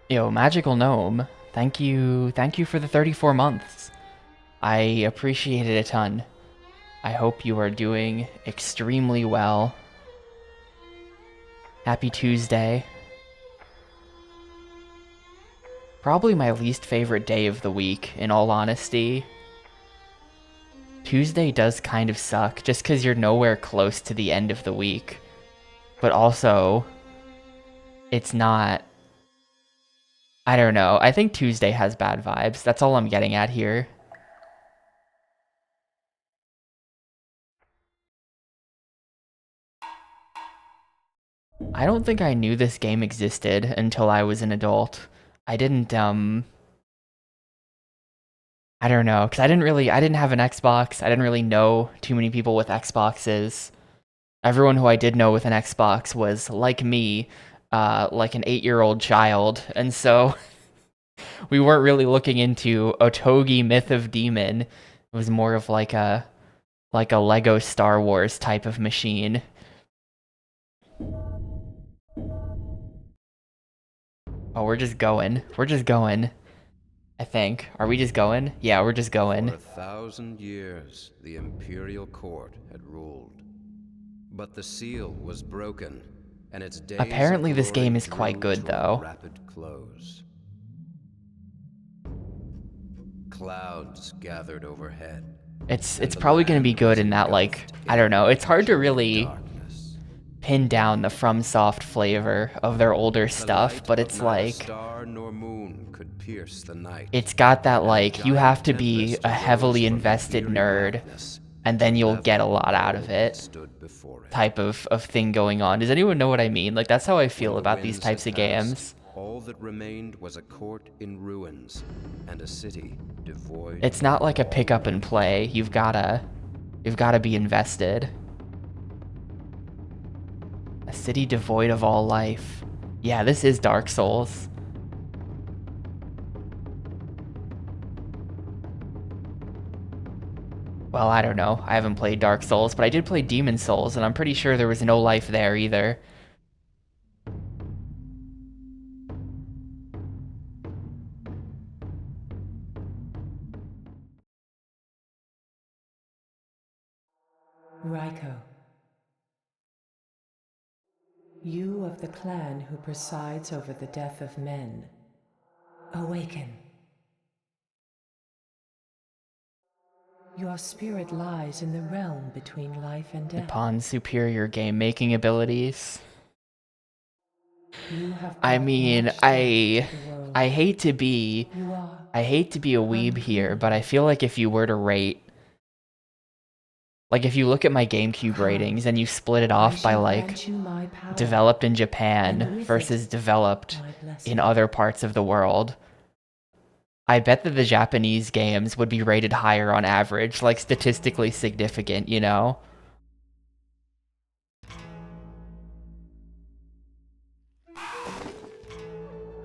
Yo, Magical Gnome, thank you for the 34 months. I appreciate it a ton. I hope you are doing extremely well. Happy Tuesday. Probably my least favorite day of the week, in all honesty. Tuesday does kind of suck, just because you're nowhere close to the end of the week. But also, it's not... I don't know. I think Tuesday has bad vibes. That's all I'm getting at here. I don't think I knew this game existed until I was an adult. I didn't, I don't know, because I didn't have an Xbox. I didn't really know too many people with Xboxes. Everyone who I did know with an Xbox was, like me, like an 8-year-old child. And so we weren't really looking into Otogi Myth of Demon. It was more of like a Lego Star Wars type of machine. Oh, we're just going. We're just going. I think. Are we just going? Yeah, we're just For going. 1,000 years, the imperial court had ruled. But the seal was broken, and its days of Apparently this glory game is quite drew good to a though. rapid close. Clouds gathered overhead, and It's the probably going to be land good was in that, like, engulfed I in don't know. It's hard to impenetrable really darkness. pin down the FromSoft flavor of their older The stuff, light but of it's neither like star nor moon could pierce the night, it's got that, and a like, you have giant to be tempest a arose heavily from the invested eerie nerd blackness and to then you'll get a level lot out of all that it stood before it. type of thing going on. Does anyone know what I mean? Like, that's how I When feel the about these winds types had of passed, games. all that remained was a court in ruins and a city devoid It's not of like a pick all up and life. play. You've gotta be invested. A city devoid of all life. Yeah, this is Dark Souls. Well, I don't know. I haven't played Dark Souls, but I did play Demon Souls, and I'm pretty sure there was no life there either. Raiko, you of the clan who presides over the death of men, awaken. Your spirit lies in the realm between life and death. Nippon's superior game making abilities. You have I brought mean, much death to the world. I hate to be You are I hate to be a weeb here, but unclean. I feel like if you were to rate, like if you look at my GameCube Come, ratings and you split it I off by shall like grant you my power, developed in Japan and with it, versus developed my in blessing. other parts of the world, I bet that the Japanese games would be rated higher on average, like statistically significant, you know?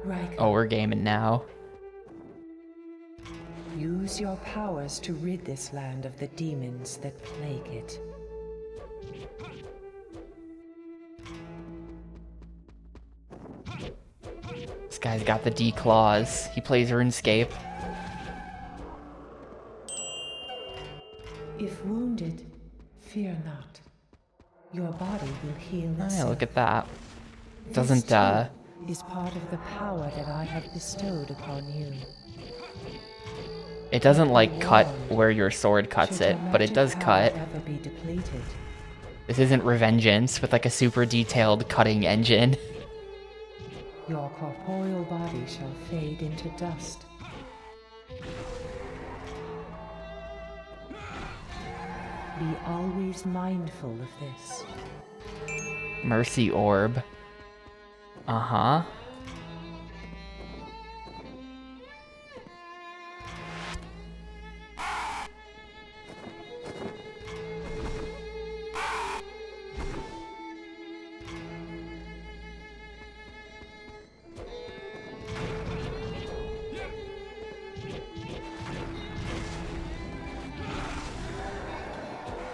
Raiko, Oh, we're gaming now. use your powers to rid this land of the demons that plague it. This guy's got the D claws. He plays RuneScape. If wounded, fear not. Your body will heal Oh, yeah, itself. look at that. This Doesn't, too is part of the power that I have bestowed upon you. it doesn't But be like cut warned, where your sword cuts should your it, but it magic does power cut. ever be depleted, This isn't Revengeance with like a super detailed cutting engine. your corporeal body shall fade into dust. Be always mindful of this. Mercy Orb. Uh-huh.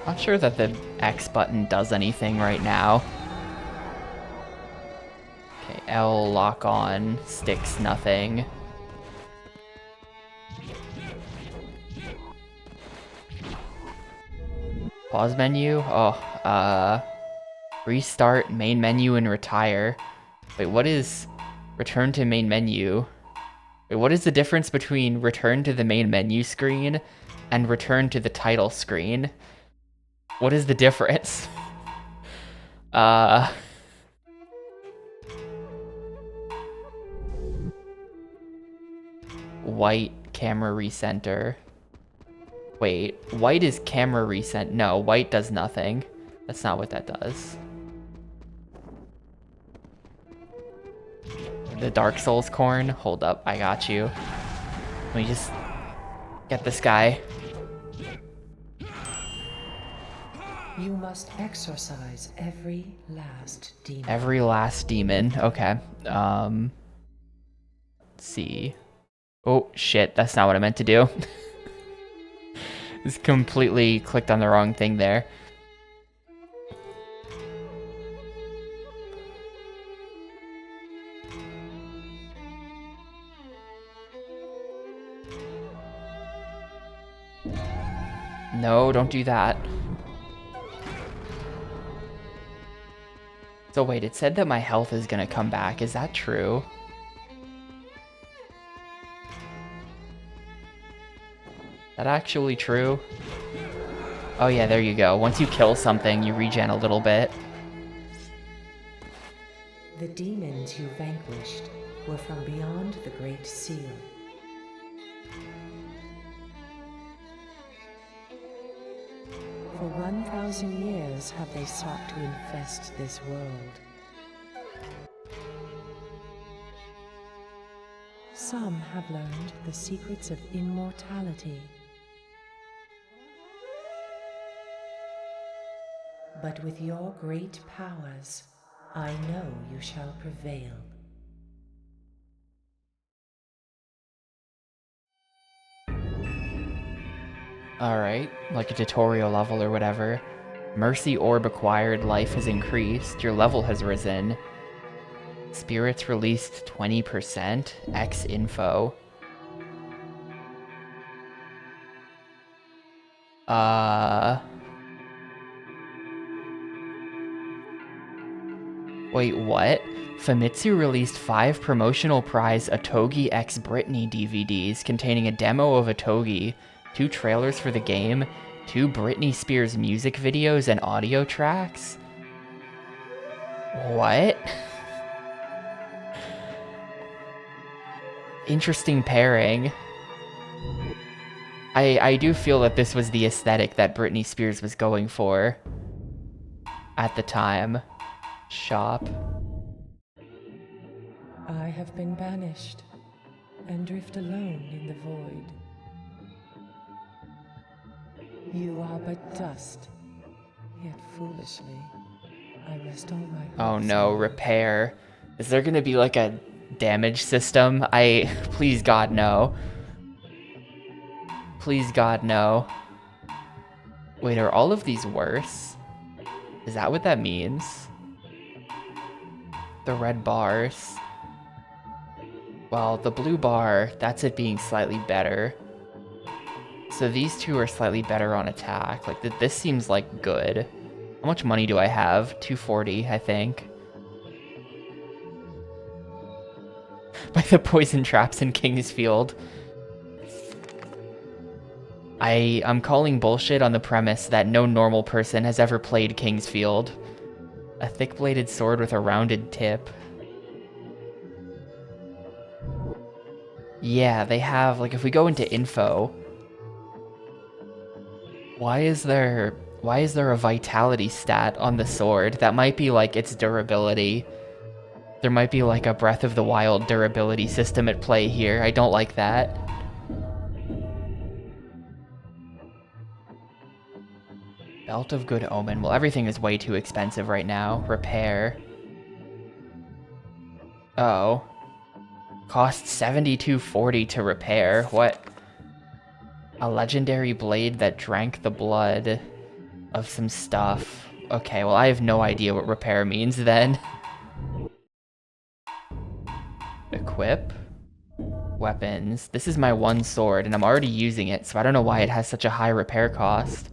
Not sure that the X button does anything right now. Okay, L lock on, sticks nothing. Pause menu? Oh, restart main menu and retire. Wait, what is return to main menu? Wait, what is the difference between return to the main menu screen and return to the title screen? What is the difference? White camera recenter. Wait, white is camera recent. No, white does nothing. That's not what that does. The Dark Souls corn? Hold up, I got you. Let me just get this guy. You must exorcise every last demon. Every last demon. Okay. Let's see. Oh, shit. That's not what I meant to do. Just completely clicked on the wrong thing there. No, don't do that. So wait, it said that my health is gonna come back. Is that true? Is that actually true? Oh yeah, there you go. Once you kill something, you regen a little bit. The demons you vanquished were from beyond the Great Seal. For 1,000 years have they sought to infest this world. Some have learned the secrets of immortality. But with your great powers, I know you shall prevail. Alright, like a tutorial level or whatever. Mercy orb acquired, life has increased, your level has risen. Spirits released 20%, X info. Wait, what? Famitsu released 5 promotional prize Otogi x Britney DVDs containing a demo of Otogi, 2 trailers for the game, 2 Britney Spears music videos and audio tracks? What? Interesting pairing. I do feel that this was the aesthetic that Britney Spears was going for at the time. Shop. I have been banished and drift alone in the void. You are but dust, yet foolishly, I rest all my hopes. Oh no, on you. repair. Is there gonna be like a damage system? Please God, no. Please God, no. Wait, are all of these worse? Is that what that means? The red bars. Well, the blue bar, that's it being slightly better. So these two are slightly better on attack. Like, this seems like good. How much money do I have? 240, I think. By the poison traps in Kingsfield. I'm calling bullshit on the premise that no normal person has ever played Kingsfield. A thick-bladed sword with a rounded tip. Yeah, they have, like, if we go into info, why is there a vitality stat on the sword? That might be like its durability. There might be like a Breath of the Wild durability system at play here. I don't like that. Belt of Good Omen. Well, everything is way too expensive right now. Repair. Oh. Costs $72.40 to repair. What? A legendary blade that drank the blood of some stuff. Okay, well, I have no idea what repair means then. equip weapons. This is my one sword, and I'm already using it, so I don't know why it has such a high repair cost.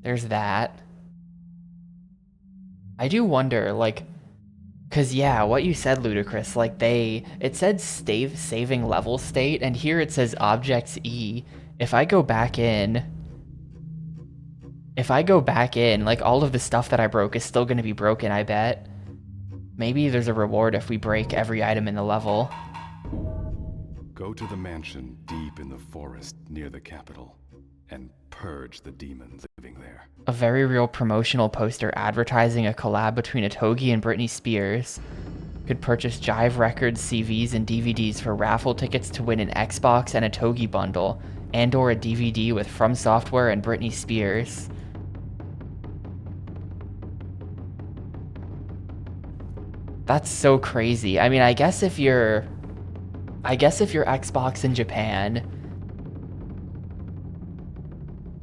There's that. I do wonder, like, cause yeah, what you said, Ludicrous, like it said saving level state, and here it says objects E. If I go back in, like all of the stuff that I broke is still gonna be broken, I bet. Maybe there's a reward if we break every item in the level. Go to the mansion deep in the forest near the capital and purge the demons living there. A very real promotional poster advertising a collab between Otogi and Britney Spears. Could purchase Jive Records CVs and DVDs for raffle tickets to win an Xbox and Otogi bundle, and or a DVD with From Software and Britney Spears. That's so crazy. I mean, I guess if you're Xbox in Japan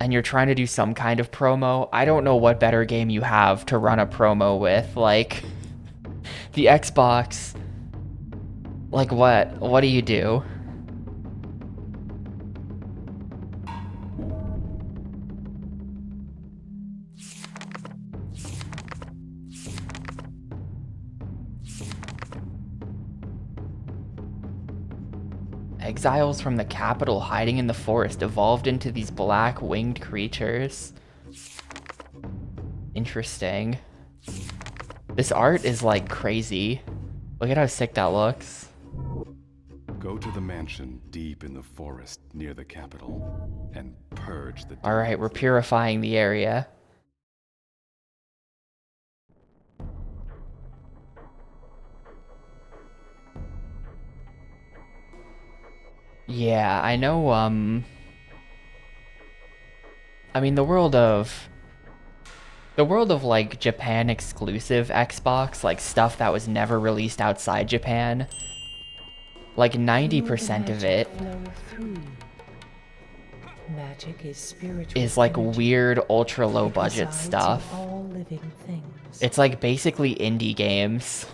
and you're trying to do some kind of promo, I don't know what better game you have to run a promo with. Like, the Xbox, like what do you do? Exiles from the capital hiding in the forest evolved into these black winged creatures. Interesting. This art is like crazy. Look at how sick that looks. Go to the mansion deep in the forest near the capital and purge the demons. All right, we're purifying the area. Yeah, I know, I mean, the world of like Japan exclusive Xbox, like stuff that was never released outside Japan, like 90% of it is like weird ultra low budget stuff. It's like basically indie games.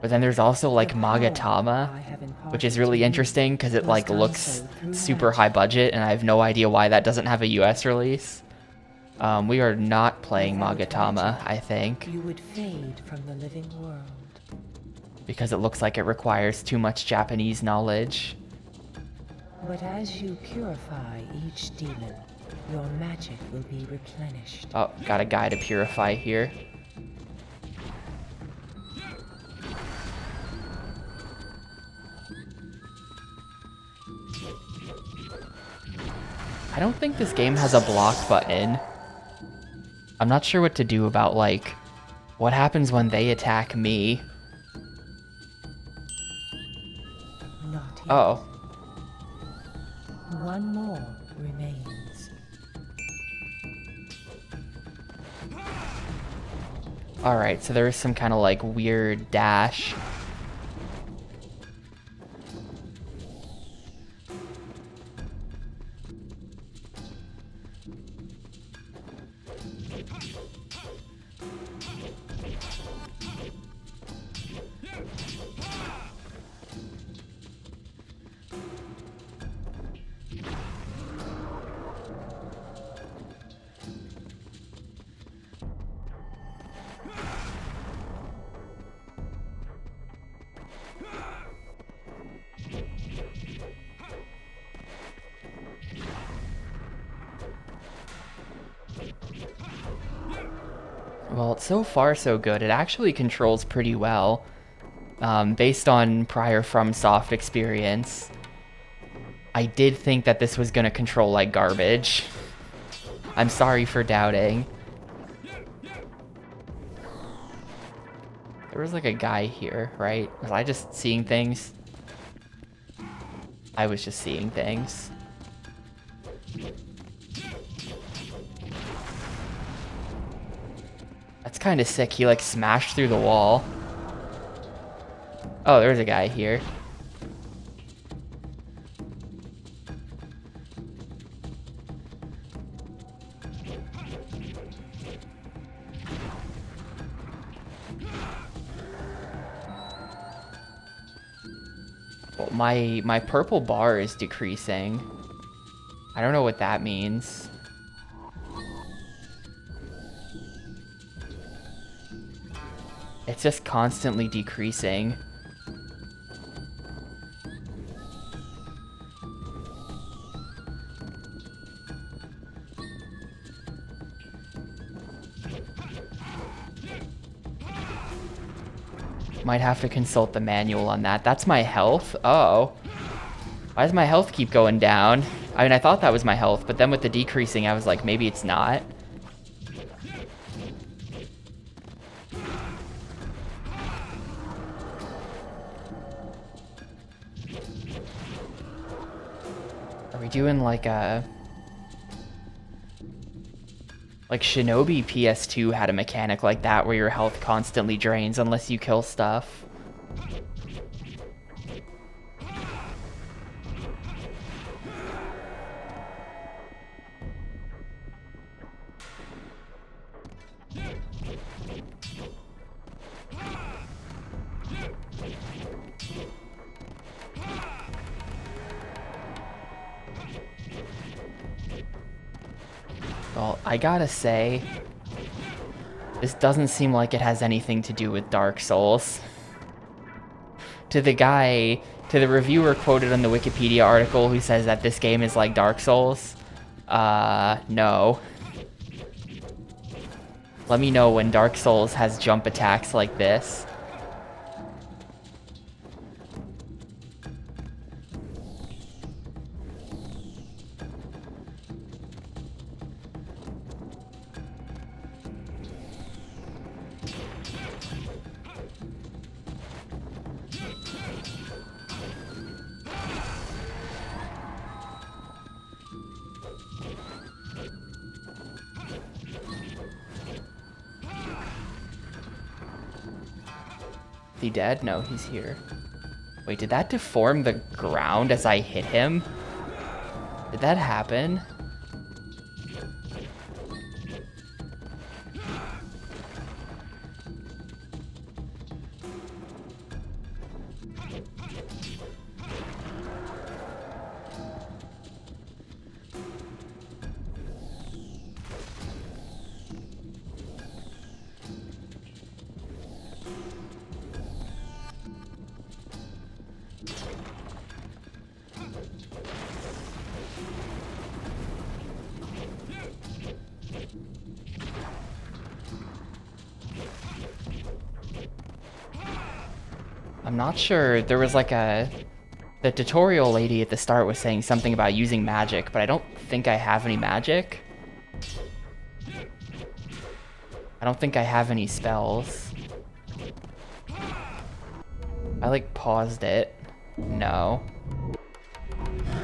But then there's also like Magatama, which is really interesting because it like looks super high budget, and I have no idea why that doesn't have a US release. We are not playing Magatama, I think. You would fade from the living world. Because it looks like it requires too much Japanese knowledge. But as you purify each demon, your magic will be replenished. Oh, got a guy to purify here. I don't think this game has a block button. I'm not sure what to do about, like, what happens when they attack me. Not yet. Oh. One more remains. Alright, so there is some kind of, like, weird dash. Well, so far so good. It actually controls pretty well, based on prior FromSoft experience. I did think that this was gonna control like garbage. I'm sorry for doubting. There was like a guy here, right? Was I just seeing things? I was just seeing things. That's kind of sick. He like smashed through the wall. Oh, there's a guy here. Well, my purple bar is decreasing. I don't know what that means. It's just constantly decreasing. Might have to consult the manual on that. That's my health? Oh. Why does my health keep going down? I mean, I thought that was my health, but then with the decreasing, I was like, maybe it's not. Are we doing like a... Like Shinobi PS2 had a mechanic like that where your health constantly drains unless you kill stuff. Well, I gotta say, this doesn't seem like it has anything to do with Dark Souls. To the reviewer quoted on the Wikipedia article who says that this game is like Dark Souls, no. Let me know when Dark Souls has jump attacks like this. Is he dead? No, he's here. Wait, did that deform the ground as I hit him? Did that happen? I'm not sure. There was like the tutorial lady at the start was saying something about using magic, but I don't think I have any magic. I don't think I have any spells. I like paused it. No.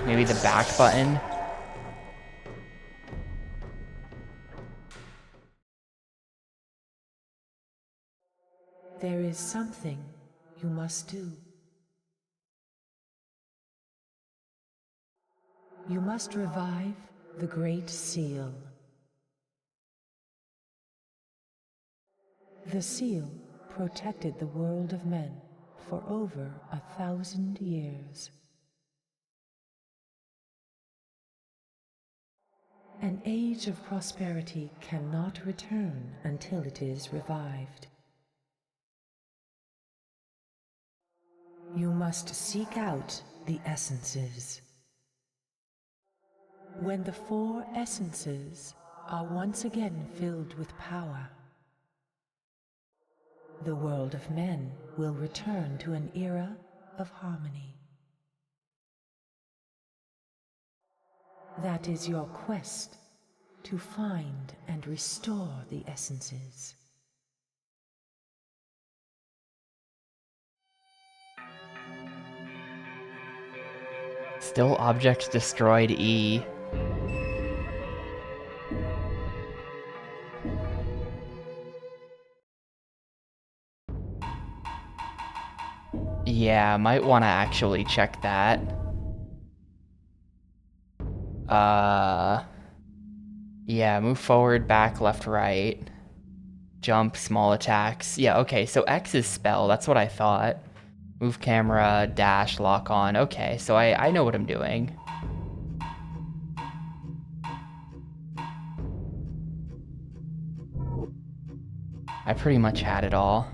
Maybe the back button. There is something you must do. You must revive the Great Seal. The seal protected the world of men for over 1,000 years. An age of prosperity cannot return until it is revived. You must seek out the essences. When the 4 essences are once again filled with power, the world of men will return to an era of harmony. That is your quest, to find and restore the essences. Still objects destroyed E. Yeah, might want to actually check that. Yeah, move forward, back, left, right. Jump, small attacks. Yeah, okay, so X is spell, that's what I thought. Move camera, dash, lock on. Okay, so I know what I'm doing. I pretty much had it all.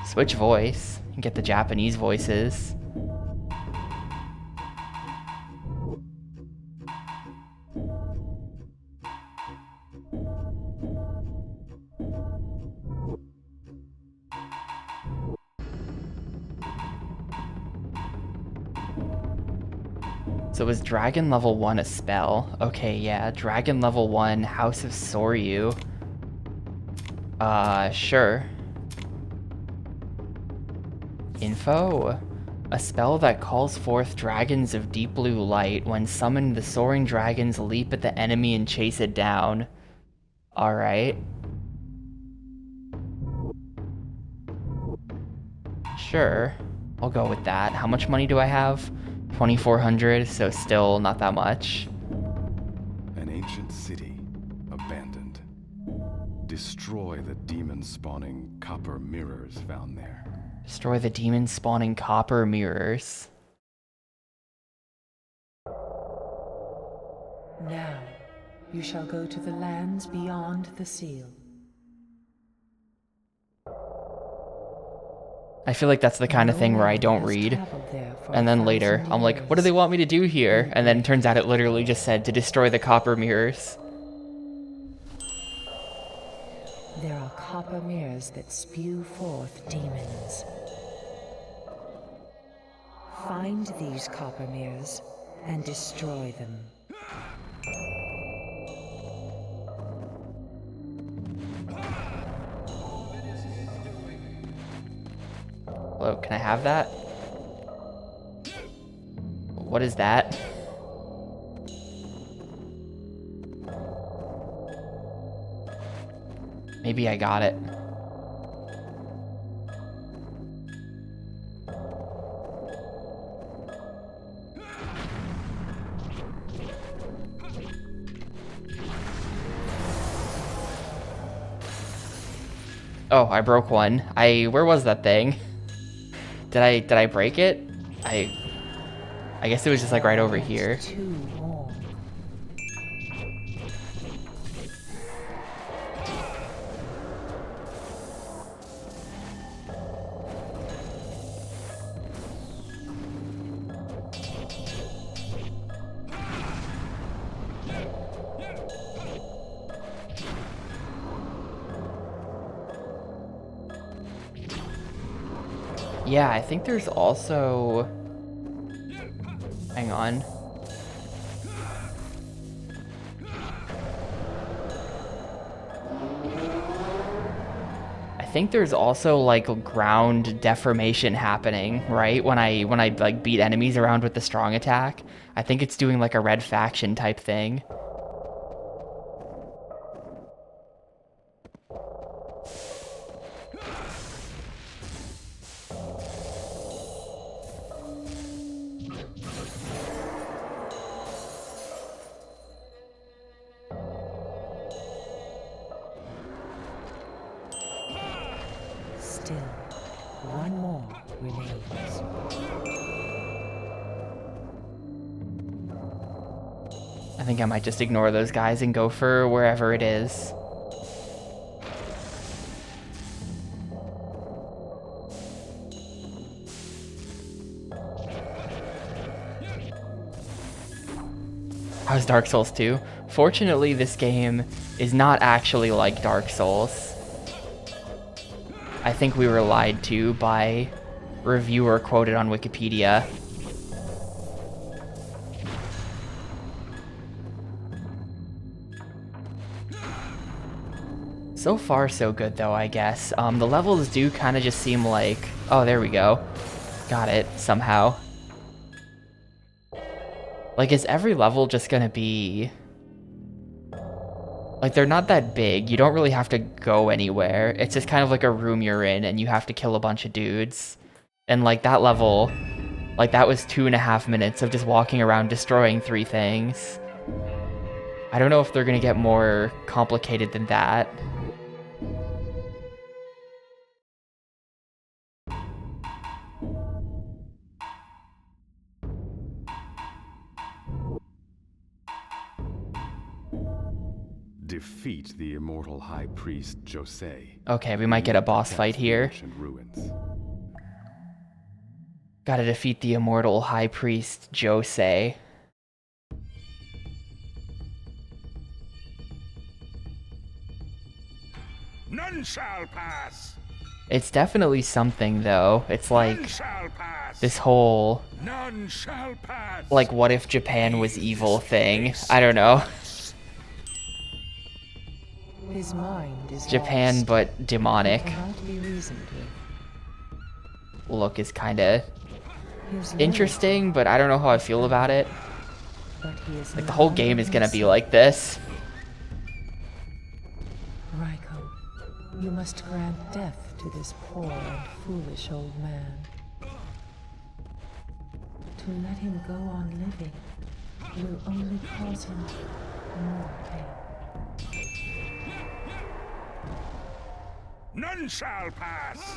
Switch voice. Get the Japanese voices. So was Dragon level 1 a spell? Okay, yeah. Dragon level 1, House of Soryu. Sure. Info? A spell that calls forth dragons of deep blue light. When summoned, the soaring dragons leap at the enemy and chase it down. Alright. Sure. I'll go with that. How much money do I have? 2,400, so still not that much. An ancient city, abandoned. Destroy the demon-spawning copper mirrors found there. Destroy the demon spawning copper mirrors. Now, you shall go to the lands beyond the seal. I feel like that's the kind of No thing where I man don't has read. traveled there for And then 1,000 later, I'm like, what do they years. want me to do here? And then it turns out it literally just said to destroy the copper mirrors. There are copper mirrors that spew forth demons. Find these copper mirrors and destroy them. Hello, can I have that? What is that? Maybe I got it. Oh, I broke one. Where was that thing? Did I break it? I guess it was just like right over here. Two more. Yeah, I think there's also... Hang on. I think there's also like ground deformation happening, right? When I like beat enemies around with the strong attack. I think it's doing like a red faction type thing. Still, one more remains. I think I might just ignore those guys and go for wherever it is. How's Dark Souls 2? Fortunately, this game is not actually like Dark Souls. I think we were lied to by reviewer quoted on Wikipedia. So far, so good, though, I guess. The levels do kind of just seem like... Oh, there we go. Got it, somehow. Like, is every level just gonna be... Like, they're not that big. You don't really have to go anywhere. It's just kind of like a room you're in, and you have to kill a bunch of dudes. And, like, that level... Like, that was 2.5 minutes of just walking around destroying 3 things. I don't know if they're gonna get more complicated than that. Defeat the immortal High Priest Josei. Okay, we might get a boss fight Protect the here. ancient ruins. Gotta defeat the immortal High Priest Josei. None shall pass. It's definitely something, though. It's like None shall pass. this whole, None shall pass. like, what if Japan was evil thing. I don't know. His mind is Japan, lost. but demonic. He cannot be reasoned with. Look is kind of He is loyal, interesting, but I don't know how I feel about it. but he is Like, the no whole longer game is gonna be innocent. like this. Raiko, you must grant death to this poor and foolish old man. To let him go on living will only cause him more pain. None shall pass.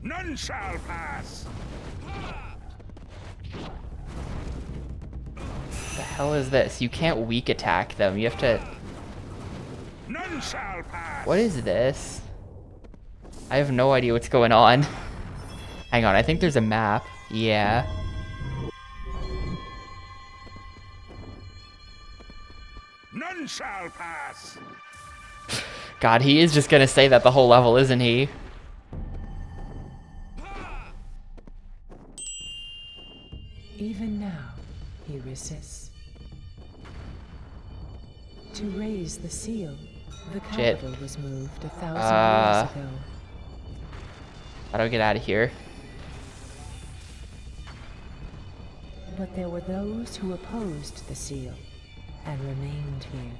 None shall pass. The hell is this? You can't weak attack them. You have to... None shall pass. What is this? I have no idea what's going on. Hang on, I think there's a map. Yeah. None shall pass. God, he is just gonna say that the whole level, isn't he? Even now, he resists. To raise the seal, the Shit. capital was moved 1,000 years ago. How do I get out of here? But there were those who opposed the seal and remained here.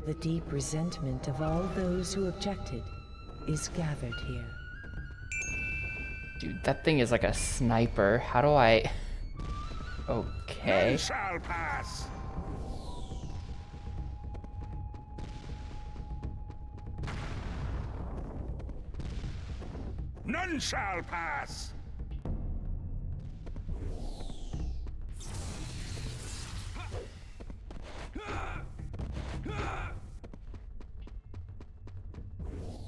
The deep resentment of all those who objected is gathered here. Dude, that thing is like a sniper. How do I... Okay. None shall pass. None shall pass.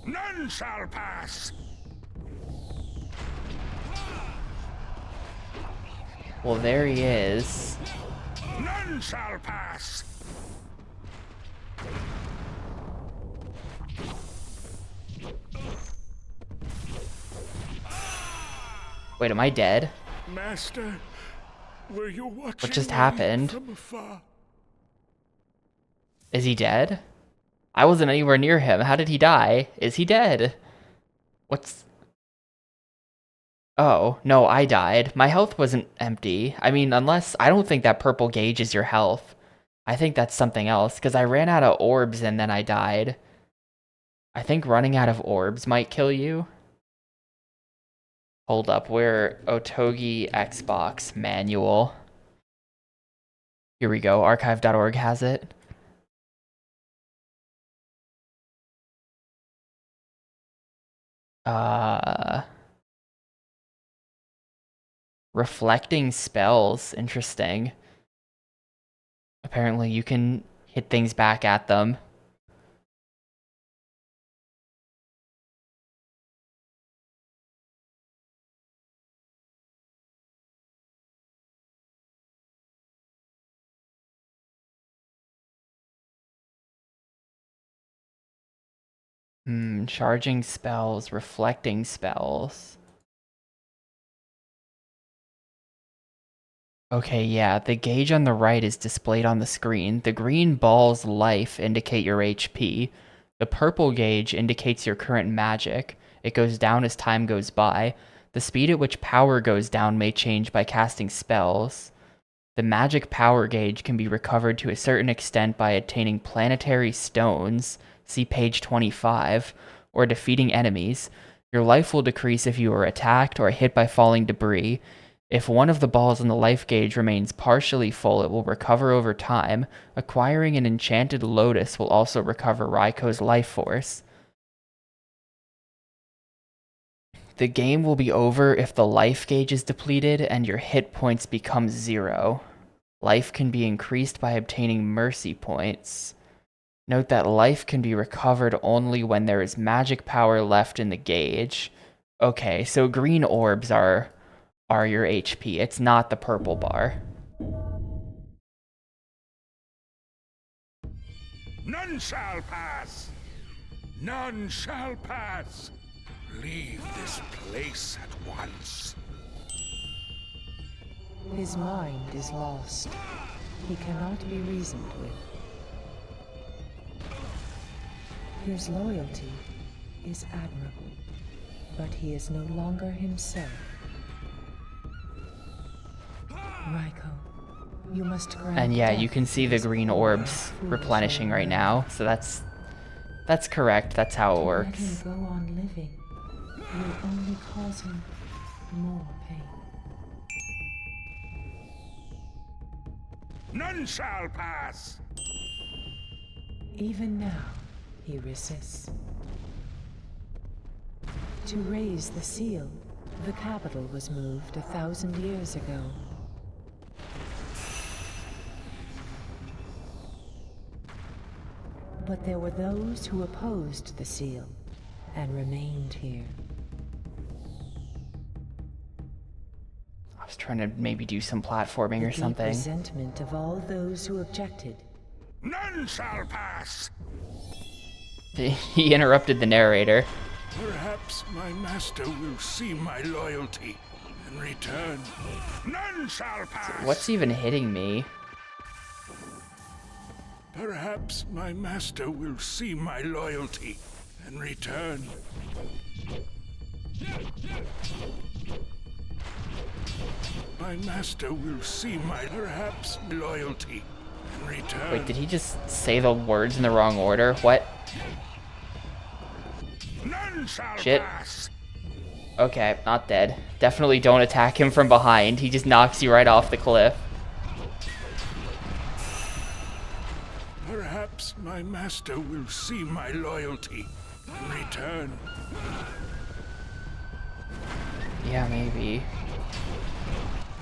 None shall pass. Well, there he is. None shall pass. Wait, am I dead? Master, were you watching just me happened? from afar? Is he dead? I wasn't anywhere near him. How did he die? Is he dead? What's... Oh, no, I died. My health wasn't empty. I mean, unless... I don't think that purple gauge is your health. I think that's something else, because I ran out of orbs and then I died. I think running out of orbs might kill you. Hold up, where Otogi Xbox manual. Here we go, archive.org has it. Reflecting spells, interesting. Apparently you can hit things back at them. Charging spells, reflecting spells. Okay, yeah, the gauge on the right is displayed on the screen. The green ball's life indicate your HP. The purple gauge indicates your current magic. It goes down as time goes by. The speed at which power goes down may change by casting spells. The magic power gauge can be recovered to a certain extent by attaining planetary stones, see page 25, or defeating enemies. Your life will decrease if you are attacked or hit by falling debris. If one of the balls on the life gauge remains partially full, it will recover over time. Acquiring an enchanted lotus will also recover Raiko's life force. The game will be over if the life gauge is depleted and your hit points become 0. Life can be increased by obtaining mercy points. Note that life can be recovered only when there is magic power left in the gauge. Okay, so green orbs are your HP. It's not the purple bar. None shall pass! None shall pass! Leave this place at once. His mind is lost. He cannot be reasoned with. His loyalty is admirable, but he is no longer himself. Raiko, you must grant And yeah, death you can see to the this green poor, orbs foolish replenishing old right man. now. So that's correct. That's how it To let him works. go on living will only cause him more pain. None shall pass! Even now, he resists. To raise the seal, the capital was moved 1,000 years ago. But there were those who opposed the seal and remained here. I was trying to maybe do some platforming The or deep something. resentment of all those who objected. None shall pass! He interrupted the narrator. Perhaps my master will see my loyalty and return. None shall pass! What's even hitting me? Perhaps my master will see my loyalty and return. My master will see my perhaps loyalty and return. Wait, did he just say the words in the wrong order? What? None shall Shit. pass! Okay, not dead. Definitely don't attack him from behind. He just knocks you right off the cliff. Perhaps my master will see my loyalty and return. Yeah, maybe.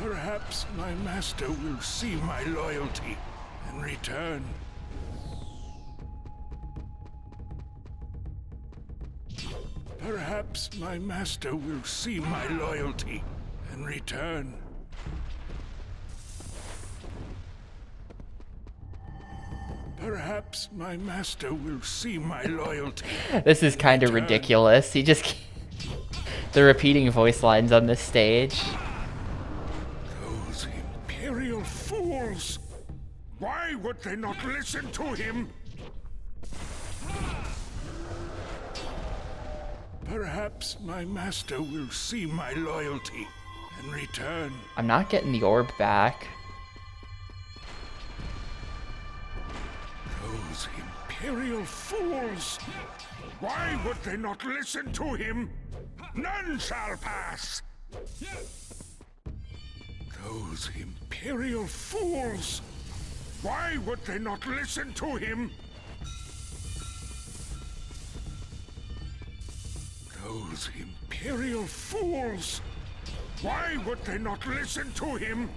Perhaps my master will see my loyalty and return. Perhaps my master will see my loyalty and return. Perhaps my master will see my loyalty. This is kind of Return. ridiculous. He just... the repeating voice lines on this stage. Those imperial fools! Why would they not listen to him? Perhaps my master will see my loyalty and return. I'm not getting the orb back. Those imperial fools! Why would they not listen to him? None shall pass! Those imperial fools! Why would they not listen to him? Those imperial fools! Why would they not listen to him?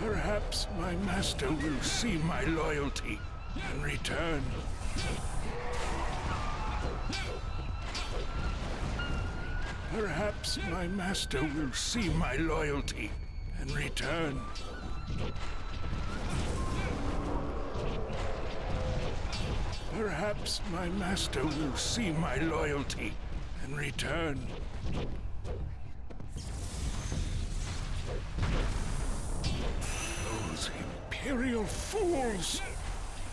Perhaps my master will see my loyalty and return. Perhaps my master will see my loyalty and return. Perhaps my master will see my loyalty and return. Those imperial fools!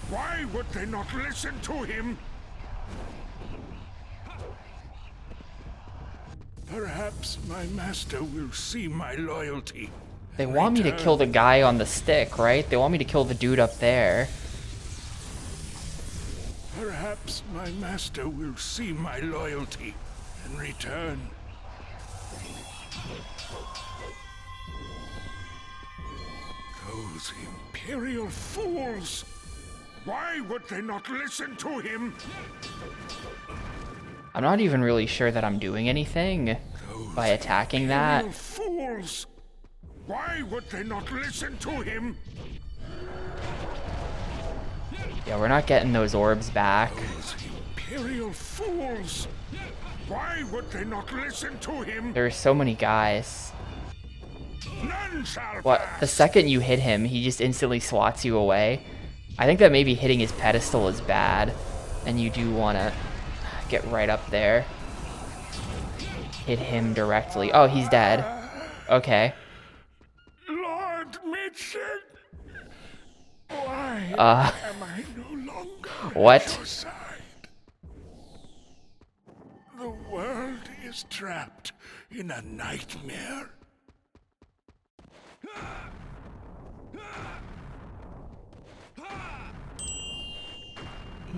Why would they not listen to him? Perhaps my master will see my loyalty. They and want me to return. kill the guy on the stick, right? They want me to kill the dude up there. Perhaps my master will see my loyalty and return. Those imperial fools! Why would they not listen to him? I'm not even really sure that I'm doing anything by attacking that. Imperial fools! Why would they not listen to him? Yeah, we're not getting those orbs back. Those Imperial fools! Why would they not listen to him? There are so many guys. None shall What? pass. The second you hit him, he just instantly swats you away. I think that maybe hitting his pedestal is bad, and you do want to get right up there. Hit him directly. Oh, he's dead. Okay. Lord Mitchell! Why am I no longer What? at your side? The world is trapped in a nightmare.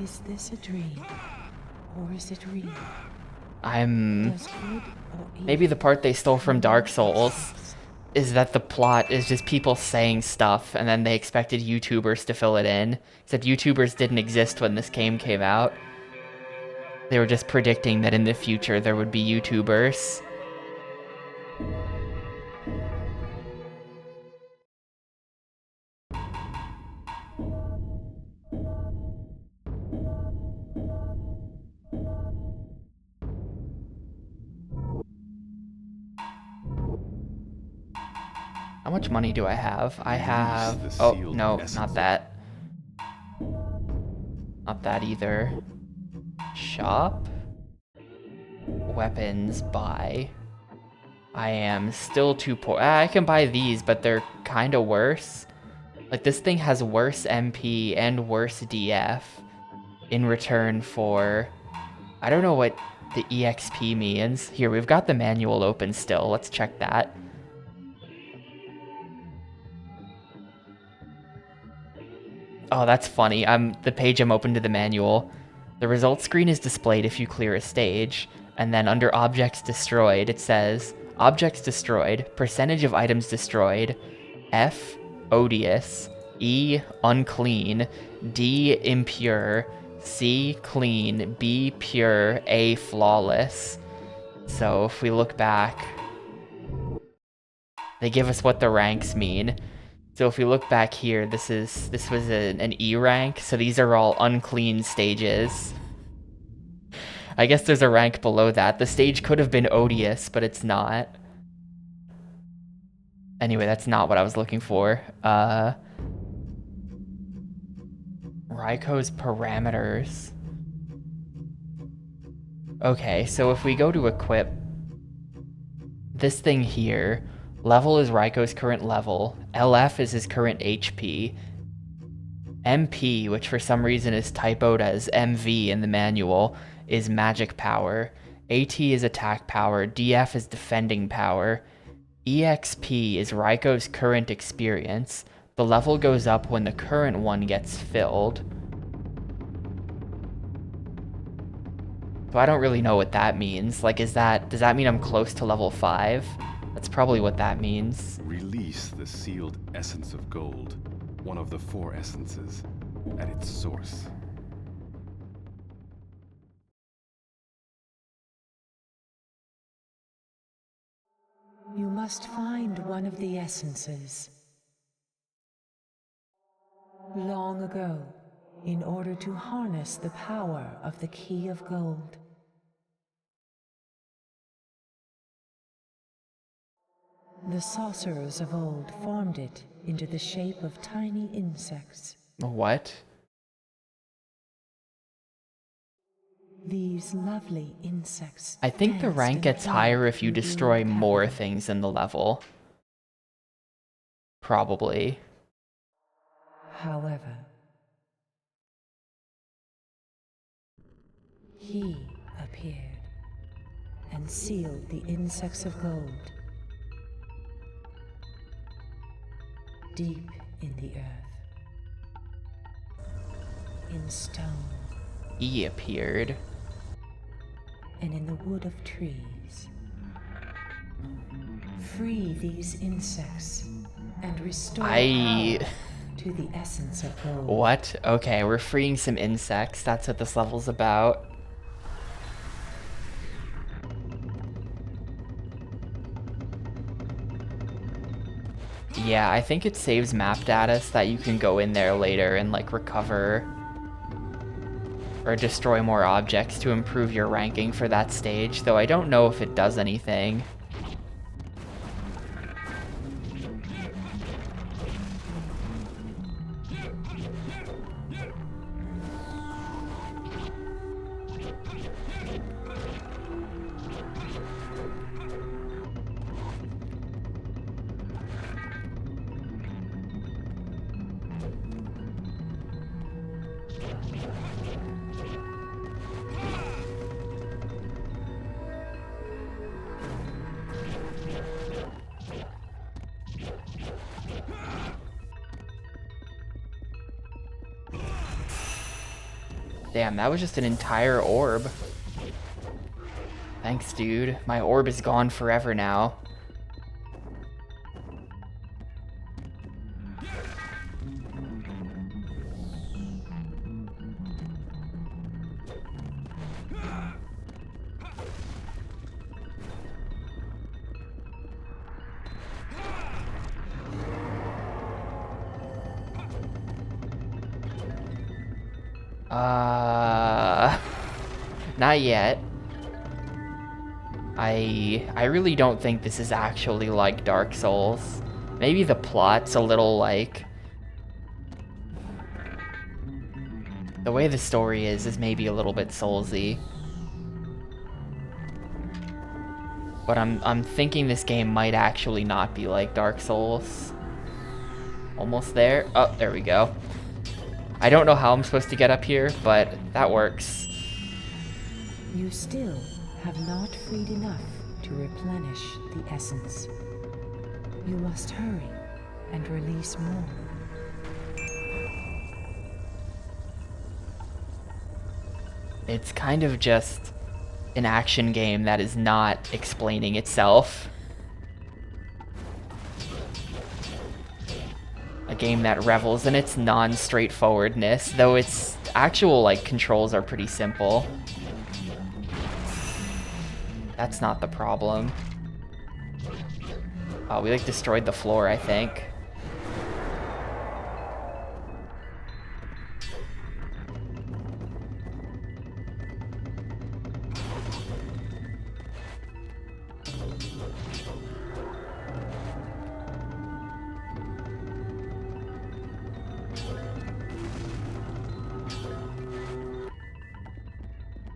Is this a dream? Or is it real? I'm... Does good or evil Maybe the part they stole from Dark Souls is that the plot is just people saying stuff and then they expected YouTubers to fill it in. Except YouTubers didn't exist when this game came out. They were just predicting that in the future there would be YouTubers. How much money do I have? I have... Release the Oh, sealed no, essence. not that. Not that either. Shop? Weapons, buy. I am still too poor. I can buy these, but they're kind of worse. Like, this thing has worse MP and worse DF in return for... I don't know what the EXP means. Here, we've got the manual open still. Let's check that. Oh, that's funny. The page I'm open to the manual. The results screen is displayed if you clear a stage, and then under objects destroyed, it says objects destroyed, percentage of items destroyed, F, odious, E, unclean, D, impure, C, clean, B, pure, A, flawless. So if we look back, they give us what the ranks mean. So if we look back here, this was an E rank, so these are all unclean stages. I guess there's a rank below that. The stage could have been odious, but it's not. Anyway, that's not what I was looking for. Raiko's parameters. Okay, so if we go to equip, this thing here, level is Raiko's current level, LF is his current HP, MP, which for some reason is typoed as MV in the manual, is magic power, AT is attack power, DF is defending power, EXP is Raiko's current experience. The level goes up when the current one gets filled. So I don't really know what that means. Like, does that mean I'm close to level 5? That's probably what that means. Release the sealed essence of gold, one of the 4 essences, at its source. You must find one of the essences. Long ago, in order to harness the power of the Key of Gold. The sorcerers of old formed it into the shape of tiny insects. What? These lovely insects. I think the danced rank and gets played higher if you through the destroy old more capital. things in the level. Probably. However, he appeared and sealed the insects of gold deep in the earth, in stone, E appeared. and in the wood of trees. Free these insects and restore power to the essence of gold. What? Okay, we're freeing some insects. That's what this level's about. Yeah, I think it saves map data so that you can go in there later and like recover or destroy more objects to improve your ranking for that stage, though I don't know if it does anything. Damn, that was just an entire orb. Thanks, dude. My orb is gone forever now. Not yet. I really don't think this is actually like Dark Souls. Maybe the plot's a little like... The way the story is maybe a little bit Soulsy. But I'm thinking this game might actually not be like Dark Souls. Almost there. Oh, there we go. I don't know how I'm supposed to get up here, but that works. You still have not freed enough to replenish the essence. You must hurry and release more. It's kind of just an action game that is not explaining itself. A game that revels in its non-straightforwardness, though its actual like controls are pretty simple. That's not the problem. Oh, we like destroyed the floor, I think.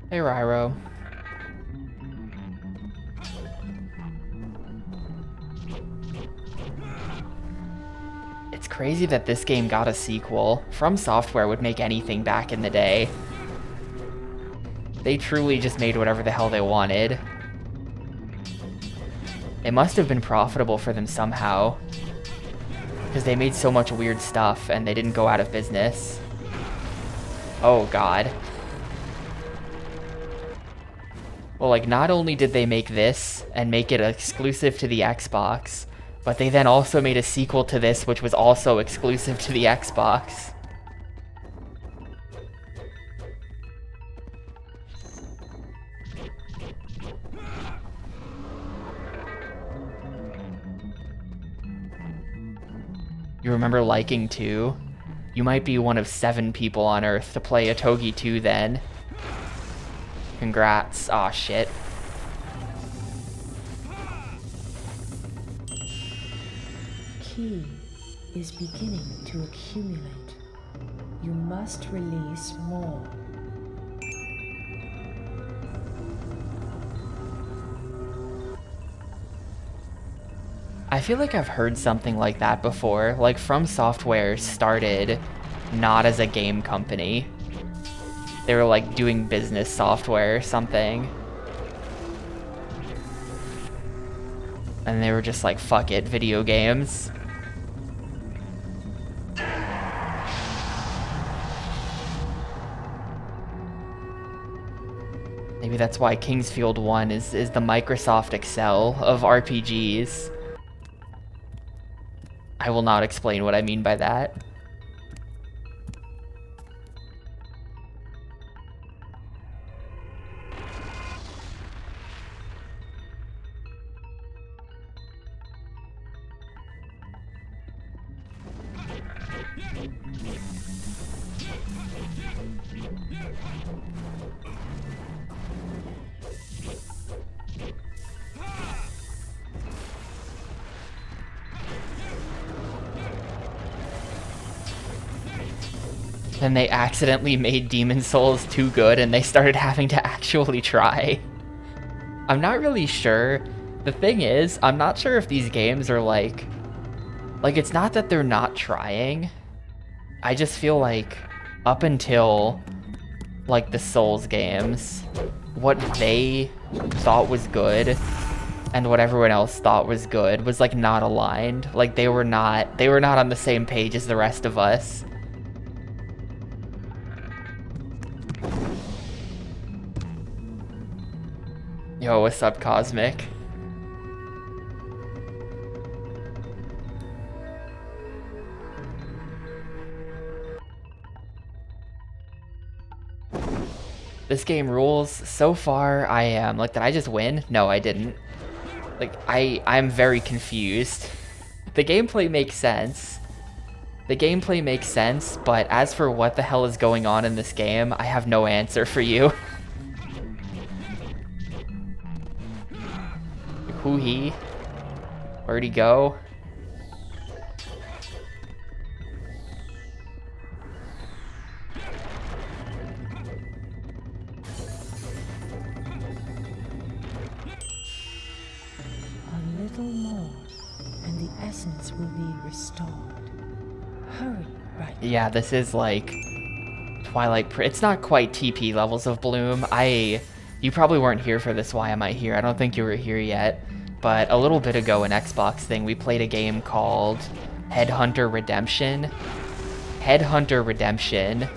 Hey, Ryro. It's crazy that this game got a sequel. From Software would make anything back in the day. They truly just made whatever the hell they wanted. It must have been profitable for them somehow, because they made so much weird stuff and they didn't go out of business. Oh god. Well, like, not only did they make this and make it exclusive to the Xbox, but they then also made a sequel to this which was also exclusive to the Xbox. You remember liking 2? You might be one of 7 people on Earth to play Otogi 2 then. Congrats. Aw, shit. Ki is beginning to accumulate. You must release more. I feel like I've heard something like that before. Like, From Software started not as a game company. They were like doing business software or something. And they were just like, fuck it, video games. Maybe that's why Kingsfield 1 is the Microsoft Excel of RPGs. I will not explain what I mean by that. Then they accidentally made Demon Souls too good and they started having to actually try. I'm not really sure. The thing is, I'm not sure if these games are like it's not that they're not trying. I just feel like up until like the Souls games, what they thought was good and what everyone else thought was good was like not aligned. Like they were not on the same page as the rest of us. Yo, what's up, Cosmic? This game rules. So far, I am. Like, did I just win? No, I didn't. Like, I'm very confused. The gameplay makes sense. The gameplay makes sense, but as for what the hell is going on in this game, I have no answer for you. Who he? Where'd he go? A little more, and the essence will be restored. Hurry, right? Yeah, this is like Twilight. It's not quite TP levels of Bloom. You probably weren't here for this. Why am I here? I don't think you were here yet. But a little bit ago, an Xbox thing, we played a game called Headhunter Redemption. Headhunter Redemption.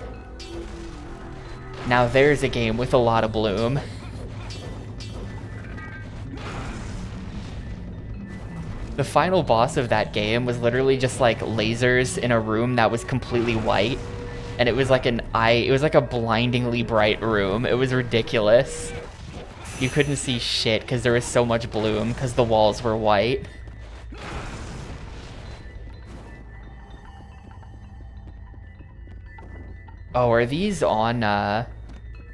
Now there's a game with a lot of Bloom. The final boss of that game was literally just like lasers in a room that was completely white. And it was like a blindingly bright room. It was ridiculous. You couldn't see shit because there was so much Bloom because the walls were white. Oh, are these on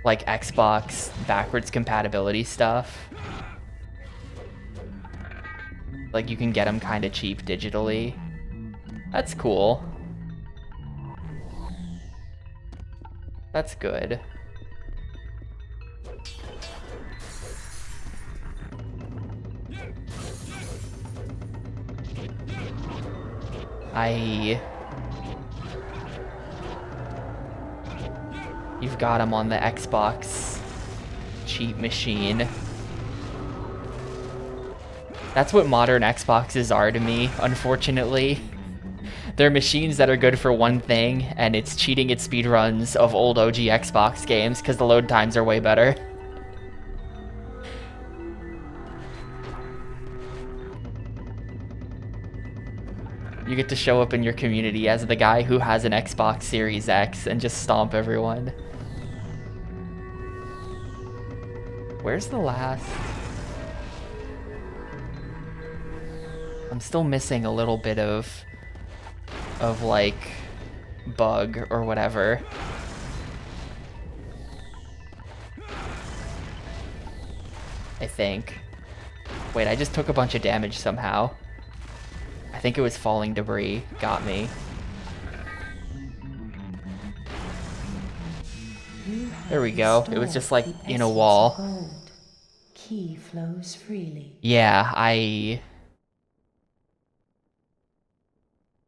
like Xbox backwards compatibility stuff? Like you can get them kind of cheap digitally. That's cool. That's good. You've got them on the Xbox cheap machine. That's what modern Xboxes are to me, unfortunately. They're machines that are good for one thing, and it's cheating at speedruns of old OG Xbox games because the load times are way better. You get to show up in your community as the guy who has an Xbox Series X and just stomp everyone. Where's the last? I'm still missing a little bit of like bug or whatever. I think. Wait, I just took a bunch of damage somehow. I think it was falling debris. Got me. There we go. It was just like in a wall. Key flows freely. Yeah,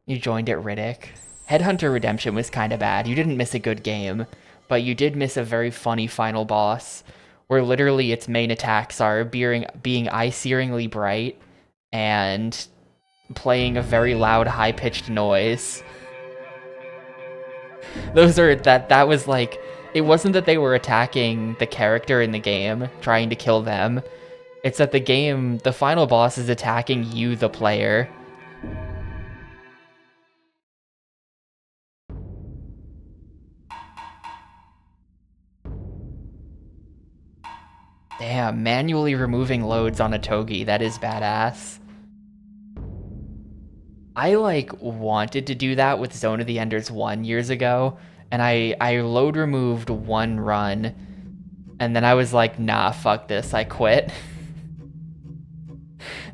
You joined at Riddick. Headhunter Redemption was kind of bad. You didn't miss a good game, but you did miss a very funny final boss where literally its main attacks are being eye-searingly bright and playing a very loud, high-pitched noise. That was like, it wasn't that they were attacking the character in the game, trying to kill them. It's that the final boss is attacking you, the player. Damn, manually removing loads on Otogi, that is badass. I wanted to do that with Zone of the Enders 1 years ago, and I load removed one run, and then I was like, nah, fuck this, I quit.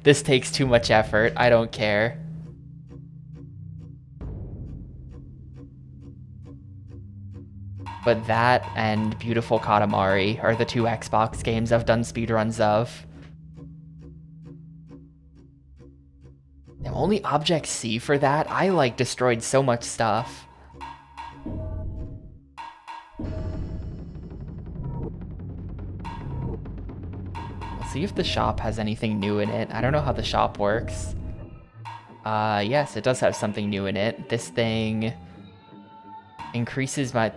This takes too much effort, I don't care. But that and Beautiful Katamari are the two Xbox games I've done speedruns of. The only Object C for that, I like destroyed so much stuff. We'll see if the shop has anything new in it. I don't know how the shop works. Yes, it does have something new in it. This thing increases my...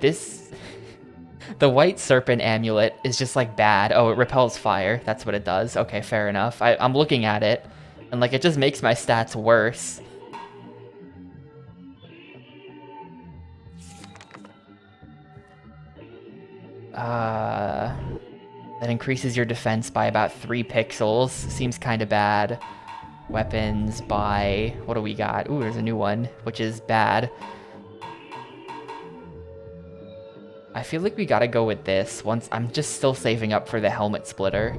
The white serpent amulet is just like bad. Oh, it repels fire. That's what it does. Okay, fair enough. I'm looking at it, and like it just makes my stats worse. That increases your defense by about 3 pixels. Seems kind of bad. Weapons by... What do we got? Ooh, there's a new one, which is bad. I feel like we gotta go with this. Once I'm just still saving up for the helmet splitter.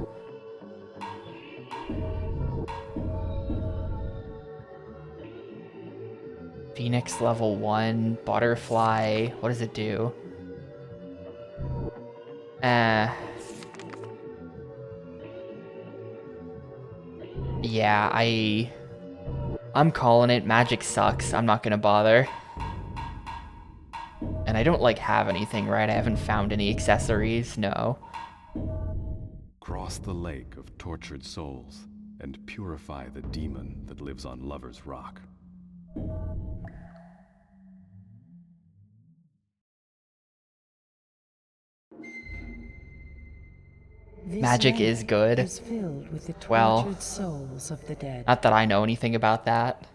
Phoenix level 1, butterfly. What does it do? Yeah, I'm calling it. Magic sucks. I'm not gonna bother. And I don't like have anything, right? I haven't found any accessories, no. Cross the lake of tortured souls and purify the demon that lives on Lover's Rock. Magic is good. Is filled with the Well, tortured souls of the dead. Not that I know anything about that.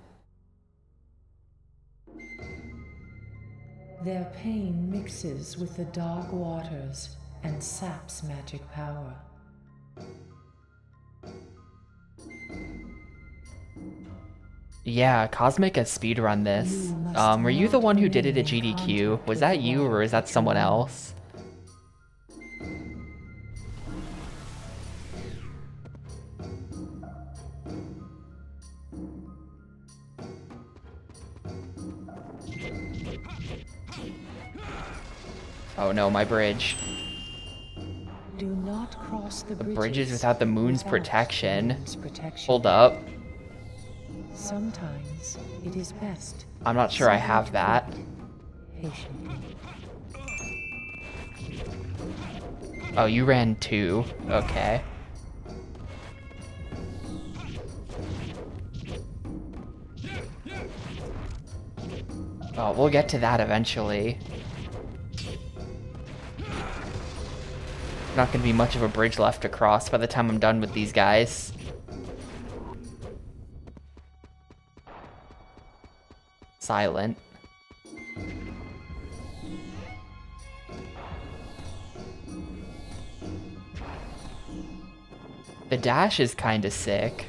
Their pain mixes with the dark waters and saps magic power. Yeah, Cosmic has speedrun this. Were you the one who did it at GDQ? Was that you or is that someone else? Oh no, my bridge. Do not cross the Bridges without the moon's protection. moon's protection. Hold up. Sometimes it is best. I'm not sure I have that. Patiently. Oh, you ran 2. Okay. Oh, we'll get to that eventually. Not gonna be much of a bridge left to cross by the time I'm done with these guys. Silent. The dash is kinda sick.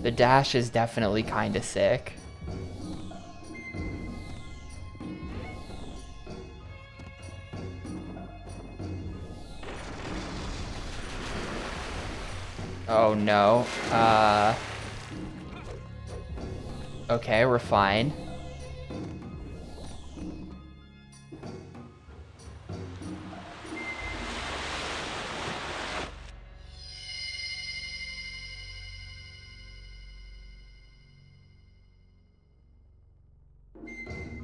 The dash is definitely kinda sick. Oh no. Okay, we're fine.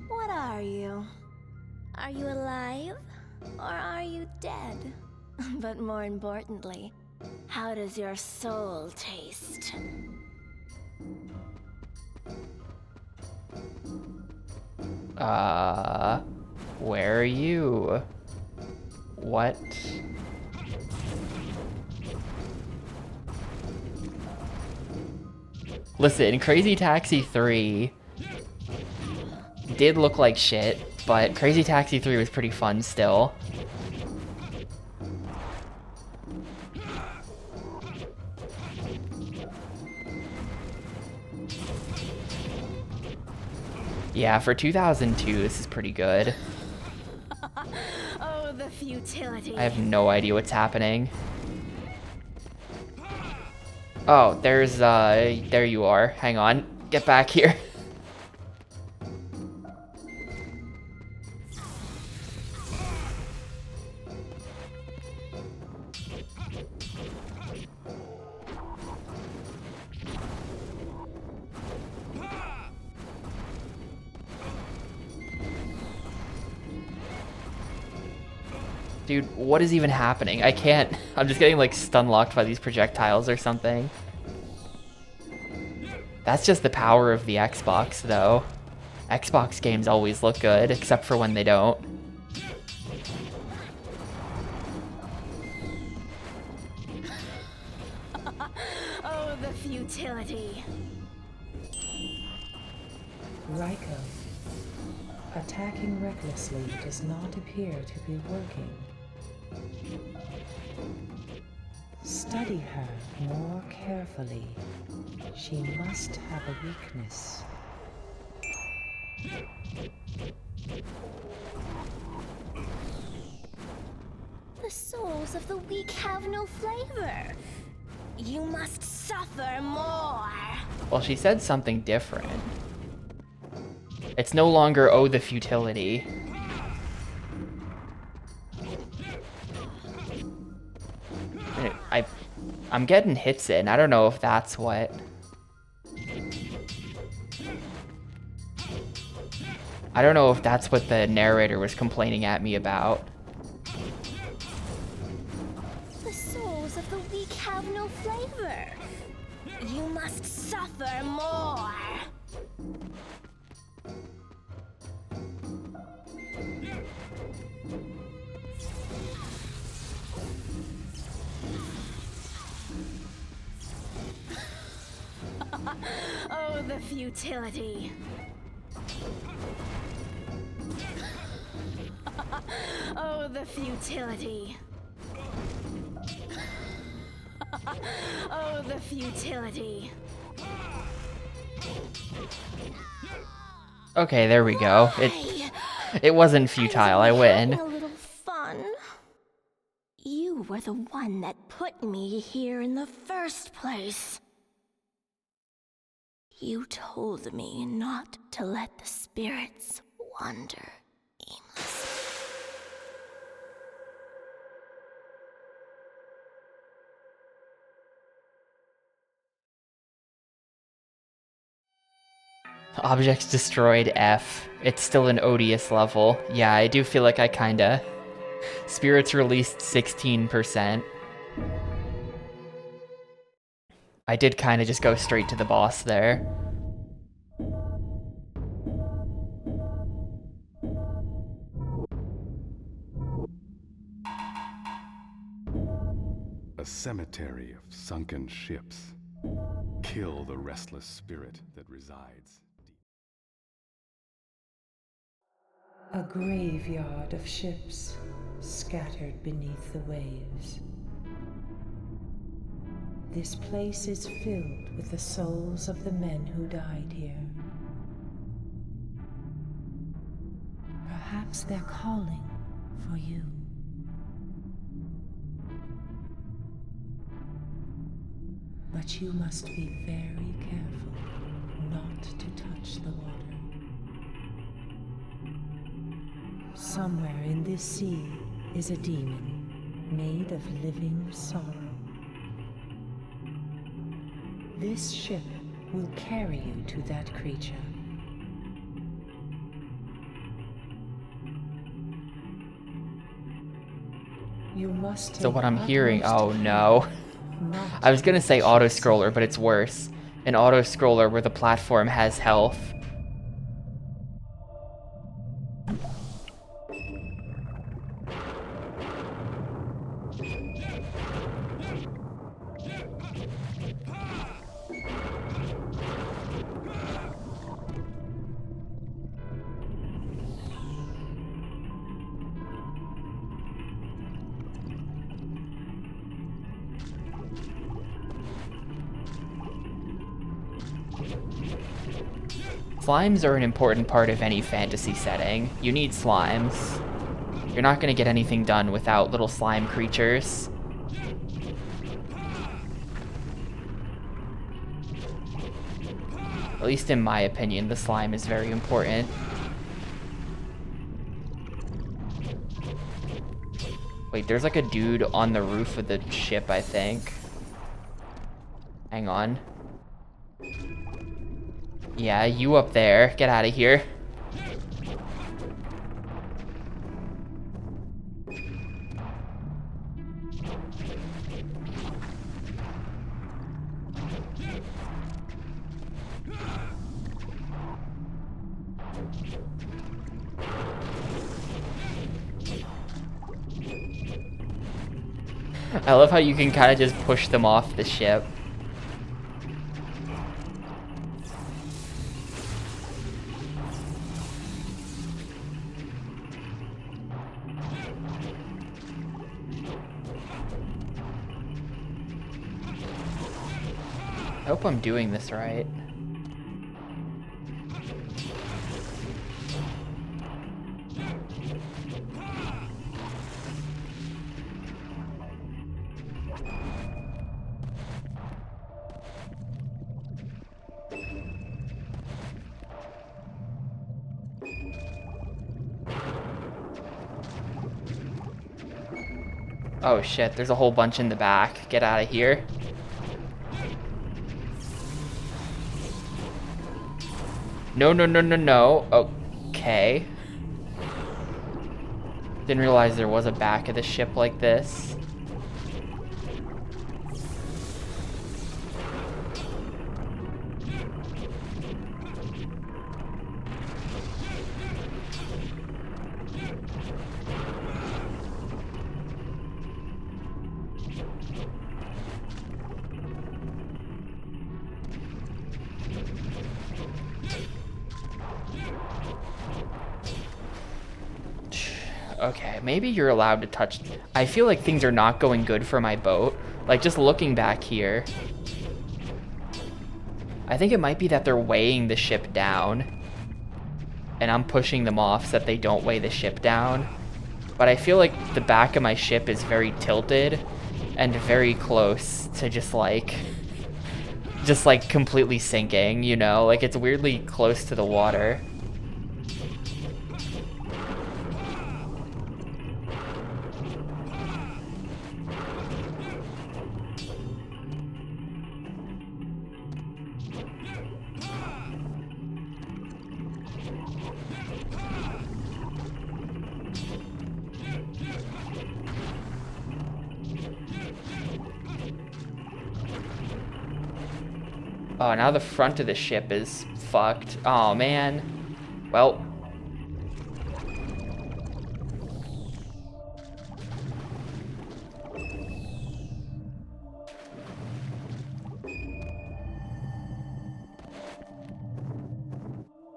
What are you? Are you alive? Or are you dead? But more importantly, how does your soul taste? Where are you? What? Listen, Crazy Taxi 3 did look like shit, but Crazy Taxi 3 was pretty fun still. Yeah, for 2002, this is pretty good. Oh, the futility. I have no idea what's happening. Oh, there you are. Hang on. Get back here. Dude, what is even happening? I can't. I'm just getting like stun locked by these projectiles or something. That's just the power of the Xbox, though. Xbox games always look good, except for when they don't. Oh, the futility. Raiko. Attacking recklessly does not appear to be working. Study her more carefully. She must have a weakness. The souls of the weak have no flavor. You must suffer more. Well, she said something different. It's no longer, oh, the futility. I'm getting hits in. I don't know if that's what. I don't know if that's what the narrator was complaining at me about. The souls of the weak have no flavor. You must suffer more. Oh, the futility. Oh, the futility. Oh, the futility. Okay, there we go. It wasn't futile. I win. A little fun. You were the one that put me here in the first place. You told me not to let the spirits wander aimlessly. Objects destroyed, F. It's still an odious level. Yeah, I do feel like I kinda... Spirits released 16%. I did kinda just go straight to the boss there. A cemetery of sunken ships. Kill the restless spirit that resides. A graveyard of ships scattered beneath the waves. This place is filled with the souls of the men who died here. Perhaps they're calling for you. But you must be very careful not to touch the water. Somewhere in this sea is a demon made of living sorrow. This ship will carry you to that creature. You must So take what I'm hearing... utmost Oh no. care not I was gonna to say touch auto-scroller, but it's worse. An auto-scroller where the platform has health. Slimes are an important part of any fantasy setting. You need slimes. You're not gonna get anything done without little slime creatures. At least in my opinion, the slime is very important. Wait, there's like a dude on the roof of the ship, I think. Hang on. Yeah, you up there. Get out of here. I love how you can kind of just push them off the ship. I hope I'm doing this right. Oh shit, there's a whole bunch in the back. Get out of here. No, no, no, no, no. Okay. Didn't realize there was a back of the ship like this. Okay, maybe you're allowed to touch. I feel like things are not going good for my boat. Like, just looking back here. I think it might be that they're weighing the ship down. And I'm pushing them off so that they don't weigh the ship down. But I feel like the back of my ship is very tilted and very close to just like completely sinking, you know? Like, it's weirdly close to the water. Oh, now the front of the ship is fucked. Oh, man. Well.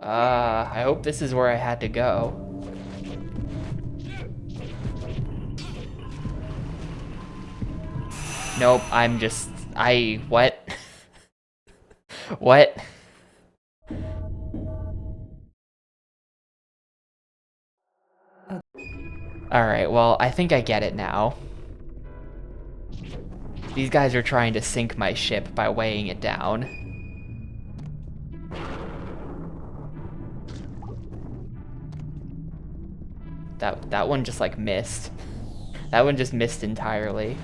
I hope this is where I had to go. Nope, what? What? Alright, well, I think I get it now. These guys are trying to sink my ship by weighing it down. That one just like missed. That one just missed entirely.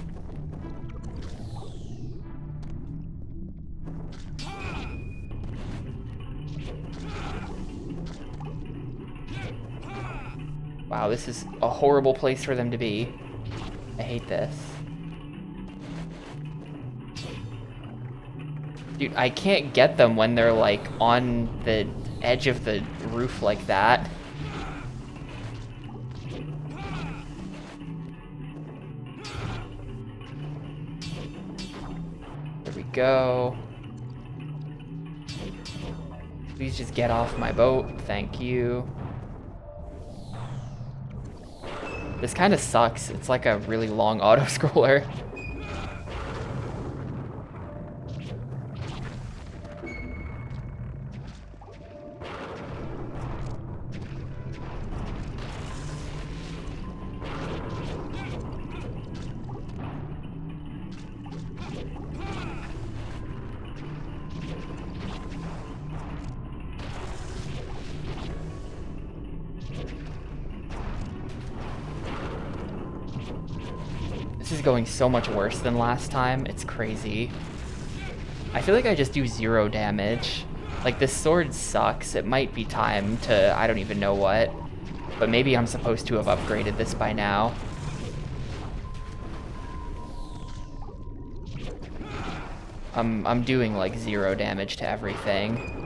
Wow, this is a horrible place for them to be. I hate this. Dude, I can't get them when they're like on the edge of the roof like that. There we go. Please just get off my boat. Thank you. This kind of sucks. It's like a really long auto-scroller. This is going so much worse than last time. It's crazy. I feel like I just do 0 damage. Like, this sword sucks. It might be time to, I don't even know what. But maybe I'm supposed to have upgraded this by now. I'm doing like 0 damage to everything.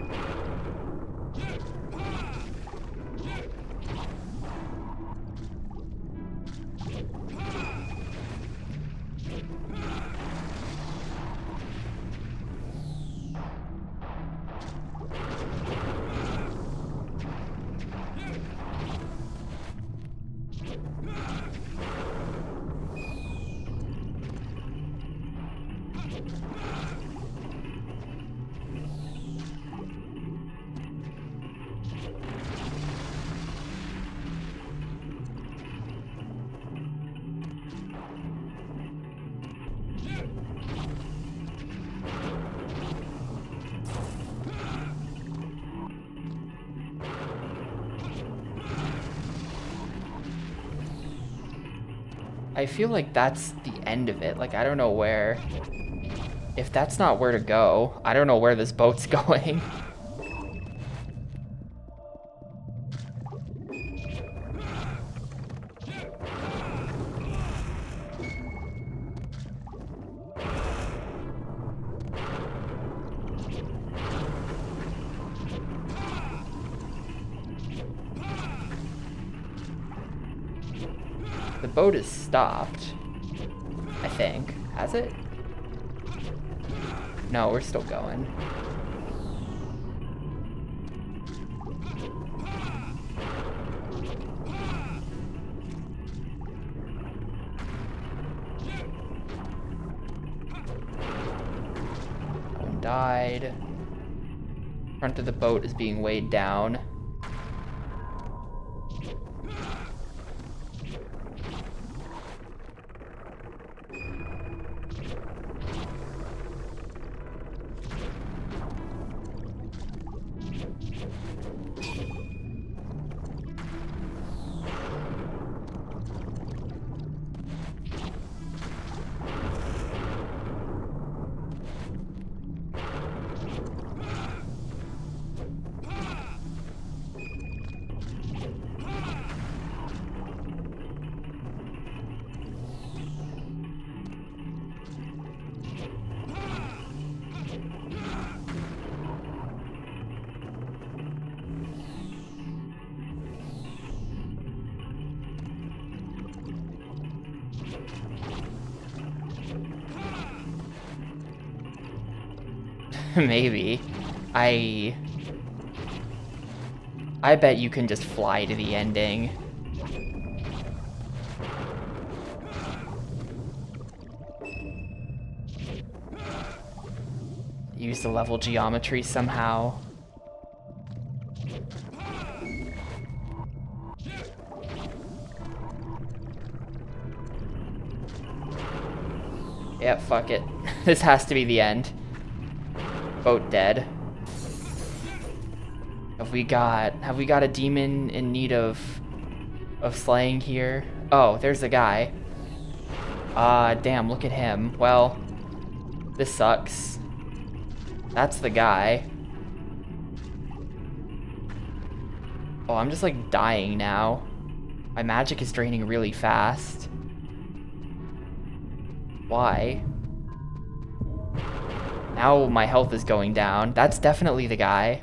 I feel like that's the end of it. Like, I don't know where... If that's not where to go, I don't know where this boat's going. The boat is stopped, I think. Has it? No, we're still going. One died. Front of the boat is being weighed down. Maybe. I bet you can just fly to the ending. Use the level geometry somehow. Yeah, fuck it. This has to be the end. Boat dead. Have we got a demon in need of slaying here? Oh, there's a guy. Damn, look at him. Well, this sucks. That's the guy. Oh, I'm just like dying now. My magic is draining really fast. Why? Now my health is going down. That's definitely the guy.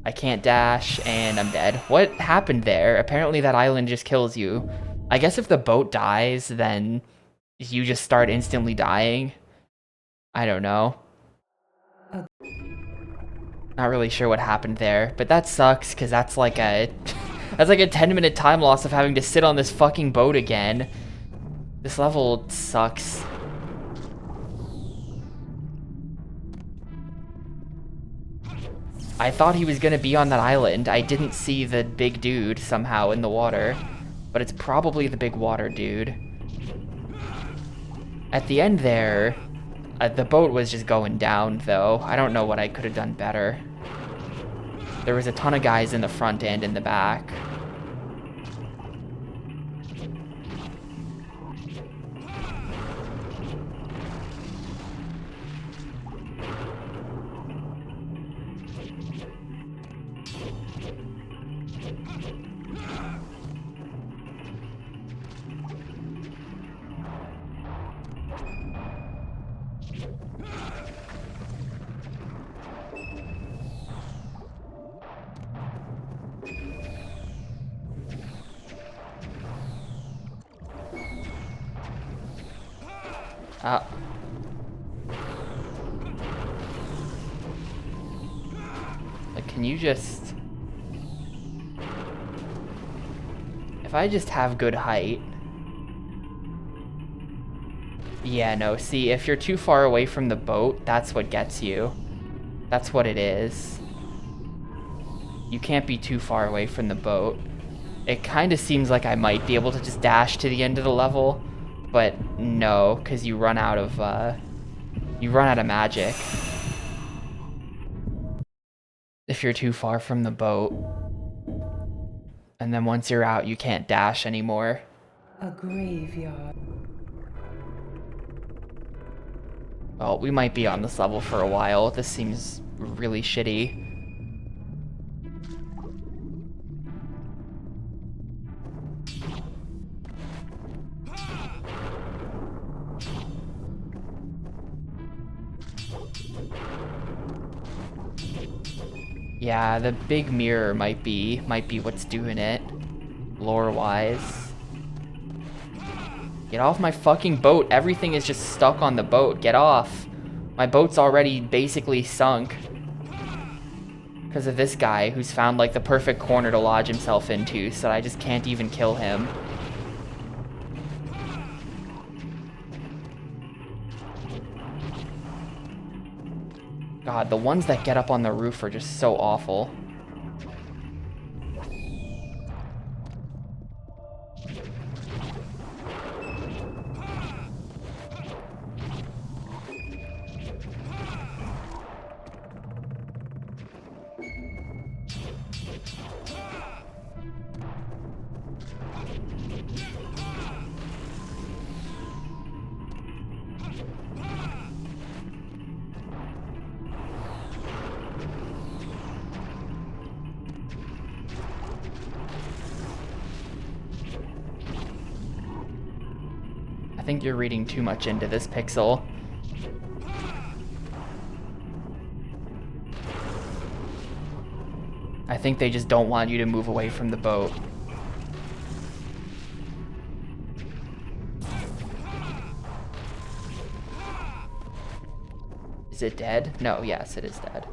I can't dash, and I'm dead. What happened there? Apparently that island just kills you. I guess if the boat dies, then you just start instantly dying. I don't know. Not really sure what happened there, but that sucks, because that's like a... that's like a 10-minute time loss of having to sit on this fucking boat again. This level sucks. I thought he was gonna be on that island. I didn't see the big dude somehow in the water, but it's probably the big water dude. At the end there, the boat was just going down though. I don't know what I could have done better. There was a ton of guys in the front and in the back. Uh, like, can you just... If I just have good height... Yeah, no, see, if you're too far away from the boat, that's what gets you. That's what it is. You can't be too far away from the boat. It kind of seems like I might be able to just dash to the end of the level, but no, because you run out of magic if you're too far from the boat. And then once you're out, you can't dash anymore. A graveyard. Well, we might be on this level for a while. This seems really shitty. Yeah, the big mirror might be what's doing it, lore-wise. Get off my fucking boat. Everything is just stuck on the boat. Get off. My boat's already basically sunk. Because of this guy who's found like the perfect corner to lodge himself into, so I just can't even kill him. God, the ones that get up on the roof are just so awful. I think you're reading too much into this, Pixel. I think they just don't want you to move away from the boat. Is it dead? No, yes, it is dead.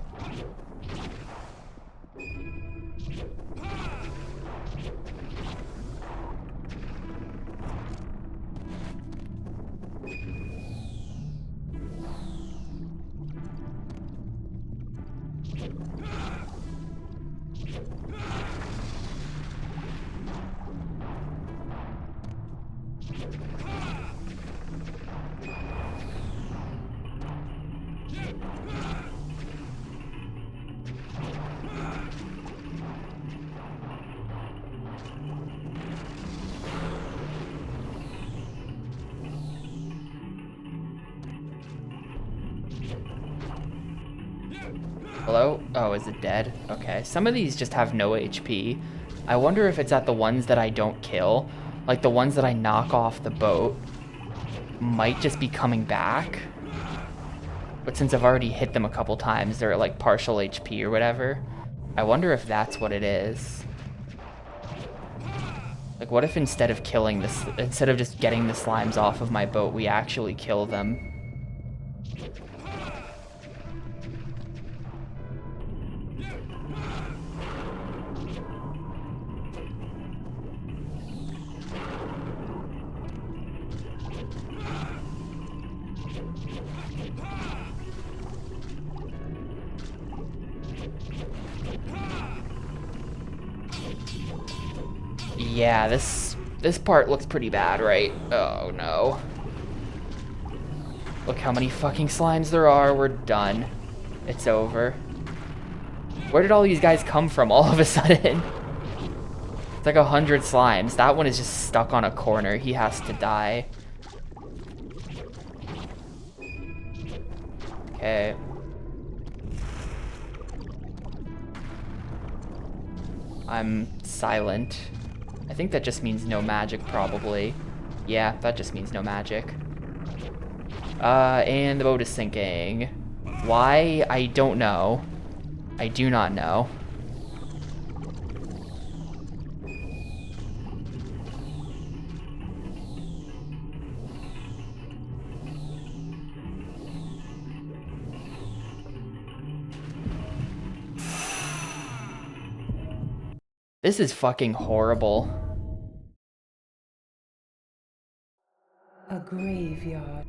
Hello? Oh, is it dead? Okay, some of these just have no HP. I wonder if it's at the ones that I don't kill. Like the ones that I knock off the boat might just be coming back. But since I've already hit them a couple times, they're at like partial HP or whatever. I wonder if that's what it is. Like what if instead of just getting the slimes off of my boat, we actually kill them? Yeah, this part looks pretty bad, right? Oh no. Look how many fucking slimes there are. We're done. It's over. Where did all these guys come from all of a sudden? It's like 100 slimes. That one is just stuck on a corner. He has to die. Okay. I'm silent. I think that just means no magic, probably. Yeah, that just means no magic. And the boat is sinking. Why? I don't know. I do not know. This is fucking horrible. A graveyard.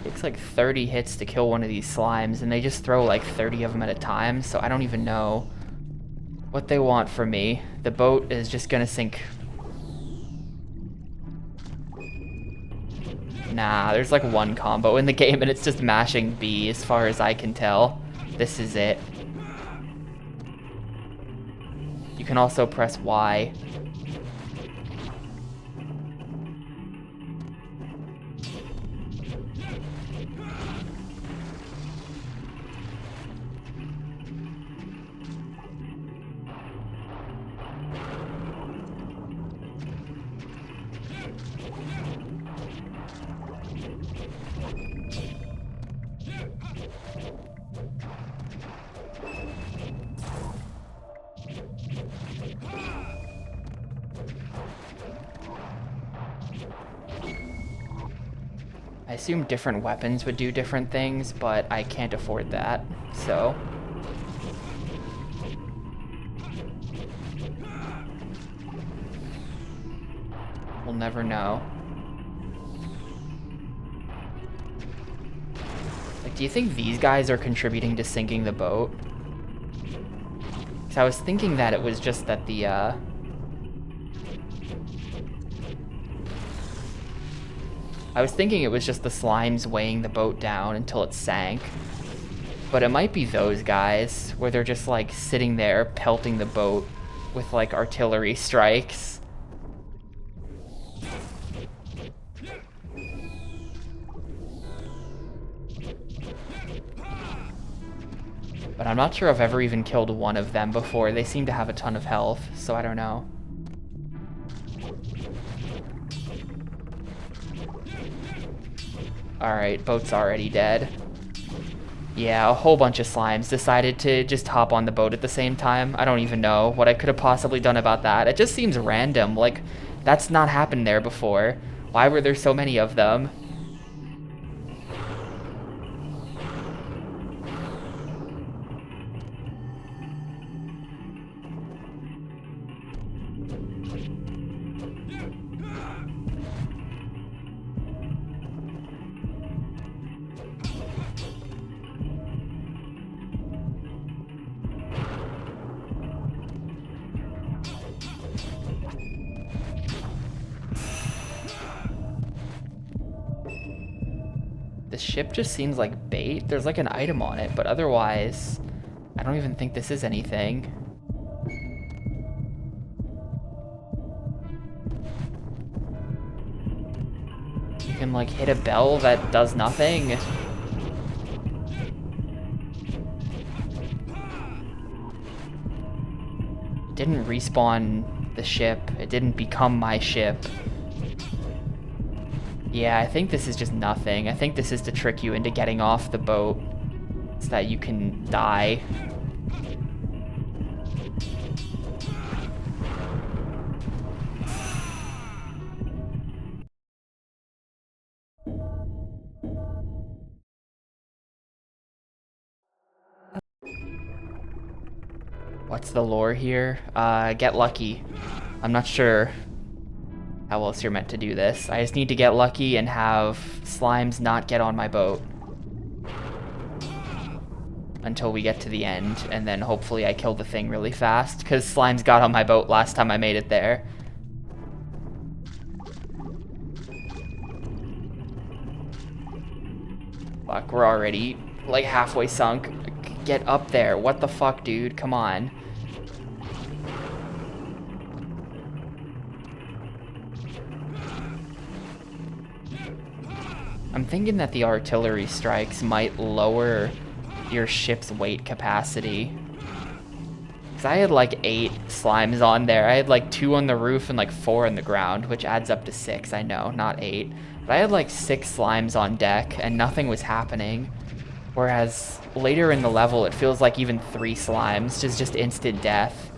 Takes like 30 hits to kill one of these slimes, and they just throw like 30 of them at a time, so I don't even know what they want from me. The boat is just gonna sink. Nah, there's like one combo in the game, and it's just mashing B as far as I can tell. This is it. You can also press Y. I assume different weapons would do different things, but I can't afford that, so... we'll never know. Like, do you think these guys are contributing to sinking the boat? Because I was thinking that it was just that the, I was thinking it was just the slimes weighing the boat down until it sank. But it might be those guys, where they're just, like, sitting there pelting the boat with, like, artillery strikes. But I'm not sure I've ever even killed one of them before. They seem to have a ton of health, so I don't know. Alright, boat's already dead. Yeah, a whole bunch of slimes decided to just hop on the boat at the same time. I don't even know what I could have possibly done about that. It just seems random. Like, that's not happened there before. Why were there so many of them? The ship just seems like bait. There's like an item on it, but otherwise, I don't even think this is anything. You can like hit a bell that does nothing. It didn't respawn the ship. It didn't become my ship. Yeah, I think this is just nothing. I think this is to trick you into getting off the boat so that you can die. What's the lore here? Get lucky. I'm not sure how else you're meant to do this. I just need to get lucky and have slimes not get on my boat until we get to the end, and then hopefully I kill the thing really fast, because slimes got on my boat last time I made it there. Fuck, we're already like halfway sunk. Get up there. What the fuck, dude? Come on. I'm thinking that the artillery strikes might lower your ship's weight capacity. Because I had like 8 slimes on there. I had like 2 on the roof and like 4 on the ground, which adds up to 6, I know, not 8. But I had like 6 slimes on deck and nothing was happening. Whereas later in the level, it feels like even 3 slimes is just instant death.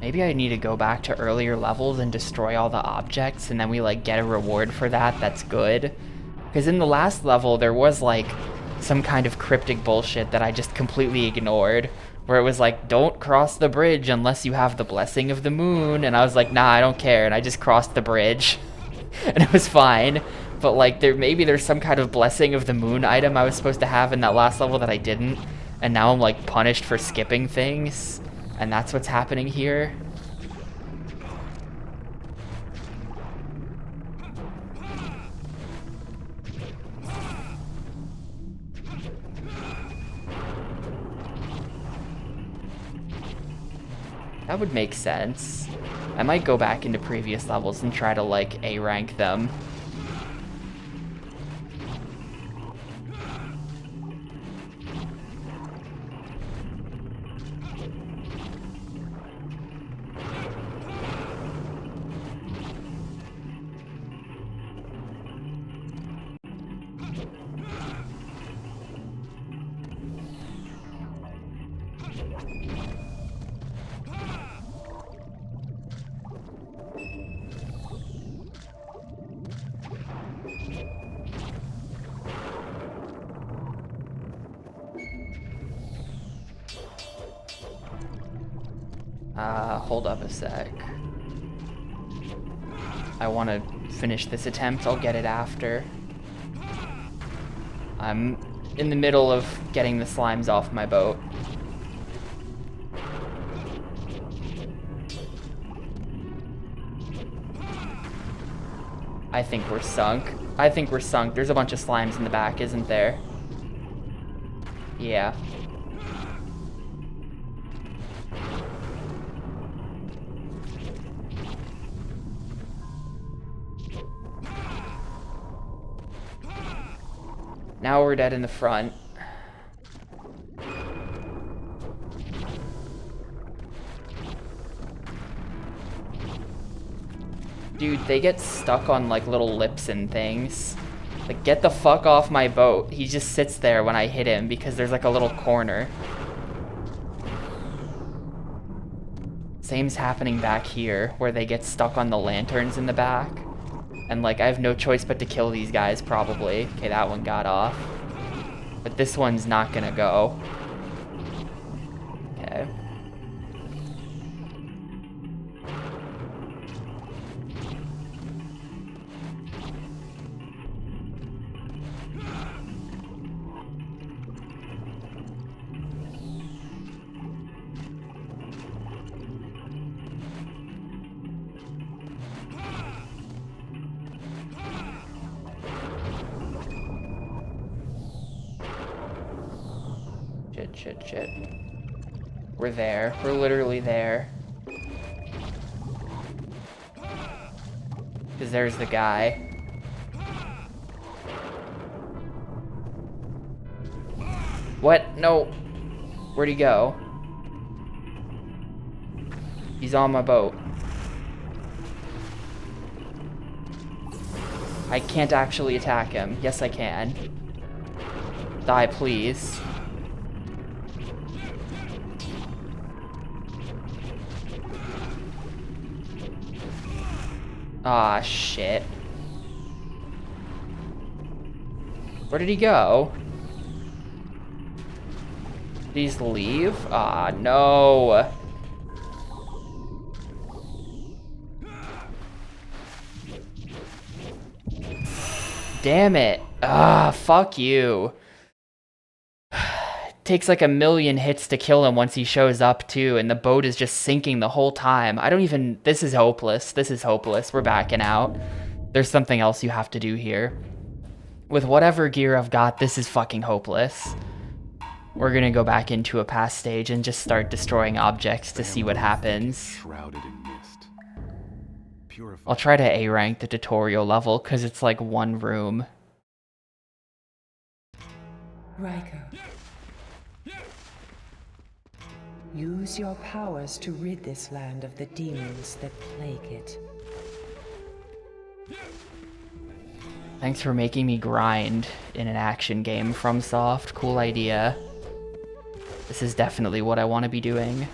Maybe I need to go back to earlier levels and destroy all the objects, and then we like get a reward for that that's good. Because in the last level, there was like some kind of cryptic bullshit that I just completely ignored, where it was like, don't cross the bridge unless you have the blessing of the moon, and I was like, nah, I don't care, and I just crossed the bridge, and it was fine. But like, maybe there's some kind of blessing of the moon item I was supposed to have in that last level that I didn't, and now I'm like punished for skipping things, and that's what's happening here. That would make sense. I might go back into previous levels and try to like A rank them. Hold up a sec. I want to finish this attempt. I'll get it after. I'm in the middle of getting the slimes off my boat. I think we're sunk. I think we're sunk. There's a bunch of slimes in the back, isn't there? Yeah. Now we're dead in the front. Dude, they get stuck on like little lips and things. Like, get the fuck off my boat. He just sits there when I hit him because there's like a little corner. Same's happening back here where they get stuck on the lanterns in the back. And like, I have no choice but to kill these guys probably. Okay, that one got off. But this one's not gonna go. Okay. Shit. We're there. We're literally there. Because there's the guy. What? No. Where'd he go? He's on my boat. I can't actually attack him. Yes, I can. Die, please. Ah, shit. Where did he go? Did he just leave? Ah, no. Damn it. Ah, fuck you. Takes like 1,000,000 hits to kill him once he shows up too, and the boat is just sinking the whole time. This is hopeless. This is hopeless. We're backing out. There's something else you have to do here. With whatever gear I've got, this is fucking hopeless. We're gonna go back into a past stage and just start destroying objects to see what happens. Shrouded in mist. I'll try to A rank the tutorial level, because it's like one room. Raiko. Use your powers to rid this land of the demons that plague it. Thanks for making me grind in an action game, FromSoft. Cool idea. This is definitely what I want to be doing.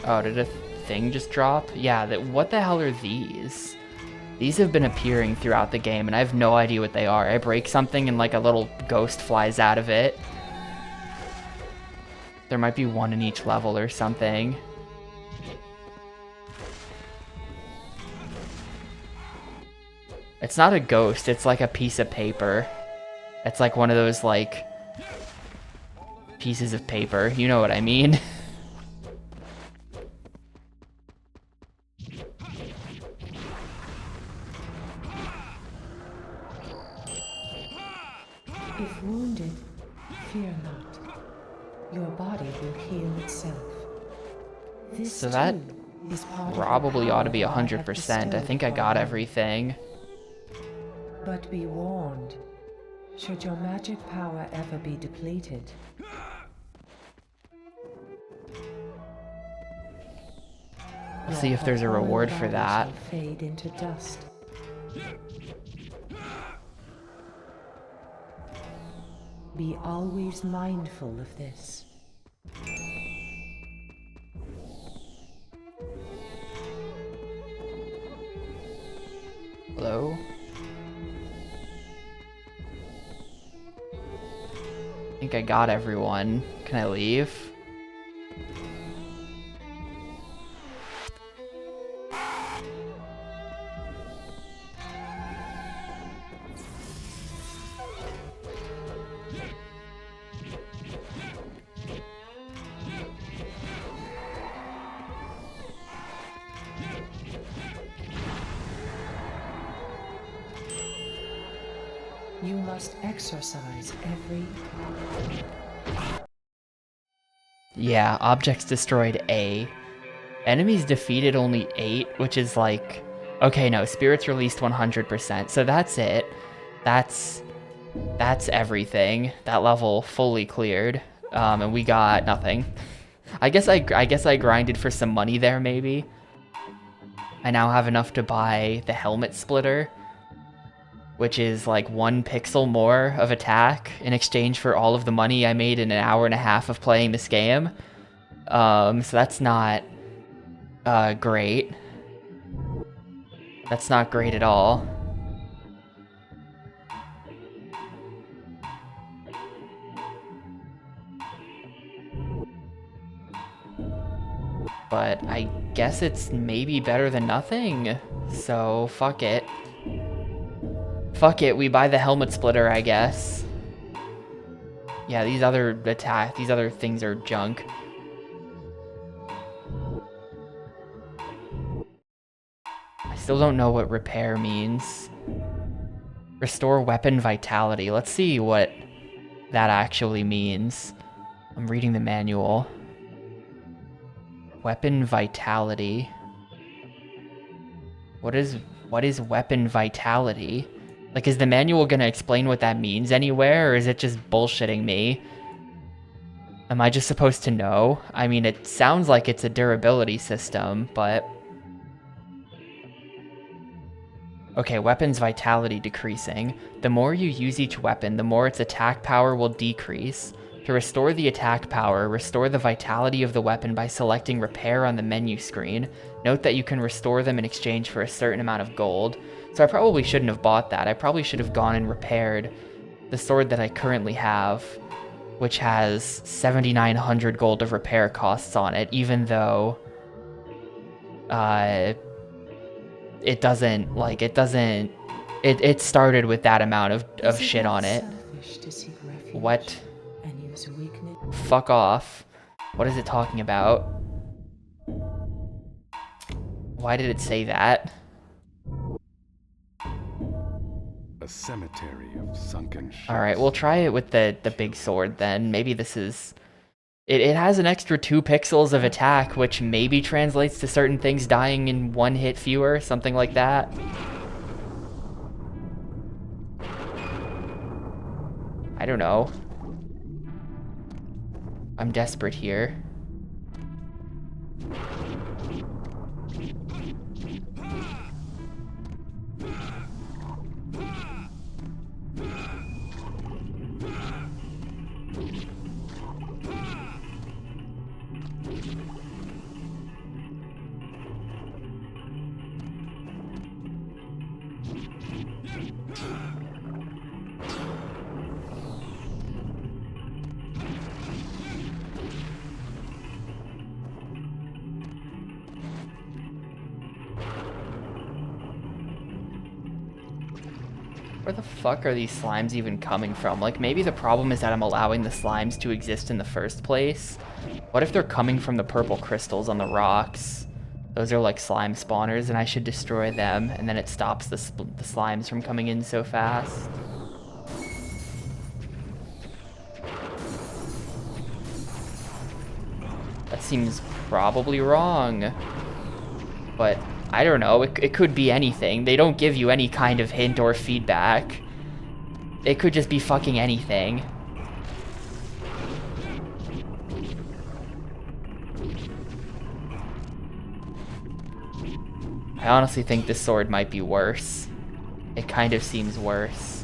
Oh, did a thing just drop? Yeah, what the hell are these? These have been appearing throughout the game, and I have no idea what they are. I break something and like a little ghost flies out of it. There might be one in each level or something. It's not a ghost, it's like a piece of paper. It's like one of those like pieces of paper, you know what I mean? If wounded, fear not. Your body will heal itself. This So that too is part of the probably ought to be power I have 100%. I bestowed think I upon got you. everything. But be warned, should your magic power ever be depleted, Let's see if there's a reward for that. will fade into dust. Be always mindful of this. Hello? I think I got everyone. Can I leave? You must exercise every... Yeah, objects destroyed A. Enemies defeated only 8, which is like... Okay, no, spirits released 100%, so that's it. That's everything. That level fully cleared, and we got nothing. I guess I grinded for some money there, maybe. I now have enough to buy the helmet splitter, which is like 1 pixel more of attack in exchange for all of the money I made in an hour and a half of playing this game. So that's not great. That's not great at all. But I guess it's maybe better than nothing. So fuck it. Fuck it, we buy the helmet splitter, I guess. Yeah, these other things are junk. I still don't know what repair means. Restore weapon vitality. Let's see what that actually means. I'm reading the manual. Weapon vitality. What is weapon vitality? Like, is the manual gonna explain what that means anywhere, or is it just bullshitting me? Am I just supposed to know? I mean, it sounds like it's a durability system, but... Okay, weapon's vitality decreasing. The more you use each weapon, the more its attack power will decrease. To restore the attack power, restore the vitality of the weapon by selecting repair on the menu screen. Note that you can restore them in exchange for a certain amount of gold. So I probably shouldn't have bought that. I probably should have gone and repaired the sword that I currently have, which has 7,900 gold of repair costs on it, even though it started with that amount of shit on it. What? Fuck off. What is it talking about? Why did it say that? A cemetery of sunken ships. Alright, we'll try it with the big sword then. Maybe this is... It has an extra 2 pixels of attack, which maybe translates to certain things dying in 1 hit fewer, something like that. I don't know. I'm desperate here. Where the fuck are these slimes even coming from? Like, maybe the problem is that I'm allowing the slimes to exist in the first place. What if they're coming from the purple crystals on the rocks? Those are like slime spawners, and I should destroy them, and then it stops the slimes from coming in so fast. That seems probably wrong. But I don't know, it could be anything. They don't give you any kind of hint or feedback. It could just be fucking anything. I honestly think this sword might be worse. It kind of seems worse.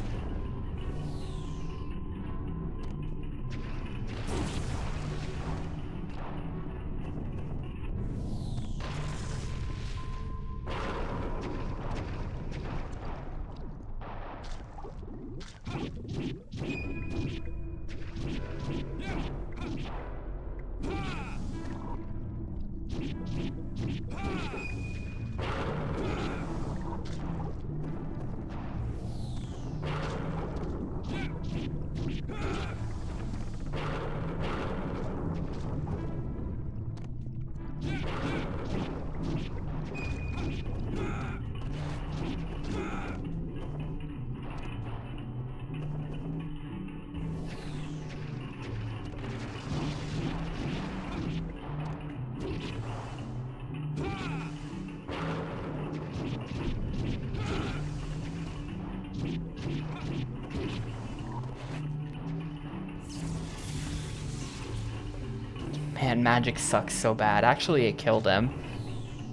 Man, magic sucks so bad. Actually, it killed him.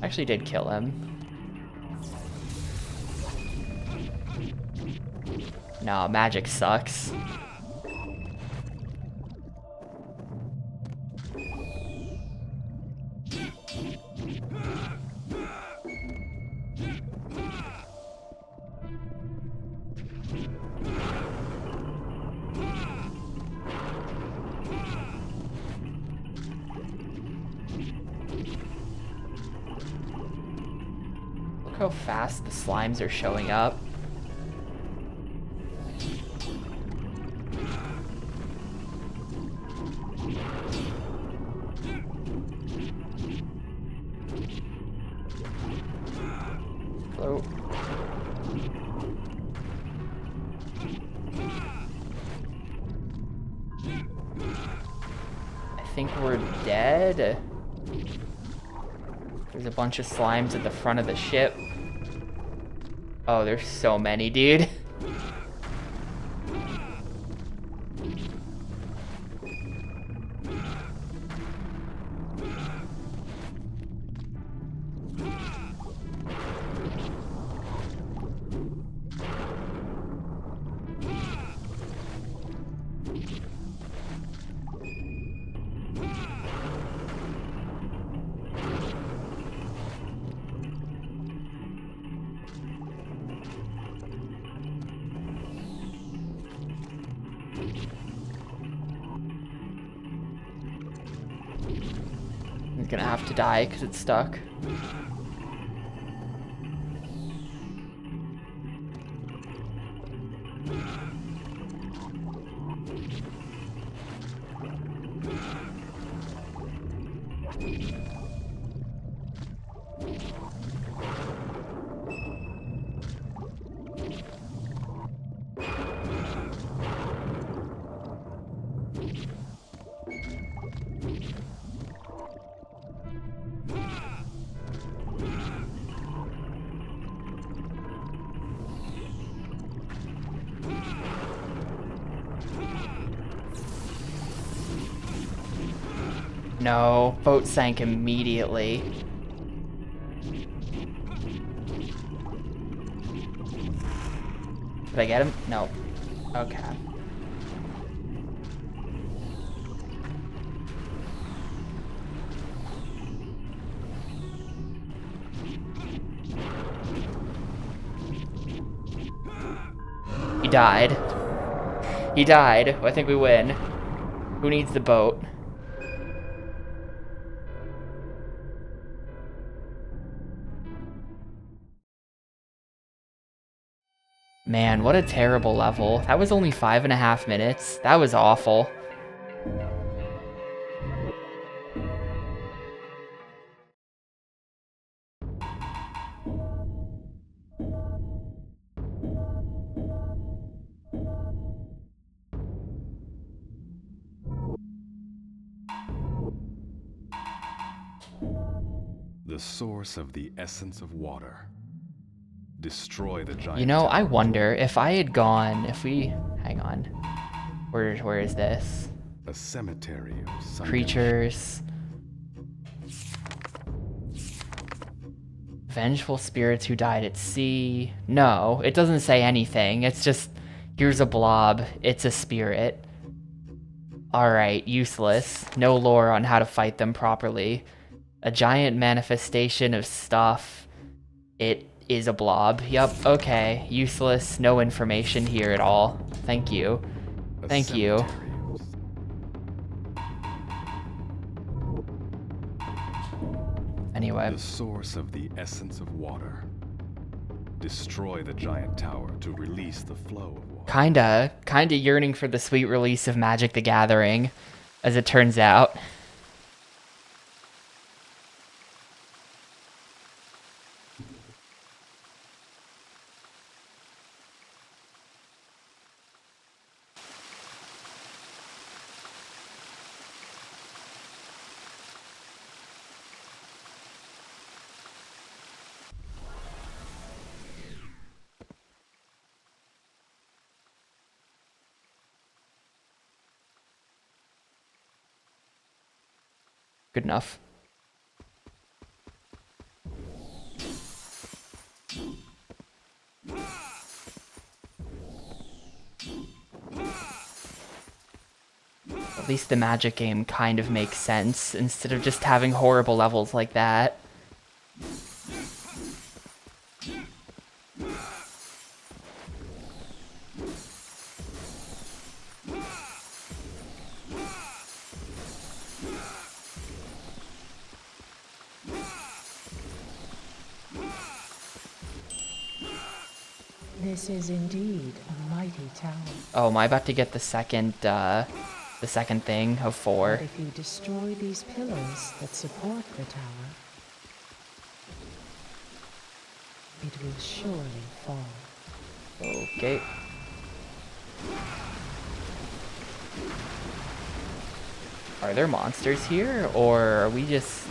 Actually did kill him. No, magic sucks. Look how fast the slimes are showing up. Hello. I think we're dead. There's a bunch of slimes at the front of the ship. Oh, there's so many, dude. He's gonna have to die because it's stuck. No, boat sank immediately. Did I get him? No. Okay. He died. He died. I think we win. Who needs the boat? Man, what a terrible level. That was only 5.5 minutes. That was awful. The source of the essence of water. Destroy the giant You know, I tower. wonder if I had gone, if we, hang on. Where is this? A cemetery of sunken Creatures. Vengeful spirits who died at sea. No, it doesn't say anything. It's just, here's a blob. It's a spirit. Alright, useless. No lore on how to fight them properly. A giant manifestation of stuff. It is a blob. Yep, okay. Useless. No information here at all. Thank you. A Thank you. cemetery of- Anyway. The source of the essence of water. Destroy the giant tower to release the flow of water. Kinda yearning for the sweet release of Magic the Gathering, as it turns out. Good enough. At least the Magic game kind of makes sense, instead of just having horrible levels like that. This is indeed a mighty tower. Oh, am I about to get the second thing of 4? But if you destroy these pillars that support the tower, it will surely fall. Okay. Are there monsters here, or are we just...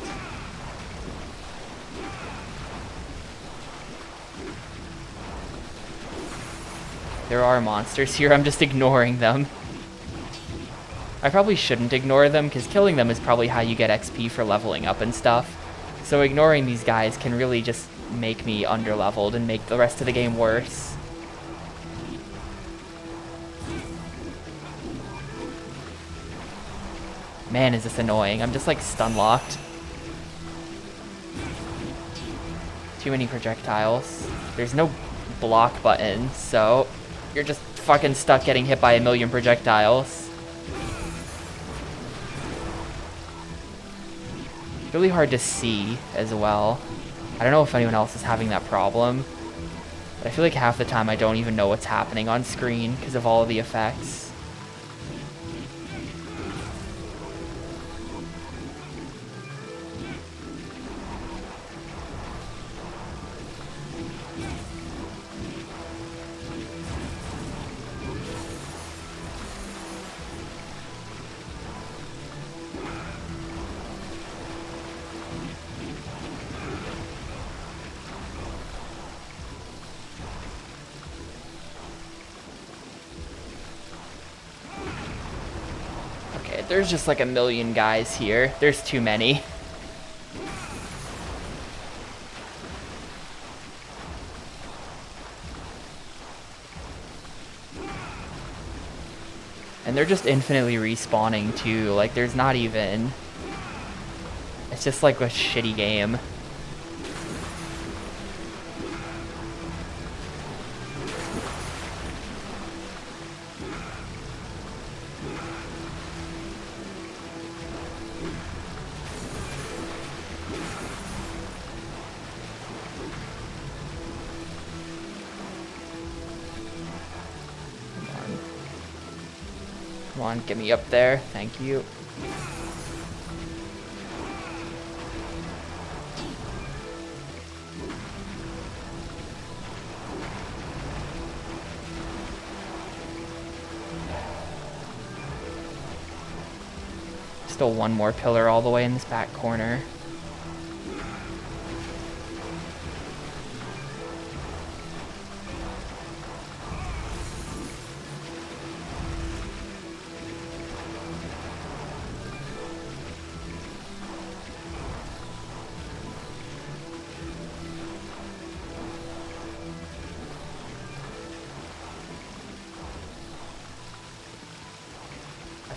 There are monsters here, I'm just ignoring them. I probably shouldn't ignore them, because killing them is probably how you get XP for leveling up and stuff. So ignoring these guys can really just make me underleveled and make the rest of the game worse. Man, is this annoying. I'm just like stun locked. Too many projectiles. There's no block button, so you're just fucking stuck getting hit by a million projectiles. Really hard to see as well. I don't know if anyone else is having that problem, but I feel like half the time I don't even know what's happening on screen because of all of the effects. There's just like a million guys here. There's too many. And they're just infinitely respawning too. Like there's not even... It's just like a shitty game. on, get me up there. Thank you. Still one more pillar all the way in this back corner.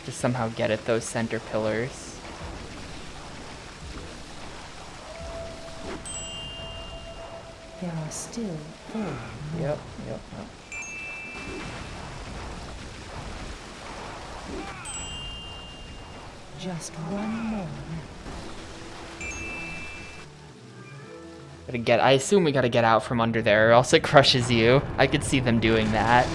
To somehow get at those center pillars. There are still 4 more. Yep. Just 1 more. Gotta get. I assume we gotta get out from under there, or else it crushes you. I could see them doing that.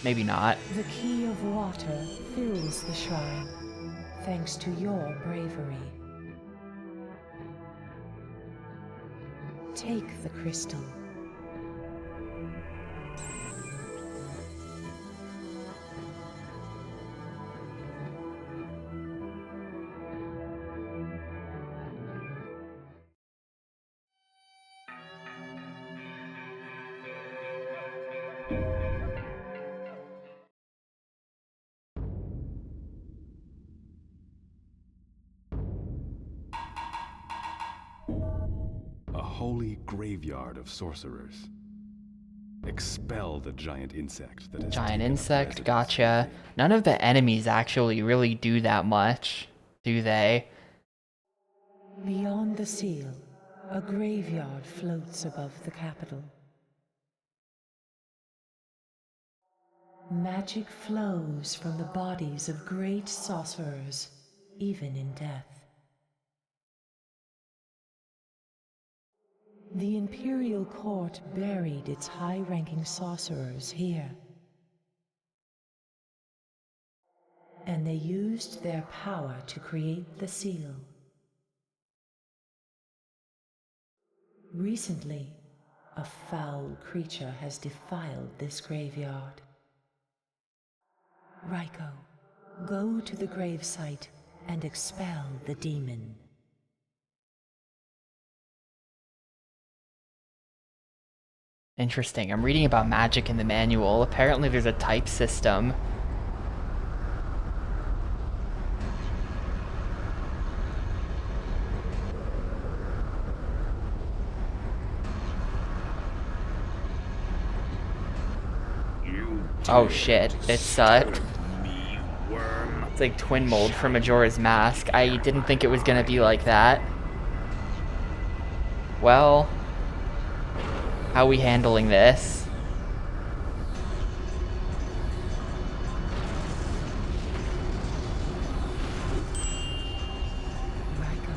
Maybe not. The key of water fills the shrine, thanks to your bravery. Take the crystal. A holy graveyard of sorcerers. Expel the giant insect that is Giant taken up insect, residence. gotcha. None of the enemies actually really do that much, do they? Beyond the seal, a graveyard floats above the capital. Magic flows from the bodies of great sorcerers, even in death. The Imperial Court buried its high-ranking sorcerers here. And they used their power to create the seal. Recently, a foul creature has defiled this graveyard. Raiko, go to the gravesite and expel the demon. Interesting. I'm reading about magic in the manual. Apparently there's a type system. Oh shit, it's like twin mold from Majora's Mask. I didn't think it was gonna be like that. Well, how are we handling this? Raiko,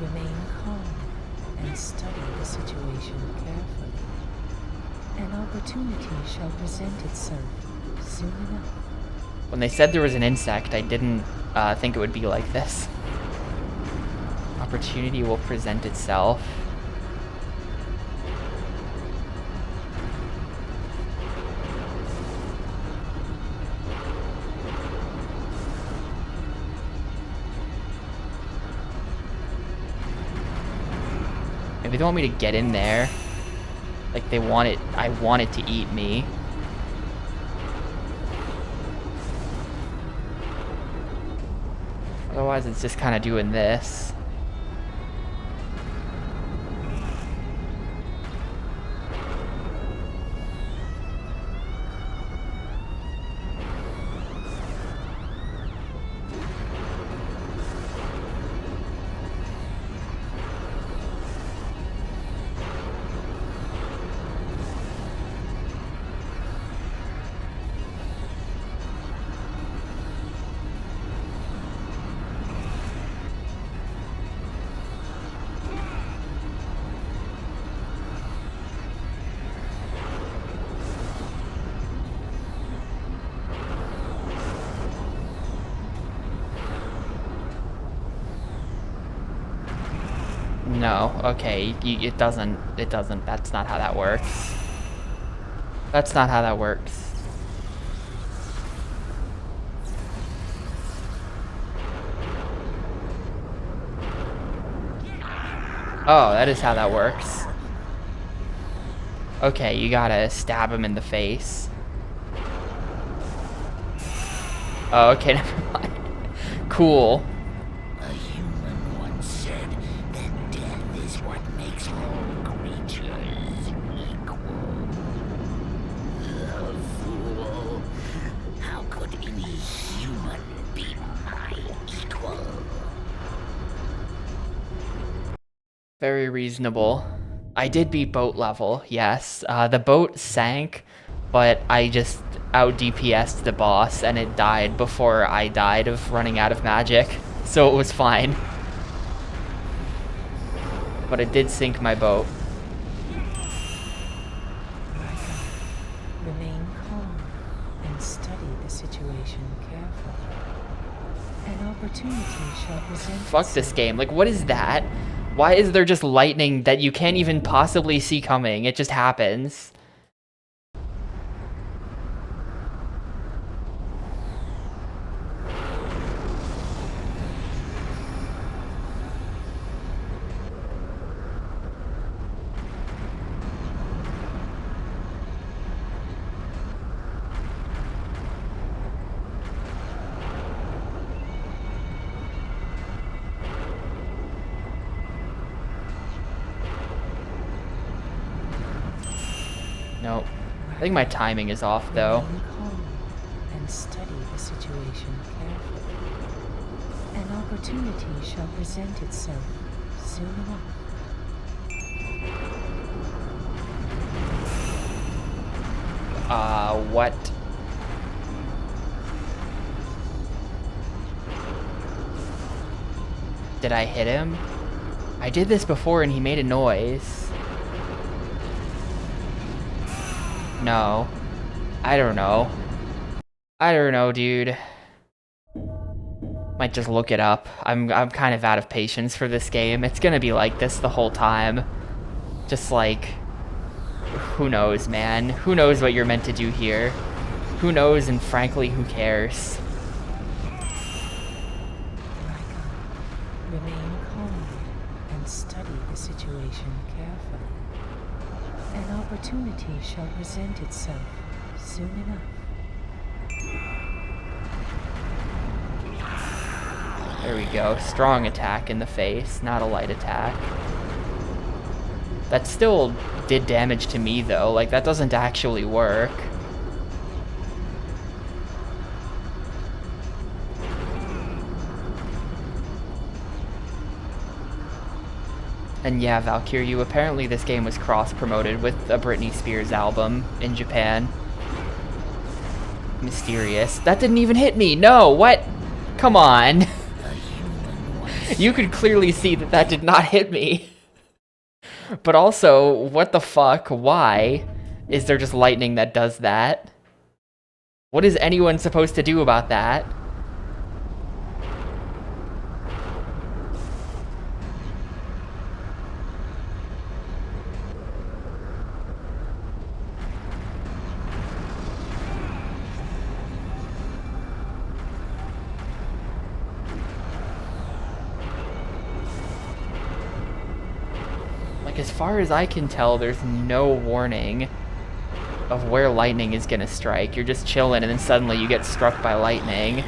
remain calm and study the situation carefully. An opportunity shall present itself soon enough. When they said there was an insect, I didn't think it would be like this. Opportunity will present itself. Maybe they want me to get in there. Like they want it, I want it to eat me. Otherwise it's just kind of doing this. No, okay, it doesn't, that's not how that works. That's not how that works. Oh, that is how that works. Okay, you gotta stab him in the face. Oh, okay, never mind. Cool. A human once said that death is what makes all creatures equal. The fool! How could any human be my equal? Very reasonable. I did beat boat level, yes. The boat sank, but I just out DPS'd the boss and it died before I died of running out of magic, so it was fine. But it did sink my boat. Remain calm and study the situation carefully. An opportunity shall present Fuck this itself. game. Like, what is that? Why is there just lightning that you can't even possibly see coming? It just happens. Nope. I think my timing is off, though. Remain calm and study the situation carefully. An opportunity shall present itself soon enough. What? Did I hit him? I did this before and he made a noise. No. I don't know. I don't know, dude. Might just look it up. I'm kind of out of patience for this game. It's gonna be like this the whole time. Just like, who knows, man? Who knows what you're meant to do here? Who knows, and frankly, who cares? Remain calm and study the situation carefully. An opportunity shall present itself soon enough. There we go. Strong attack in the face, not a light attack. That still did damage to me, though. Like, that doesn't actually work. And yeah, Valkyrie, apparently this game was cross-promoted with a Britney Spears album in Japan. Mysterious. That didn't even hit me! No, what? Come on. You could clearly see that that did not hit me. But also, what the fuck? Why is there just lightning that does that? What is anyone supposed to do about that? Like, as far as I can tell, there's no warning of where lightning is gonna strike. You're just chilling and then suddenly you get struck by lightning.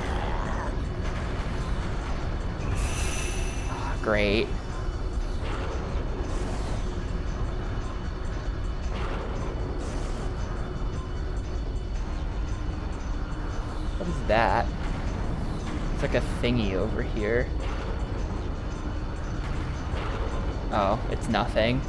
Oh, great. What is that? It's like a thingy over here. Oh, it's nothing.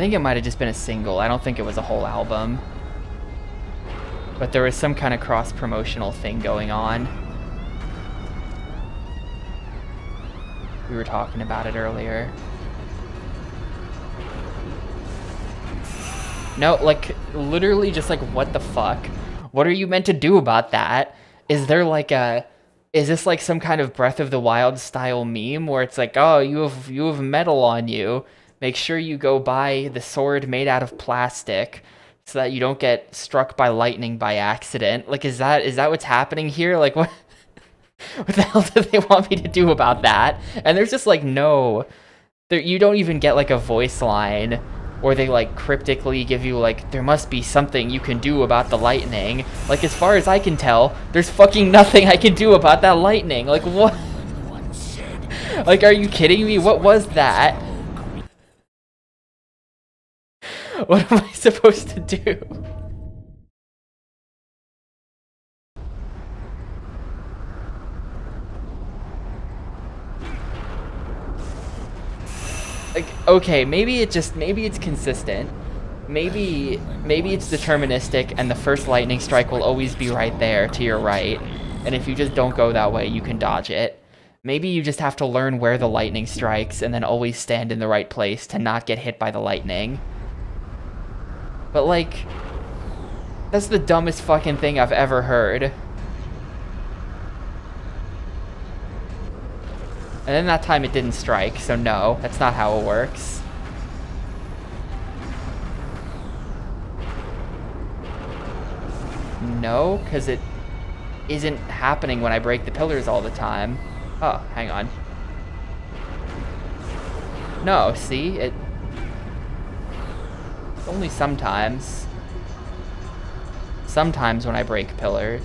think it might have just been a single. I don't think it was a whole album. But there was some kind of cross-promotional thing going on. We were talking about it earlier. No, like, literally just like, what the fuck? What are you meant to do about that? Is there like a... Is this like some kind of Breath of the Wild style meme where it's like, oh, you have metal on you. Make sure you go buy the sword made out of plastic so that you don't get struck by lightning by accident. Like, is that what's happening here? Like, what what the hell do they want me to do about that? And there's just like no, you don't even get like a voice line. Or they like cryptically give you like, there must be something you can do about the lightning. Like, as far as I can tell, there's fucking nothing I can do about that lightning. Like, what? Like, are you kidding me? What was that? What am I supposed to do? Like, okay, maybe it's consistent. Maybe it's deterministic and the first lightning strike will always be right there to your right. And if you just don't go that way, you can dodge it. Maybe you just have to learn where the lightning strikes and then always stand in the right place to not get hit by the lightning. But like, that's the dumbest fucking thing I've ever heard. And then that time it didn't strike, so no, that's not how it works. No, because it isn't happening when I break the pillars all the time. Oh, hang on. No, see? Only sometimes. Sometimes when I break pillars.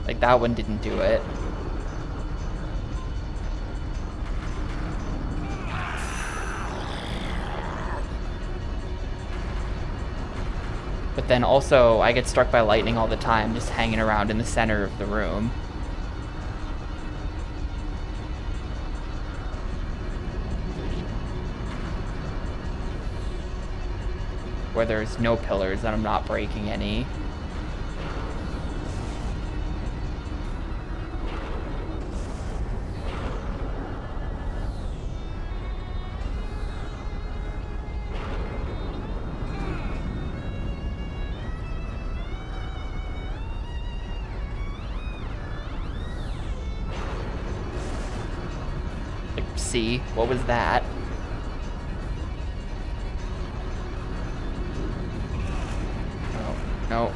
Like, that one didn't do it. But then also, I get struck by lightning all the time, just hanging around in the center of the room. Where there's no pillars and I'm not breaking any. See? What was that? Oh, no.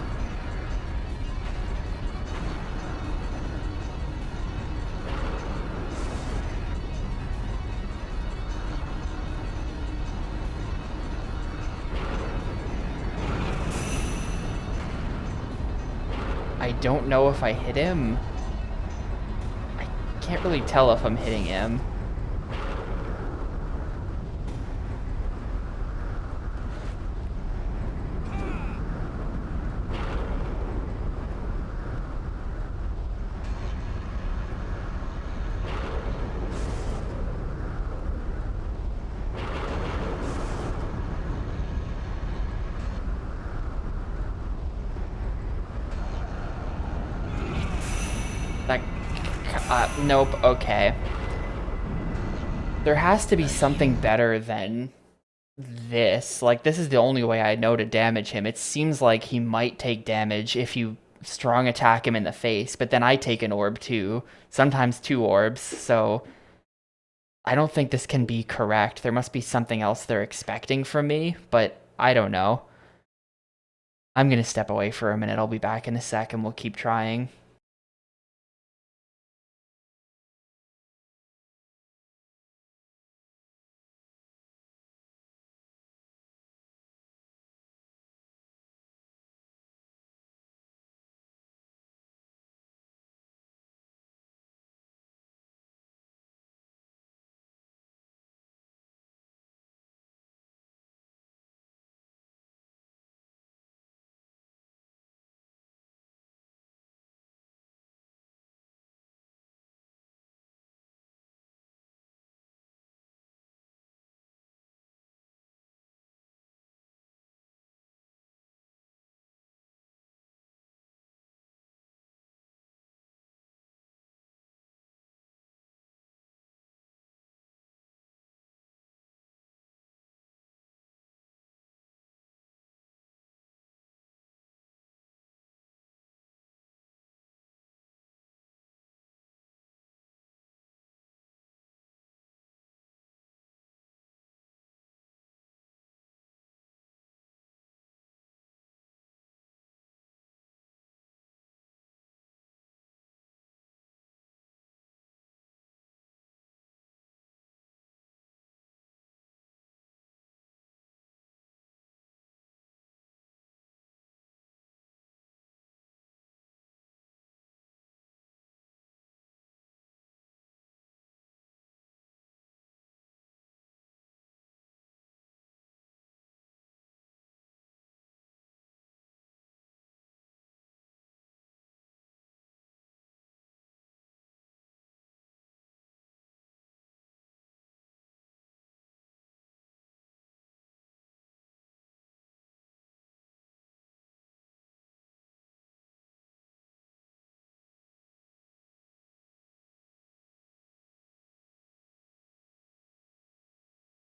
I don't know if I hit him. I can't really tell if I'm hitting him. Nope, okay. There has to be something better than this. Like, this is the only way I know to damage him. It seems like he might take damage if you strong attack him in the face, but then I take an orb too. Sometimes 2 orbs, so I don't think this can be correct. There must be something else they're expecting from me, but I don't know. I'm gonna step away for a minute. I'll be back in a sec and we'll keep trying.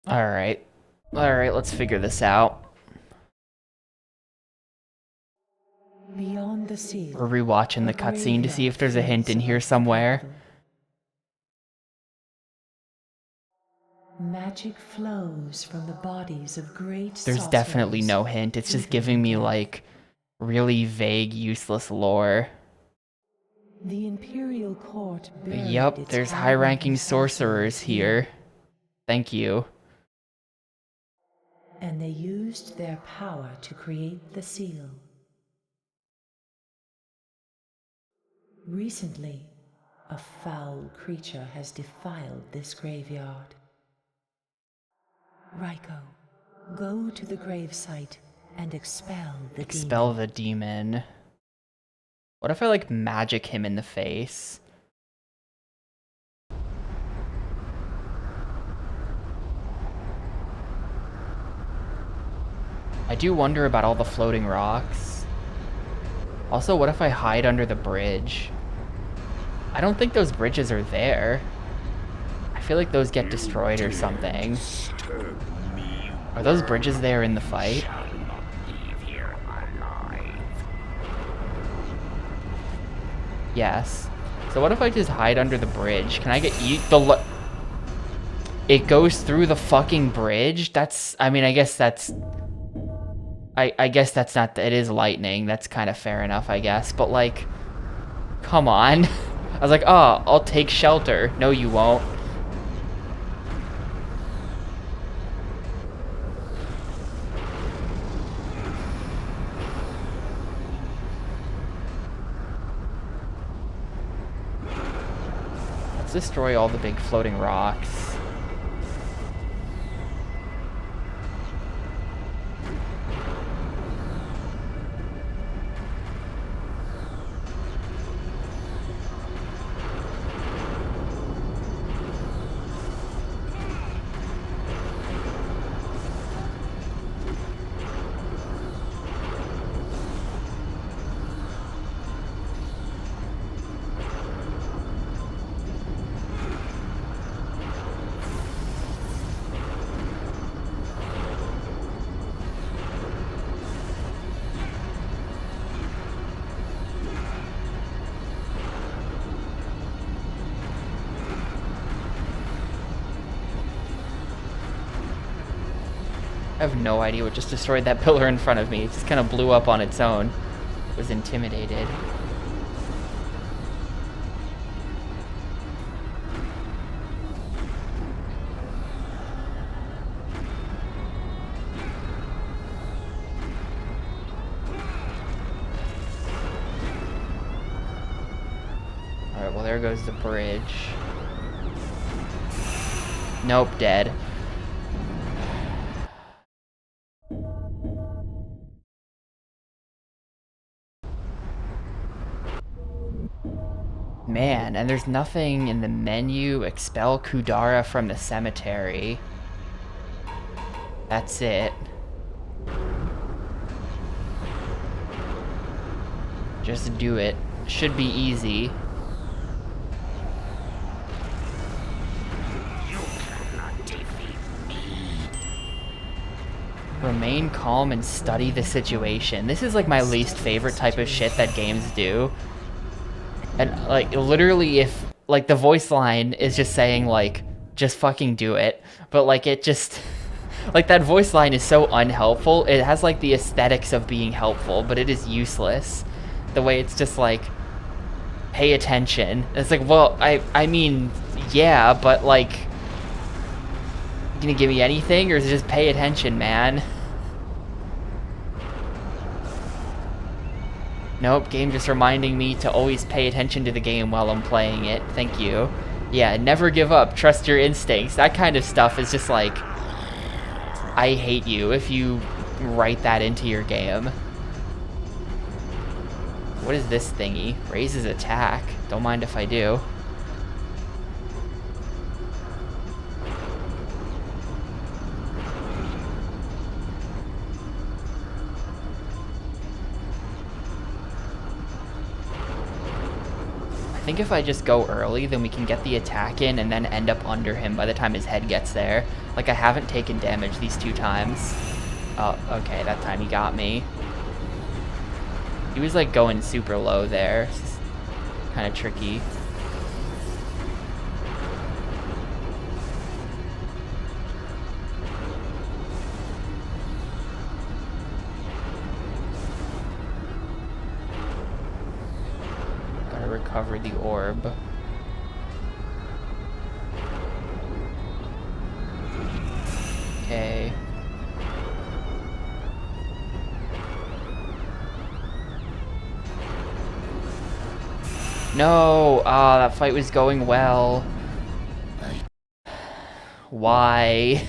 Alright. Alright, let's figure this out. Beyond the seal. We're rewatching the cutscene to see if there's a hint in here somewhere. Magic flows from the bodies of great There's definitely no hint. It's just giving me, like, really vague, useless lore. The Imperial Court buried Yep, its there's high-ranking sorcerers here. Thank you. And they used their power to create the seal. Recently, a foul creature has defiled this graveyard. Raiko, go to the gravesite and expel the Expel demon. the demon. What if I, like, magic him in the face? I do wonder about all the floating rocks. Also, what if I hide under the bridge? I don't think those bridges are there. I feel like those get destroyed or something. Are those bridges there in the fight? Yes. So what if I just hide under the bridge? Can I get it goes through the fucking bridge? That's, I mean, I guess that's... I guess that's not, it is lightning. That's kind of fair enough, I guess. But, like, come on. I was like, oh, I'll take shelter. No, you won't. Let's destroy all the big floating rocks. I have no idea what just destroyed that pillar in front of me. It just kind of blew up on its own. I was intimidated. Alright, well there goes the bridge. Nope, dead. Man, and there's nothing in the menu. Expel Kudara from the cemetery. That's it. Just do it. Should be easy. Remain calm and study the situation. This is like my least favorite type of shit that games do. And, like, literally if, like, the voice line is just saying, like, just fucking do it. But, like, it just... Like, that voice line is so unhelpful. It has, like, the aesthetics of being helpful, but it is useless. The way it's just, like, pay attention. It's like, well, I mean, yeah, but, like... You gonna give me anything, or is it just pay attention, man? Nope, game just reminding me to always pay attention to the game while I'm playing it. Thank you. Yeah, never give up. Trust your instincts. That kind of stuff is just like... I hate you if you write that into your game. What is this thingy? Raises attack. Don't mind if I do. I think if I just go early, then we can get the attack in and then end up under him by the time his head gets there. Like, I haven't taken damage these 2 times. Oh, okay, that time he got me. He was, like, going super low there. It's kind of tricky. Gotta recover the orb. Okay. No! Ah, that fight was going well. Why?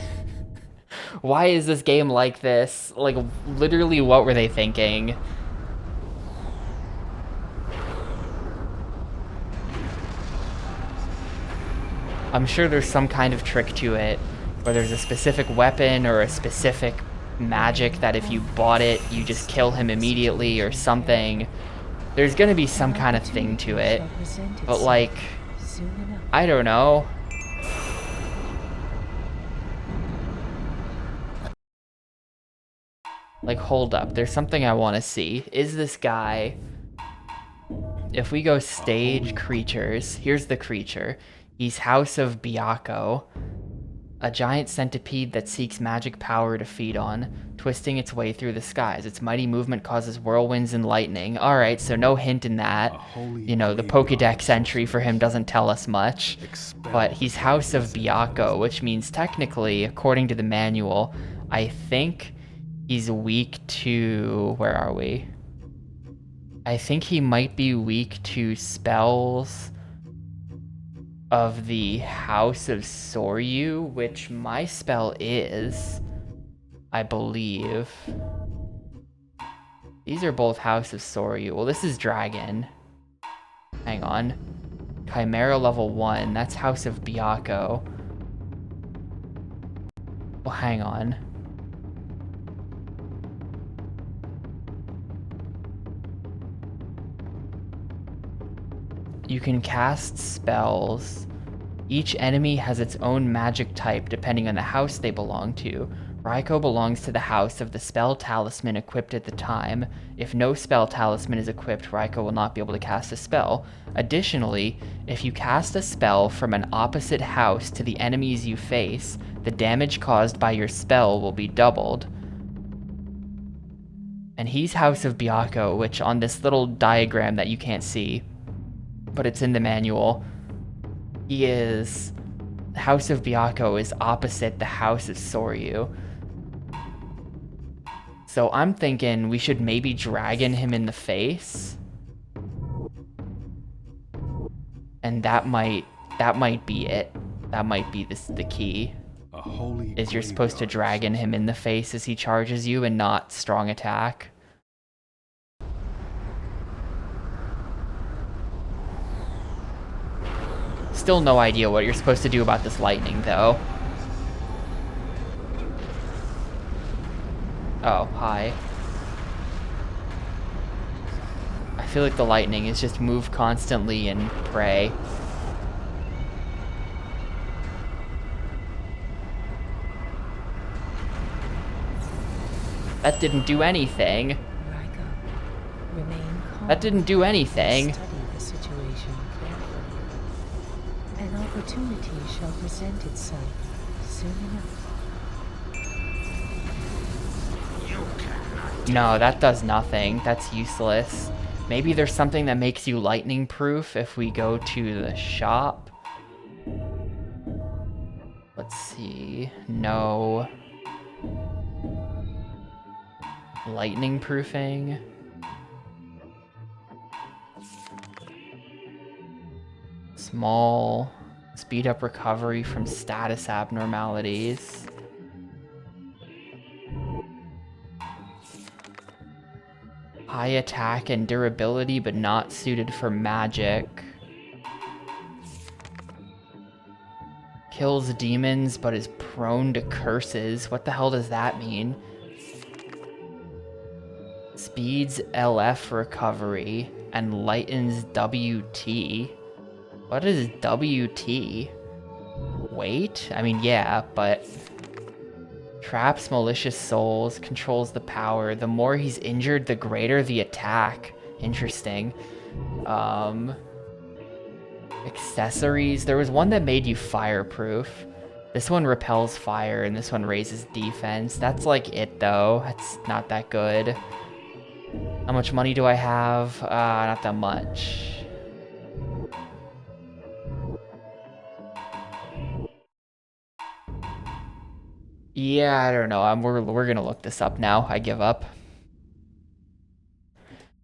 Why is this game like this? Like, literally, what were they thinking? I'm sure there's some kind of trick to it, where there's a specific weapon or a specific magic that if you bought it, you just kill him immediately or something. There's gonna be some kind of thing to it, but like, I don't know. Like, hold up, there's something I want to see. Is this guy... If we go stage creatures, here's the creature. He's House of Byakko, a giant centipede that seeks magic power to feed on, twisting its way through the skies. Its mighty movement causes whirlwinds and lightning. Alright, so no hint in that. You know, the Pokédex entry for him doesn't tell us much. But he's House of Byakko, which means technically, according to the manual, I think he's weak to... Where are we? I think he might be weak to spells of the House of Soryu, which my spell is, I believe. These are both House of Soryu. Well, this is Dragon. Hang on. Chimera level 1, that's House of Byakko. Well, hang on. You can cast spells. Each enemy has its own magic type depending on the house they belong to. Raiko belongs to the house of the spell talisman equipped at the time. If no spell talisman is equipped, Raiko will not be able to cast a spell. Additionally, if you cast a spell from an opposite house to the enemies you face, the damage caused by your spell will be doubled. And he's House of Byakko, which on this little diagram that you can't see, but it's in the manual, he is... House of Byakko is opposite the House of Soryu. So I'm thinking we should maybe dragon him in the face. And that might be it. That might be the key. Is you're supposed to dragon him in the face as he charges you and not strong attack. Still no idea what you're supposed to do about this lightning, though. Oh, hi. I feel like the lightning is just move constantly and pray. That didn't do anything. That didn't do anything. An opportunity shall present itself soon enough. No, that does nothing. That's useless. Maybe there's something that makes you lightning proof if we go to the shop. Let's see. No. Lightning proofing. Small. Speed up recovery from status abnormalities. High attack and durability, but not suited for magic. Kills demons, but is prone to curses. What the hell does that mean? Speeds LF recovery and lightens WT. What is WT? Wait? I mean, yeah, but... Traps malicious souls, controls the power. The more he's injured, the greater the attack. Interesting. Accessories. There was one that made you fireproof. This one repels fire, and this one raises defense. That's like it, though. That's not that good. How much money do I have? Not that much. Yeah, I don't know. We're gonna look this up now. I give up.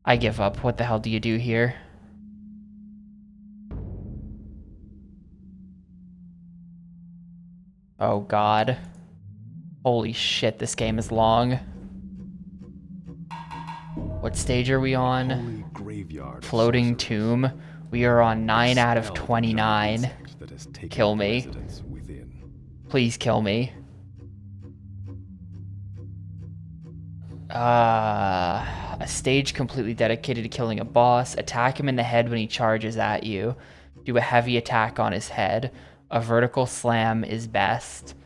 I give up. What the hell do you do here? Oh god. Holy shit, this game is long. What stage are we on? Holy graveyard of Floating sorcerers. tomb. We are on 9 out of Expel the 29. giant insect that has taken Kill up me. residence within. Please kill me. A stage completely dedicated to killing a boss. Attack him in the head when he charges at you. Do a heavy attack on his head. A vertical slam is best.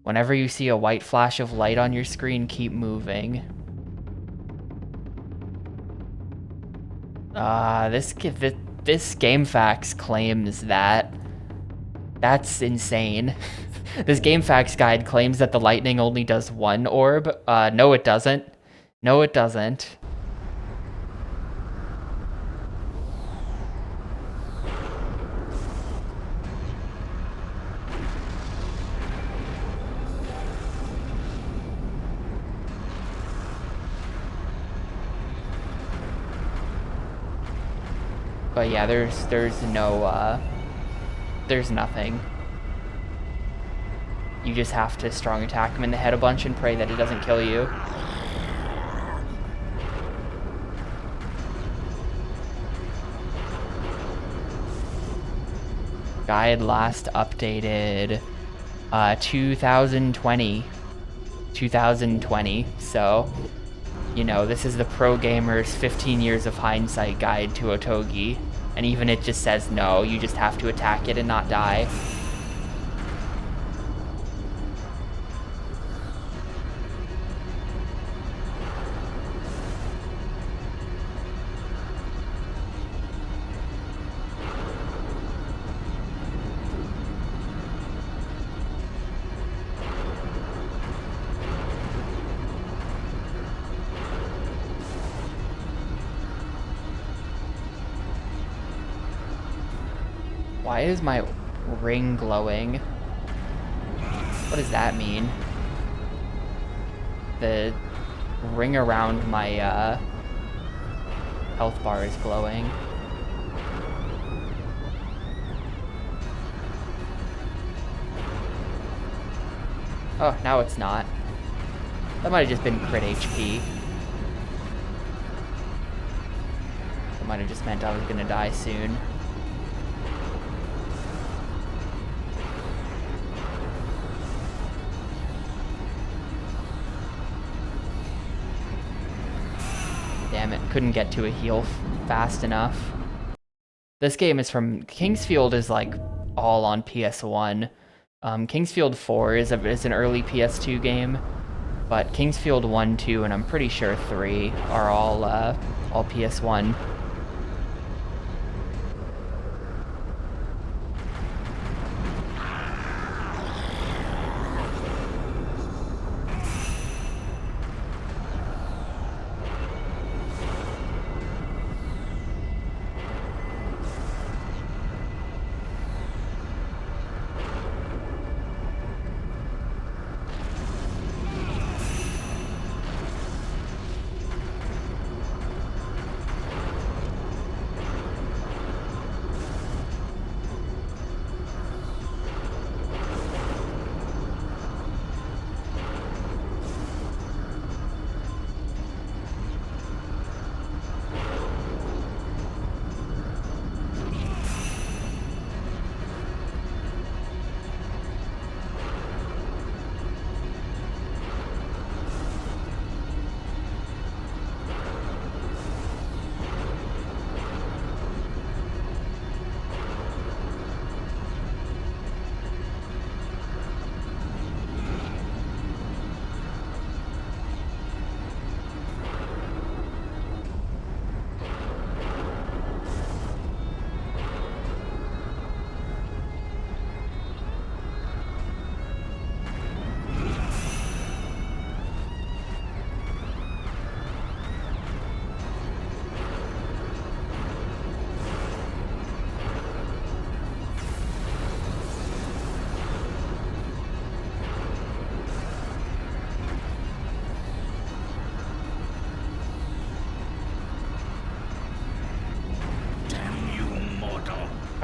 Whenever you see a white flash of light on your screen, keep moving. This GameFAQs claims that. That's insane. This GameFAQs guide claims that the lightning only does one orb. No it doesn't. No it doesn't. But yeah, there's no, there's nothing. You just have to strong attack him in the head a bunch and pray that it doesn't kill you. Guide last updated 2020. 2020, so, you know, this is the pro gamer's 15 years of hindsight guide to Otogi. And even it just says no, you just have to attack it and not die. Why is my ring glowing? What does that mean? The ring around my health bar is glowing. Oh, now it's not. That might have just been crit HP. That might have just meant I was gonna die soon. Damn it, couldn't get to a heal fast enough. This game is from... Kingsfield is like all on PS1. Kingsfield 4 is an early PS2 game, but Kingsfield 1, 2, and I'm pretty sure 3 are all PS1.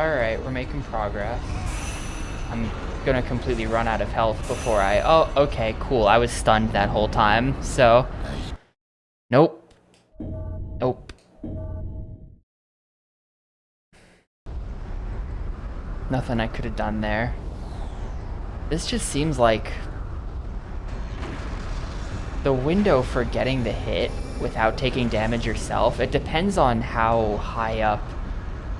Alright, we're making progress. I'm gonna completely run out of health before I... Oh, okay, cool. I was stunned that whole time, so... Nope. Nope. Nothing I could have done there. This just seems like... the window for getting the hit without taking damage yourself, it depends on how high up.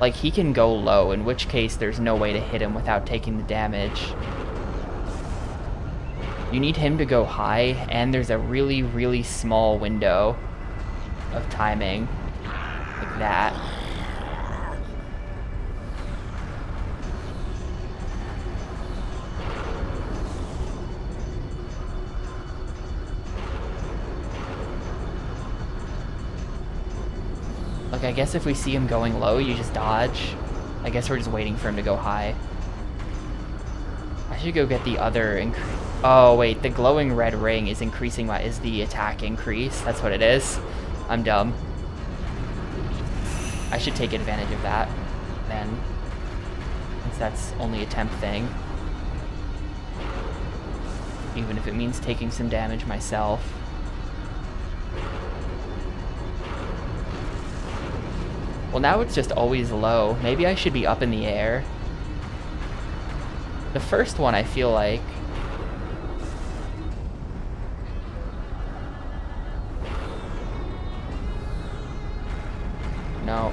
Like, he can go low, in which case there's no way to hit him without taking the damage. You need him to go high, and there's a really, really small window of timing. Like that. Like, I guess if we see him going low, you just dodge. I guess we're just waiting for him to go high. I should go get the other oh, wait, the glowing red ring is increasing is the attack increase. That's what it is. I'm dumb. I should take advantage of that, then. Since that's only a temp thing. Even if it means taking some damage myself. Well, now it's just always low. Maybe I should be up in the air. The first one, I feel like... No.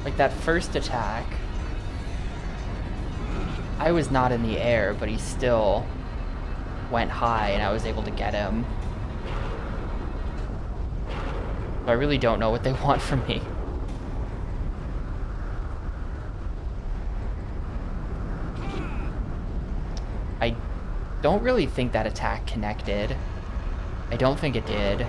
Like that first attack, I was not in the air, but he still went high and I was able to get him. So I really don't know what they want from me. I don't really think that attack connected. I don't think it did.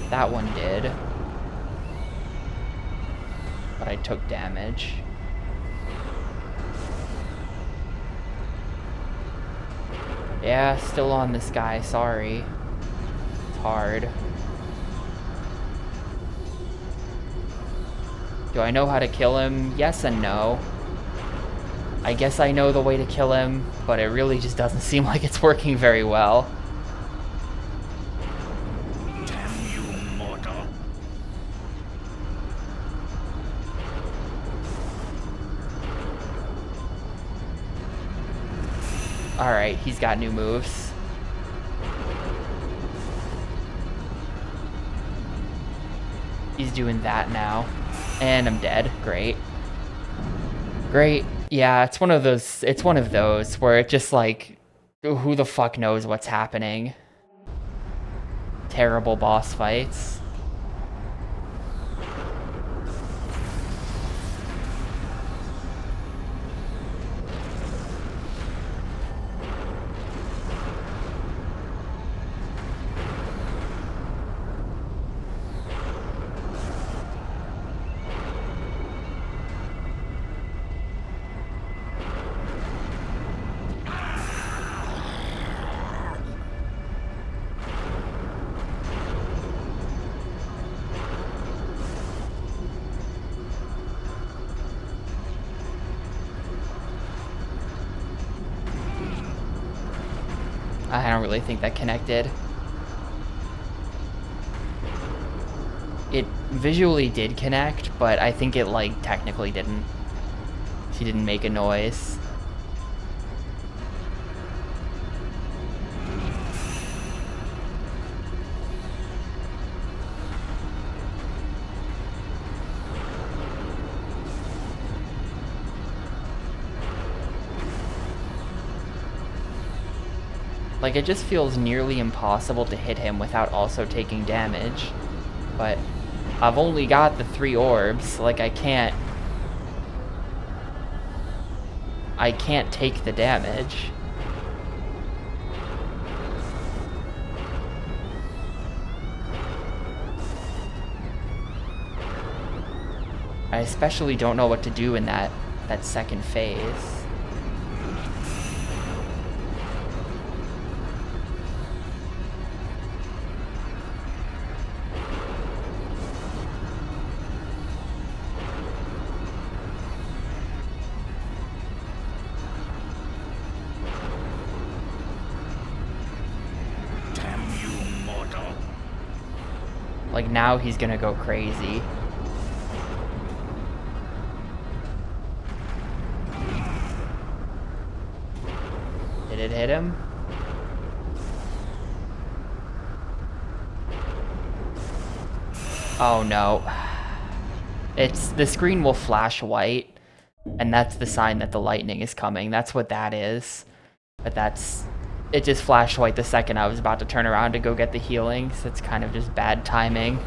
That one did. But I took damage. Yeah, still on this guy, sorry. It's hard. Do I know how to kill him? Yes and no. I guess I know the way to kill him, but it really just doesn't seem like it's working very well. Alright, he's got new moves. He's doing that now. And I'm dead. Great. Great. Yeah, it's one of those where it just like, who the fuck knows what's happening. Terrible boss fights. I don't really think that connected. It visually did connect, but I think it, like, technically didn't. She didn't make a noise. Like, it just feels nearly impossible to hit him without also taking damage. But I've only got the 3 orbs, like I can't take the damage. I especially don't know what to do in that second phase. Like, now he's gonna go crazy. Did it hit him? Oh no. The screen will flash white, and that's the sign that the lightning is coming. That's what that is. But it just flashed white the second I was about to turn around to go get the healing, so it's kind of just bad timing.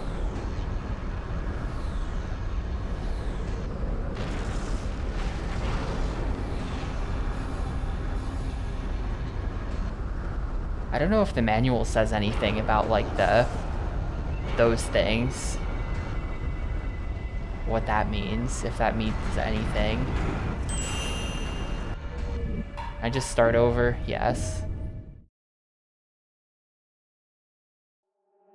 I don't know if the manual says anything about, like, those things. What that means, if that means anything. I just start over? Yes.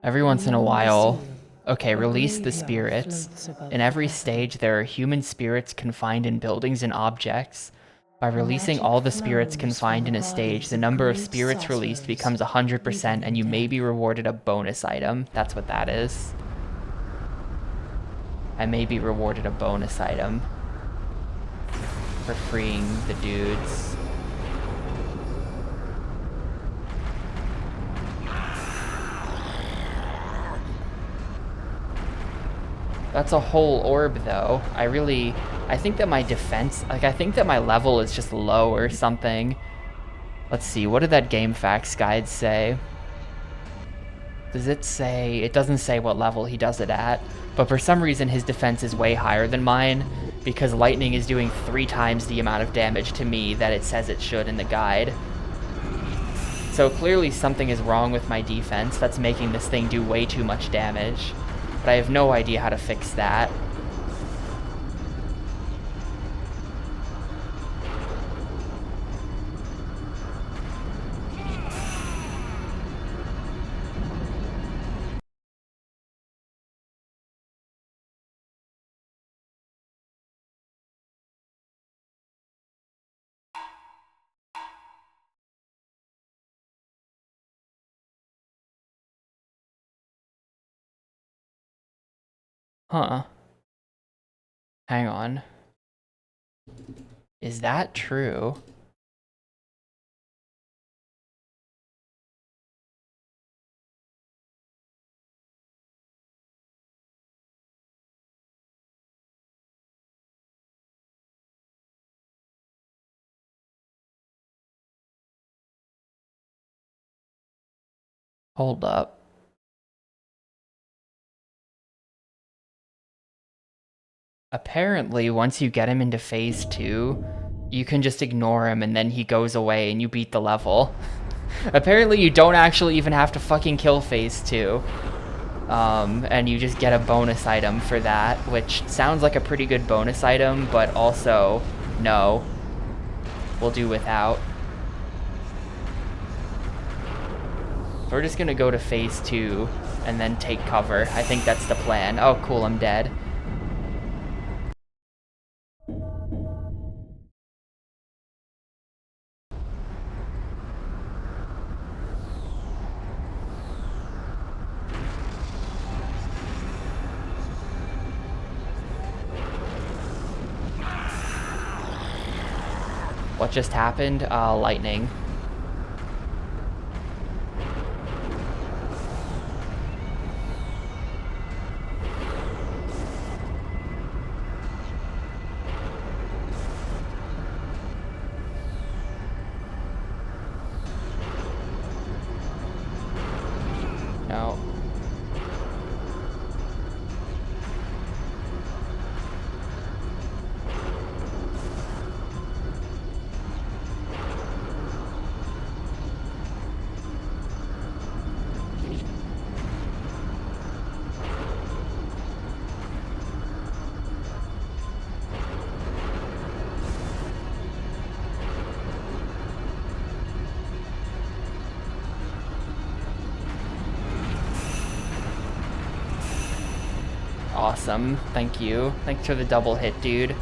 Every once in a while... Okay, release the spirits. In every stage, there are human spirits confined in buildings and objects. By releasing all the spirits confined in a stage, the number of spirits released becomes 100%, and you may be rewarded a bonus item. That's what that is. I may be rewarded a bonus item for freeing the dudes. That's a whole orb, though. I think that my defense, like, I think that my level is just low or something. Let's see, what did that game facts guide say? Does it say, it doesn't say what level he does it at, but for some reason his defense is way higher than mine, because lightning is doing 3 times the amount of damage to me that it says it should in the guide. So clearly something is wrong with my defense that's making this thing do way too much damage. But I have no idea how to fix that. Huh. Hang on. Is that true? Hold up. Apparently, once you get him into phase 2, you can just ignore him and then he goes away and you beat the level. Apparently, you don't actually even have to fucking kill phase 2. And you just get a bonus item for that, which sounds like a pretty good bonus item, but also, no. We'll do without. We're just gonna go to phase 2 and then take cover. I think that's the plan. Oh, cool, I'm dead. What just happened? Lightning. no. Awesome. Thank you. Thanks for the double hit, dude.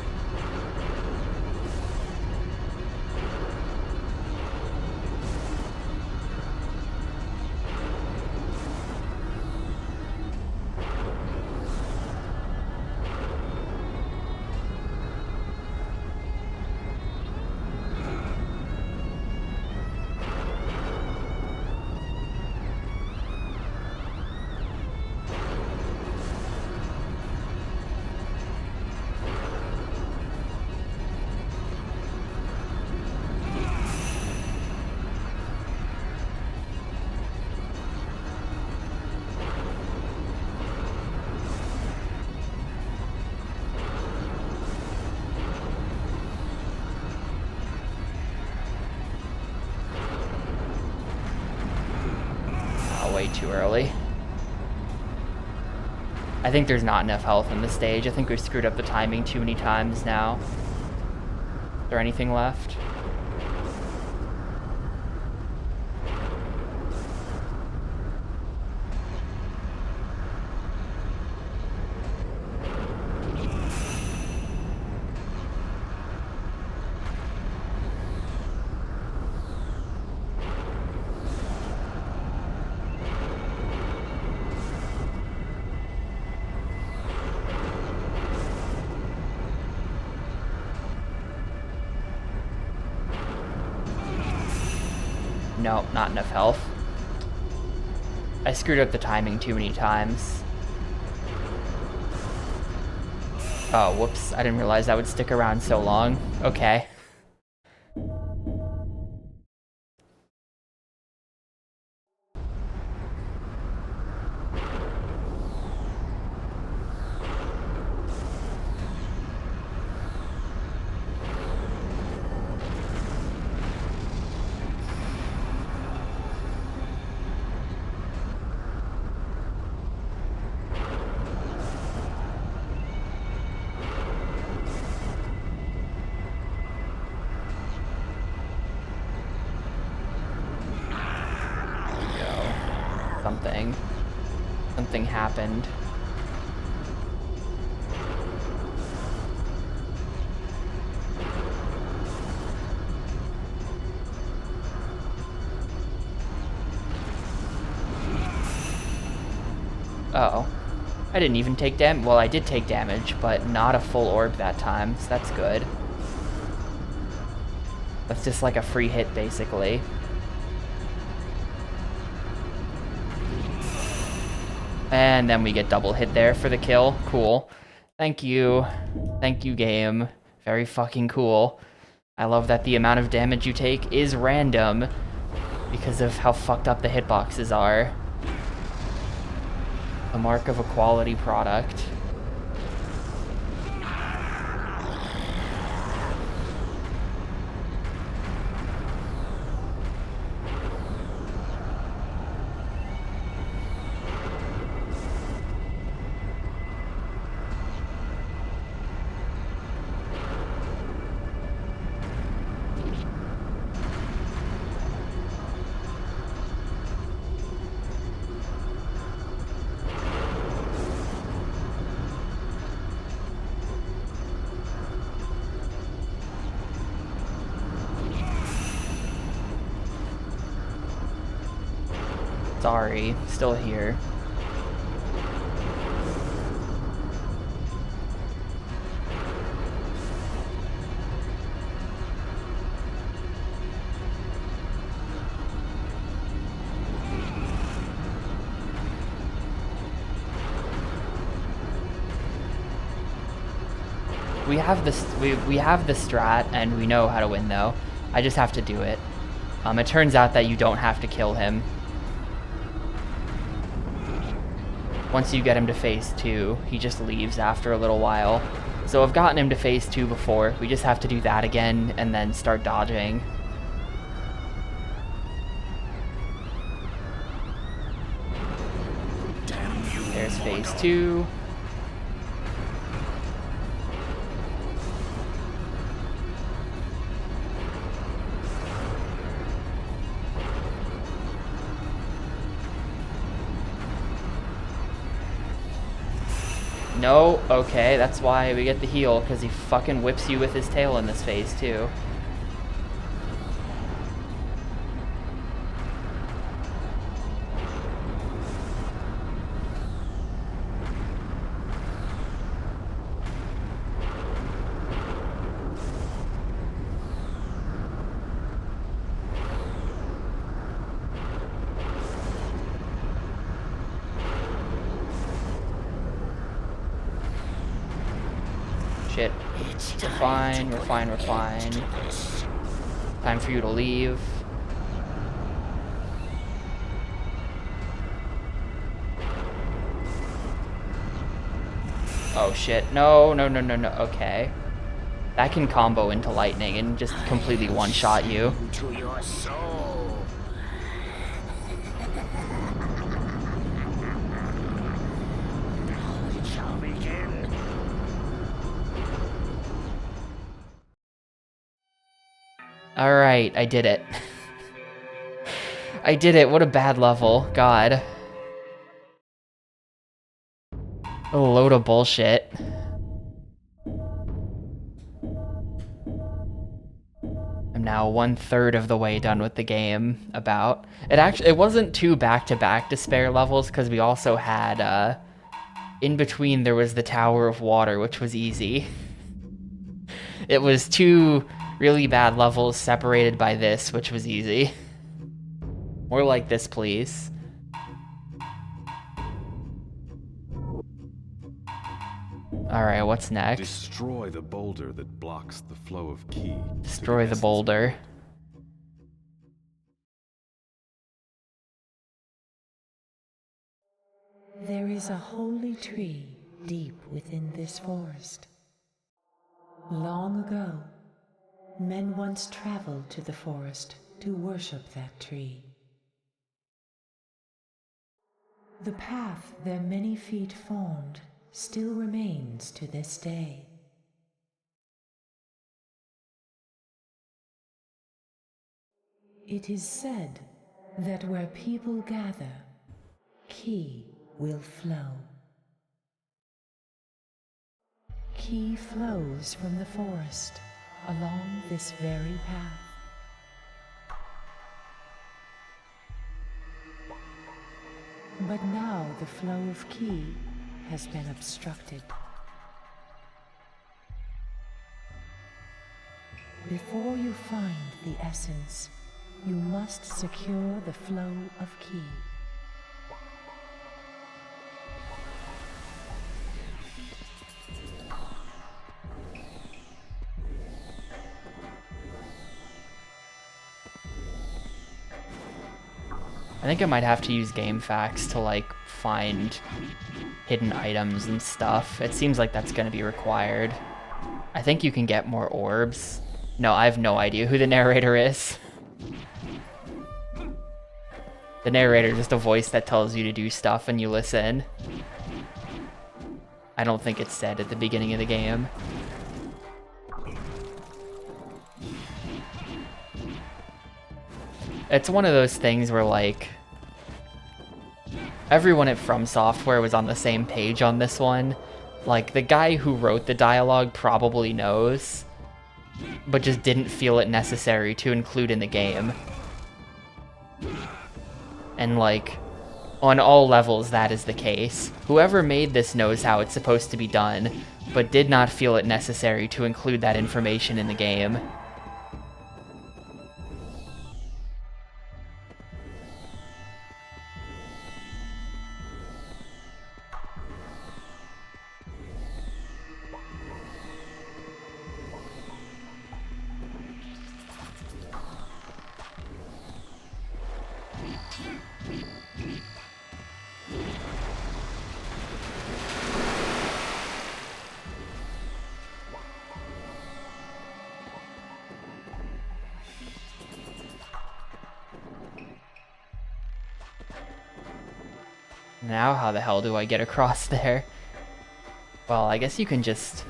Way too early. I think there's not enough health in the stage. I think we screwed up the timing too many times now. Is there anything left? No, not enough health. I screwed up the timing too many times. Oh, whoops. I didn't realize that would stick around so long. Okay. Something happened. Uh-oh. I didn't even take damage. Well, I did take damage, but not a full orb that time, so that's good. That's just like a free hit, basically. And then we get double hit there for the kill. Cool. Thank you. Thank you, game. Very fucking cool. I love that the amount of damage you take is random because of how fucked up the hitboxes are. A mark of a quality product. Sorry, still here. We have this. We have the strat, and we know how to win. Though, I just have to do it. It turns out that you don't have to kill him. once you get him to phase 2, he just leaves after a little while. So I've gotten him to phase 2 before. We just have to do that again and then start dodging. There's phase 2. No, okay, that's why we get the heal, because he fucking whips you with his tail in this phase too. Shit. We're fine, we're fine, we're fine. Time for you to leave. Oh shit. No, no, no, no, no. Okay. That can combo into lightning and just completely one-shot you. To your soul. Now it shall begin. Alright, I did it. I did it. What a bad level. God. A load of bullshit. I'm now 1/3 of the way done with the game. About it wasn't two back-to-back despair levels because we also had in between there was the Tower of Water, which was easy. It was two really bad levels separated by this, which was easy. More like this, please. Alright, what's next? Destroy the boulder that blocks the flow of ki. Destroy the boulder. There is a holy tree deep within this forest. Long ago, men once traveled to the forest to worship that tree. The path their many feet formed still remains to this day. It is said that where people gather, ki will flow. Ki flows from the forest along this very path. But now the flow of ki has been obstructed. Before you find the essence, you must secure the flow of ki. I think I might have to use game facts to like find hidden items and stuff. It seems like that's going to be required. I think you can get more orbs. No, I have no idea who the narrator is. The narrator is just a voice that tells you to do stuff and you listen. I don't think it's said at the beginning of the game. It's one of those things where, like, everyone at From Software was on the same page on this one. Like, the guy who wrote the dialogue probably knows, but just didn't feel it necessary to include in the game. And, like, on all levels that is the case. Whoever made this knows how it's supposed to be done, but did not feel it necessary to include that information in the game. Now how the hell do I get across there? Well, I guess you can just...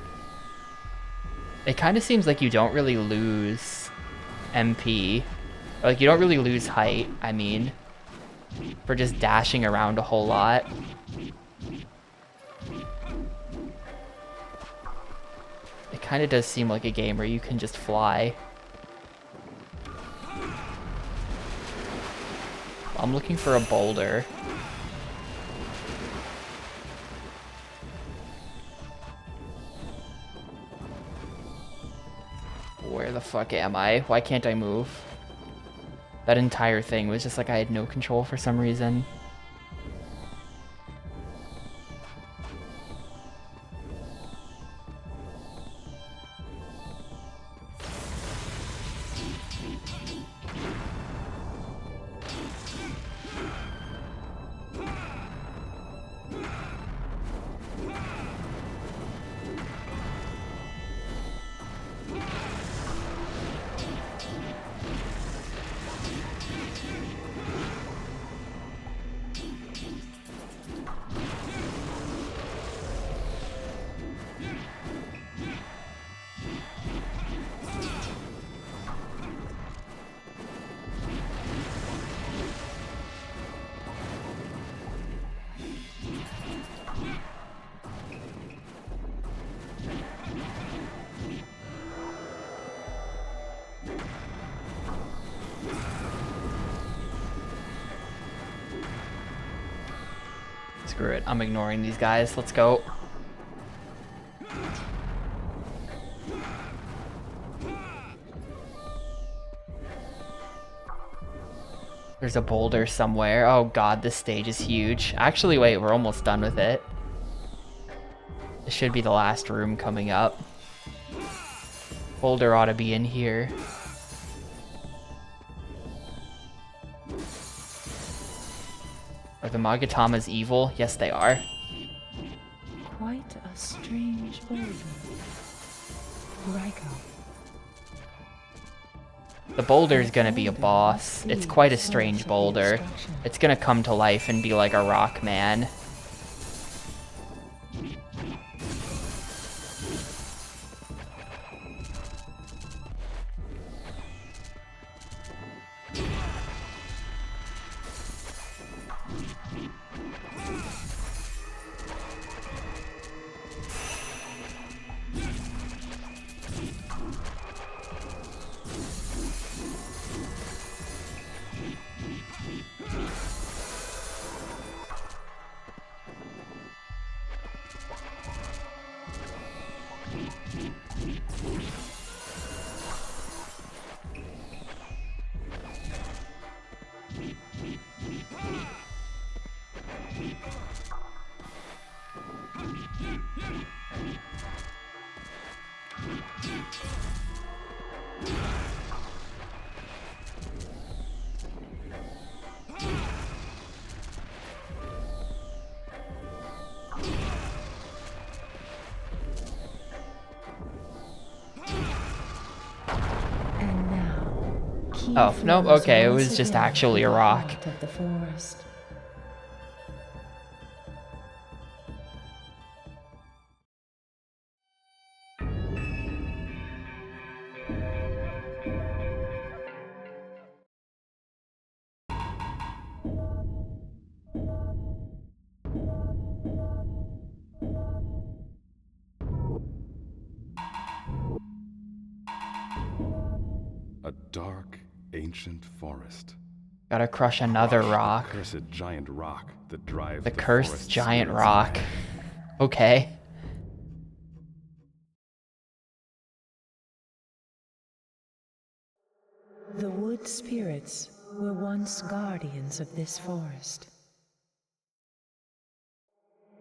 It kind of seems like you don't really lose MP. Like, you don't really lose height, I mean, for just dashing around a whole lot. It kind of does seem like a game where you can just fly. I'm looking for a boulder. Where the fuck am I? Why can't I move? That entire thing was just like I had no control for some reason. Screw it, I'm ignoring these guys. Let's go. There's a boulder somewhere. Oh god, this stage is huge. Actually, wait, we're almost done with it. This should be the last room coming up. Boulder ought to be in here. Are the Magatamas evil? Yes, they are. Quite a strange boulder. Raiko. The boulder's gonna be a boss. It's quite a strange boulder. It's gonna come to life and be like a rock man. Oh, no, okay, it was just actually a rock. Of the forest. A dark, ancient forest. Gotta crush another rock. The cursed giant rock that drives The cursed forest giant spirits rock. mad. Okay. The wood spirits were once guardians of this forest.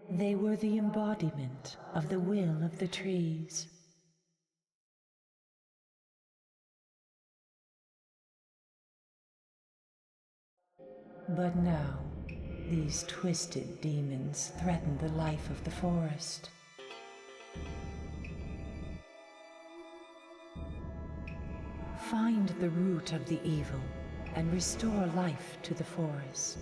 They were the embodiment of the will of the trees. But now, these twisted demons threaten the life of the forest. Find the root of the evil and restore life to the forest.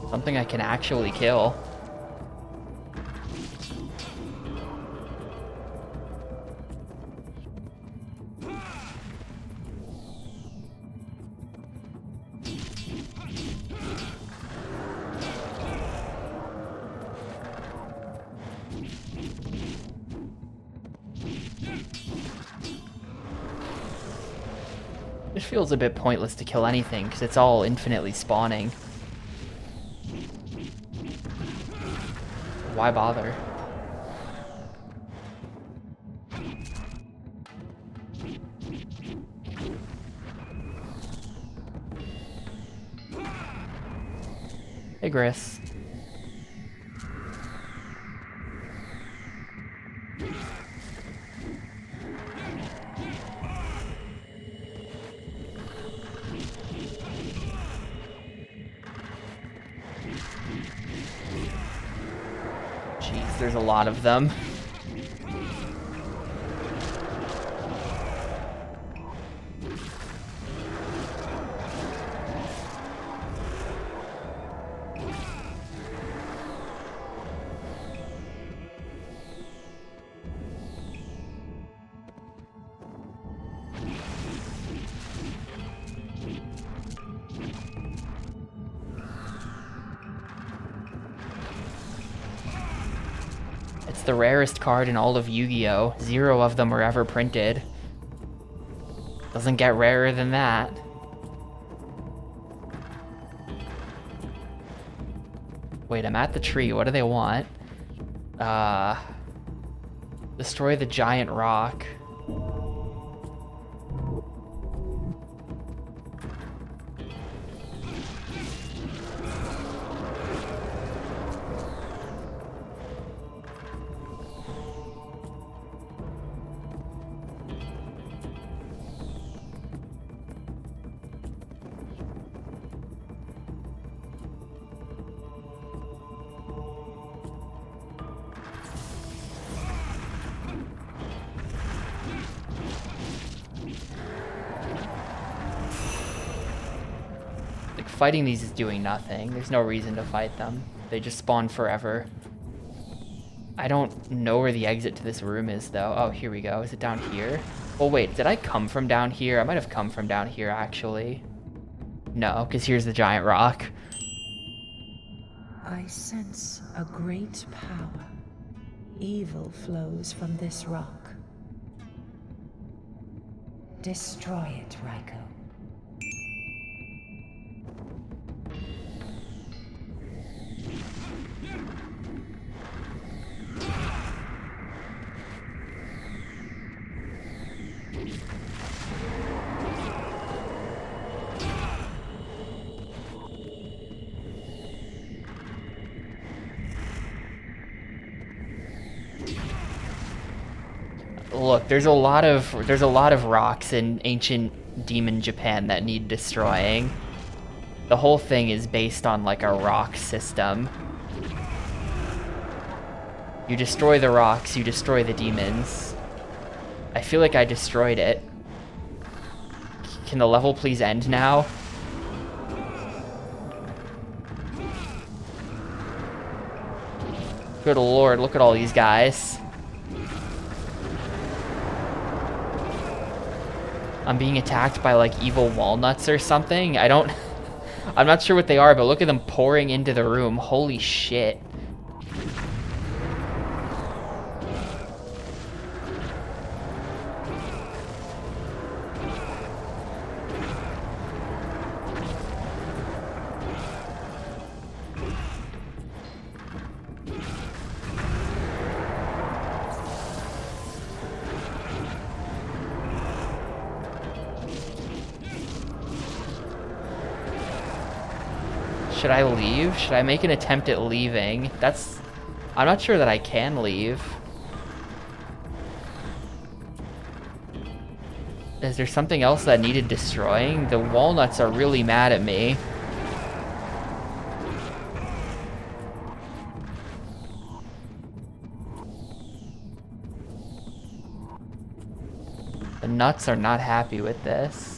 Something I can actually kill. It feels a bit pointless to kill anything because it's all infinitely spawning. Why bother? Hey, Gris. Jeez, there's a lot of them. It's the rarest card in all of Yu-Gi-Oh! 0 of them were ever printed. Doesn't get rarer than that. Wait, I'm at the tree. What do they want? Destroy the giant rock. Fighting these is doing nothing. There's no reason to fight them. They just spawn forever. I don't know where the exit to this room is, though. Oh, here we go. Is it down here? Well, wait. Did I come from down here? I might have come from down here, actually. No, because here's the giant rock. I sense a great power. Evil flows from this rock. Destroy it, Raiko. Look, there's a lot of rocks in ancient demon Japan that need destroying. The whole thing is based on like a rock system. You destroy the rocks, you destroy the demons. I feel like I destroyed it. Can the level please end now? Good lord, look at all these guys. I'm being attacked by like evil walnuts or something. I'm not sure what they are, but look at them pouring into the room. Holy shit. Should I leave? Should I make an attempt at leaving? I'm not sure that I can leave. Is there something else that needed destroying? The walnuts are really mad at me. The nuts are not happy with this.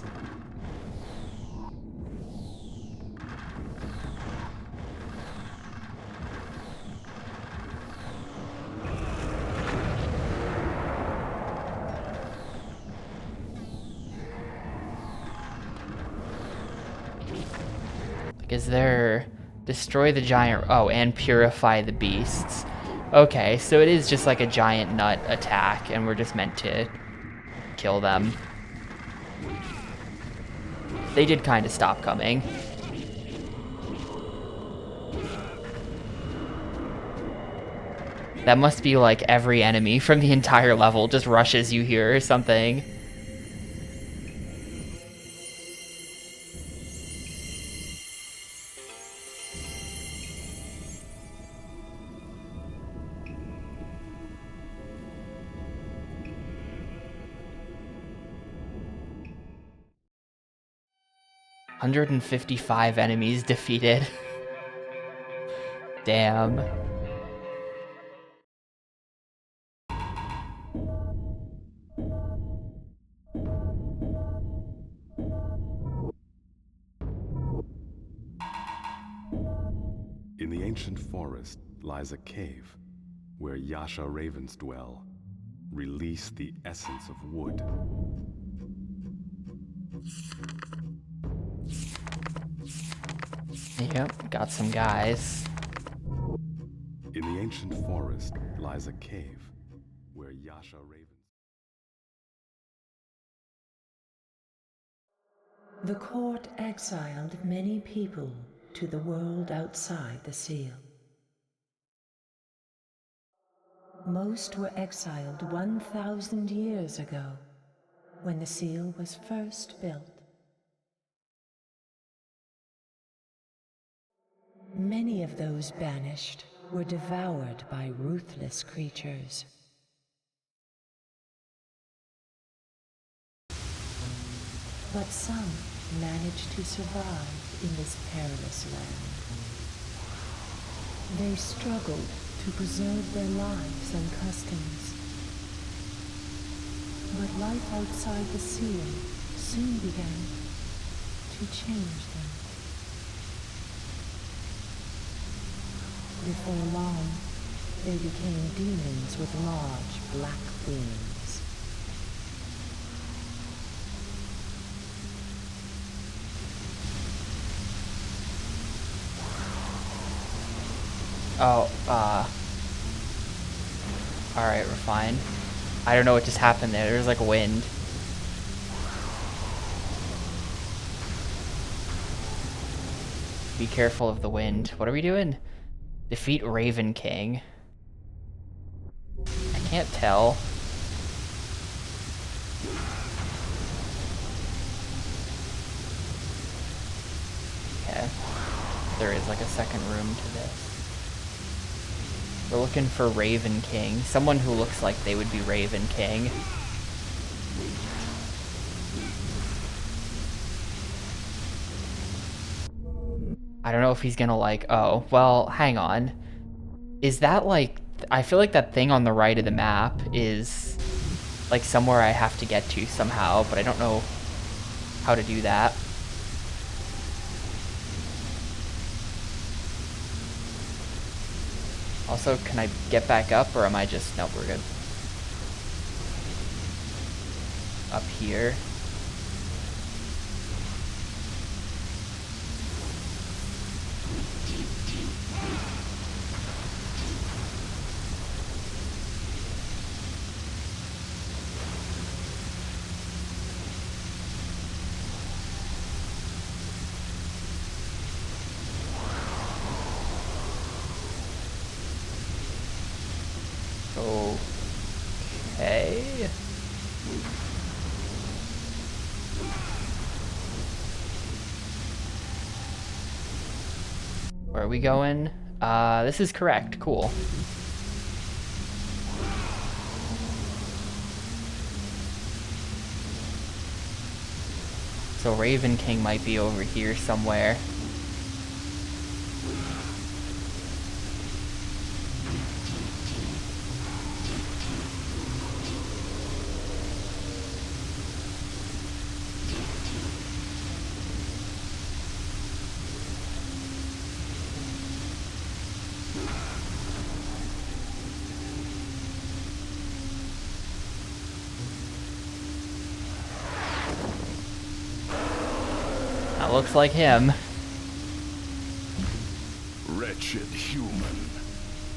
Is there... Destroy the giant... Oh, and purify the beasts. Okay, so it is just like a giant nut attack, and we're just meant to kill them. They did kind of stop coming. That must be like every enemy from the entire level just rushes you here or something. $155 enemies defeated. Damn. In the ancient forest lies a cave where Yasha ravens dwell. Release the essence of wood. Yep, got some guys. In the ancient forest lies a cave where Yasha ravens. The court exiled many people to the world outside the seal. Most were exiled 1,000 years ago, when the seal was first built. Many of those banished were devoured by ruthless creatures. But some managed to survive in this perilous land. They struggled to preserve their lives and customs. But life outside the seal soon began to change them. Before long, they became demons with large black wings. Oh, alright, we're fine. I don't know what just happened there. There's like wind. Be careful of the wind. What are we doing? Defeat Raven King. I can't tell. Okay. There is like a second room to this. We're looking for Raven King. Someone who looks like they would be Raven King. I don't know if he's gonna like... Oh, well, hang on. Is that like... I feel like that thing on the right of the map is like somewhere I have to get to somehow, but I don't know how to do that. Also, can I get back up, or am I just... Nope, we're good. Up here. Okay. we going? This is correct. Cool. So Raven King might be over here somewhere. That looks like him. Wretched human,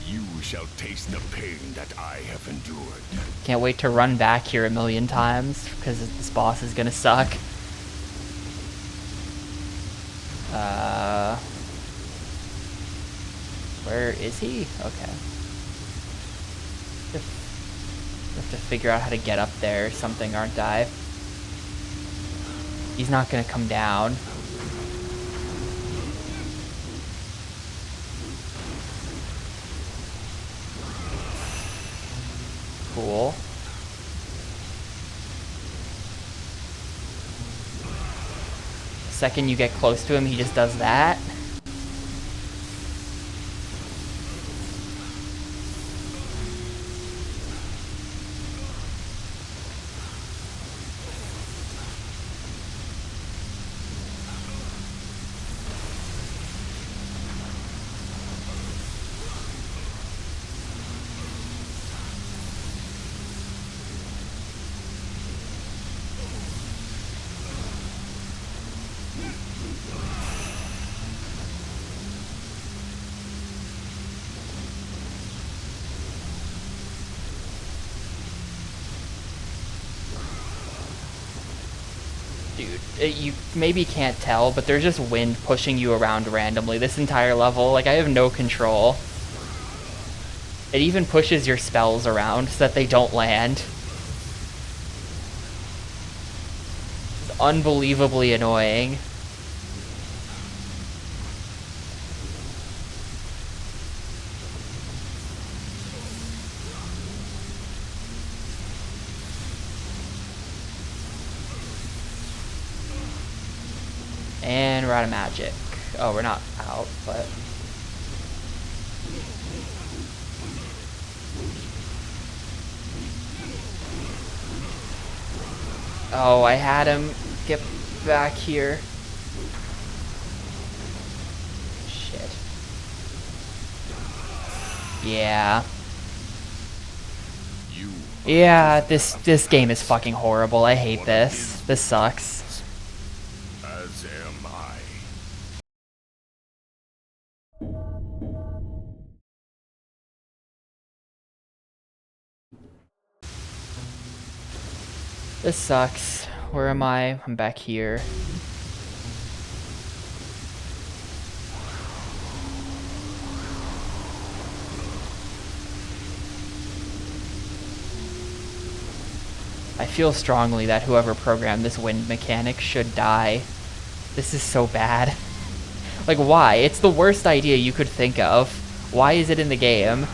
you shall taste the pain that I have endured. Can't wait to run back here a million times, because this boss is gonna suck. Where is he? Okay. Have to figure out how to get up there or something, aren't I? He's not gonna come down. Cool. Second you get close to him, he just does that. Dude, you maybe can't tell, but there's just wind pushing you around randomly this entire level. Like, I have no control. It even pushes your spells around so that they don't land. It's unbelievably annoying. And we're out of magic. Oh, we're not out, but... Oh, I had him. Get back here. Shit. Yeah. Yeah, this game is fucking horrible. I hate this. This sucks. As am I. This sucks. Where am I? I'm back here. I feel strongly that whoever programmed this wind mechanic should die. This is so bad. Like, why? It's the worst idea you could think of. Why is it in the game?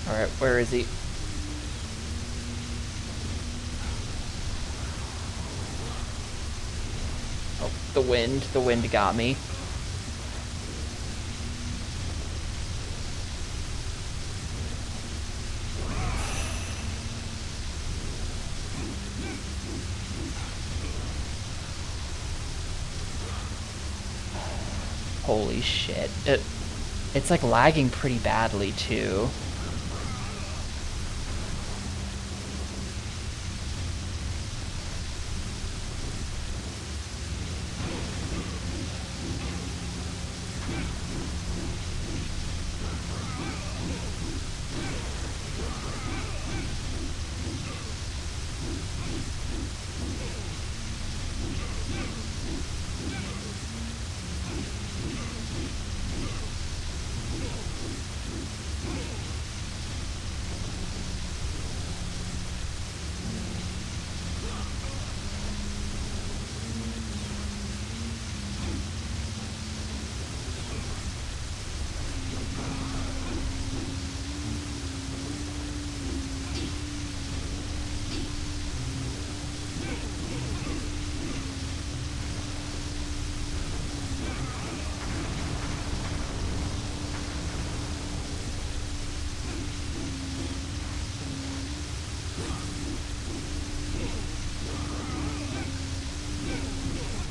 Alright, where is he? Oh, the wind got me. Holy shit. It's like lagging pretty badly too.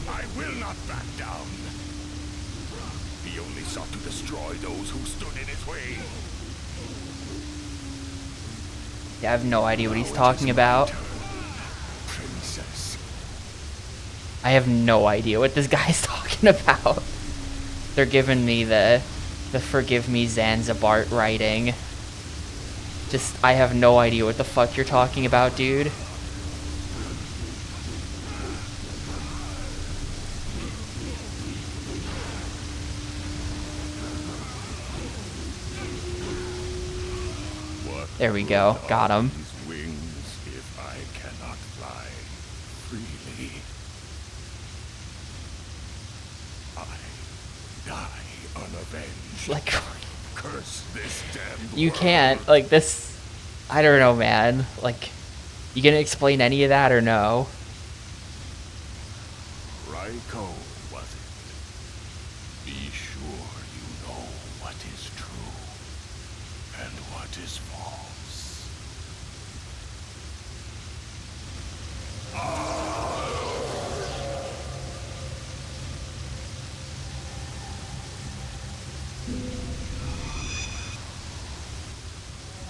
I will not back down. He only sought to destroy those who stood in his way. Yeah, I have no idea what he's talking about. Princess. I have no idea what this guy's talking about. They're giving me the forgive me Zanzibar writing. Just, I have no idea what the fuck you're talking about, dude. There we go. Got him. These wings if I cannot fly freely. I die unavenged. Like, Curse this damned you world. can't. Like, this... I don't know, man. Like, you gonna explain any of that or no? Raiko, was it? Be sure you know what is true and what is false.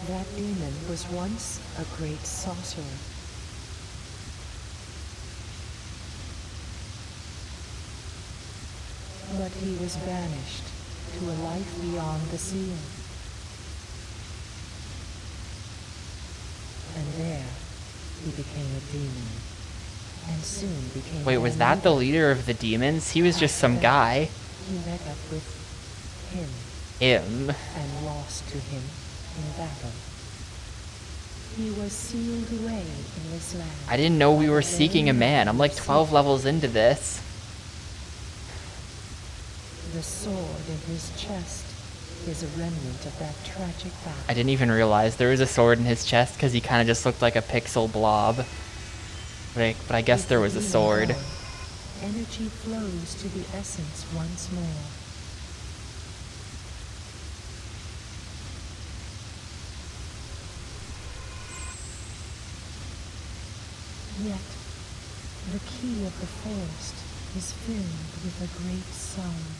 That demon was once a great sorcerer. But he was banished to a life beyond the seal. And there, he became a demon. And soon became... Wait, was that the leader of the demons? He was just some guy. He met up with him Him. and lost to him in battle. He was sealed away in this land. I didn't know we were seeking a man. I'm like 12 levels into this. The sword in his chest is a remnant of that tragic battle. I didn't even realize there was a sword in his chest because he kind of just looked like a pixel blob. But I guess there was a sword. Energy flows to the essence once more. Yet, the key of the forest is filled with a great sorrow.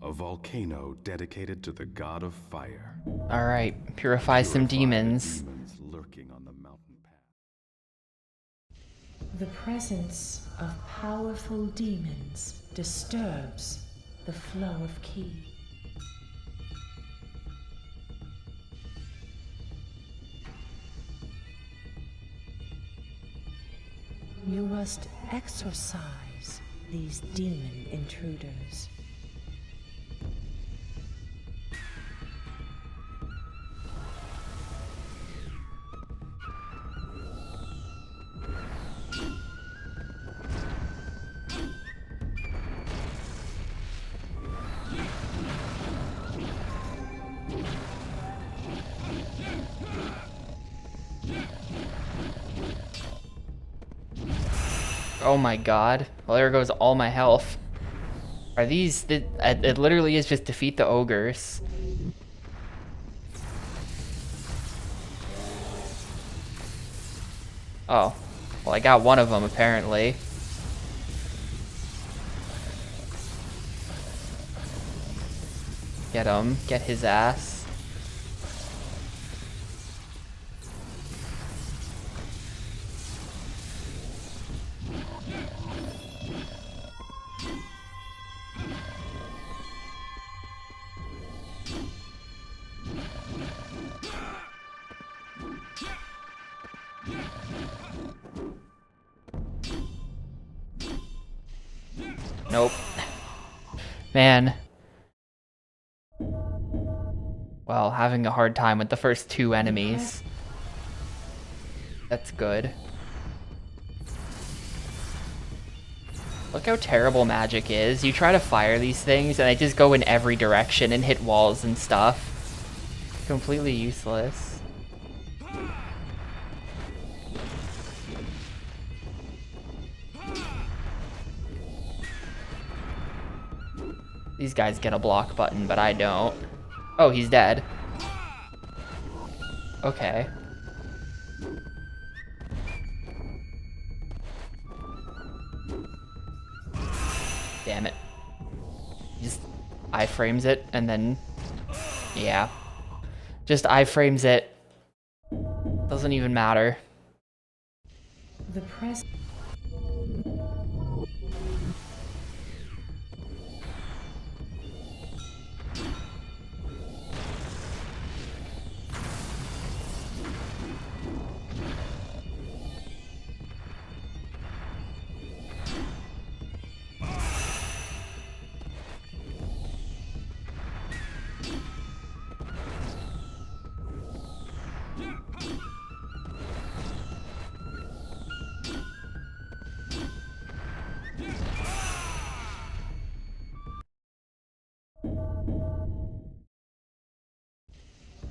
A volcano dedicated to the god of fire. Alright, purify some Purify the demons. demons lurking on the mountain path. The presence of powerful demons disturbs the flow of ki. You must exorcise these demon intruders. Oh my god. Well, there goes all my health. Are these... It literally is just defeat the ogres. Oh. Well, I got one of them, apparently. Get him. Get his ass. Nope. Man. Well, having a hard time with the first two enemies. That's good. Look how terrible magic is. You try to fire these things and they just go in every direction and hit walls and stuff. Completely useless. These guys get a block button, but I don't. Oh, he's dead. Okay. Damn it. Just iframes it and then... Yeah. Just iframes it. Doesn't even matter. The press.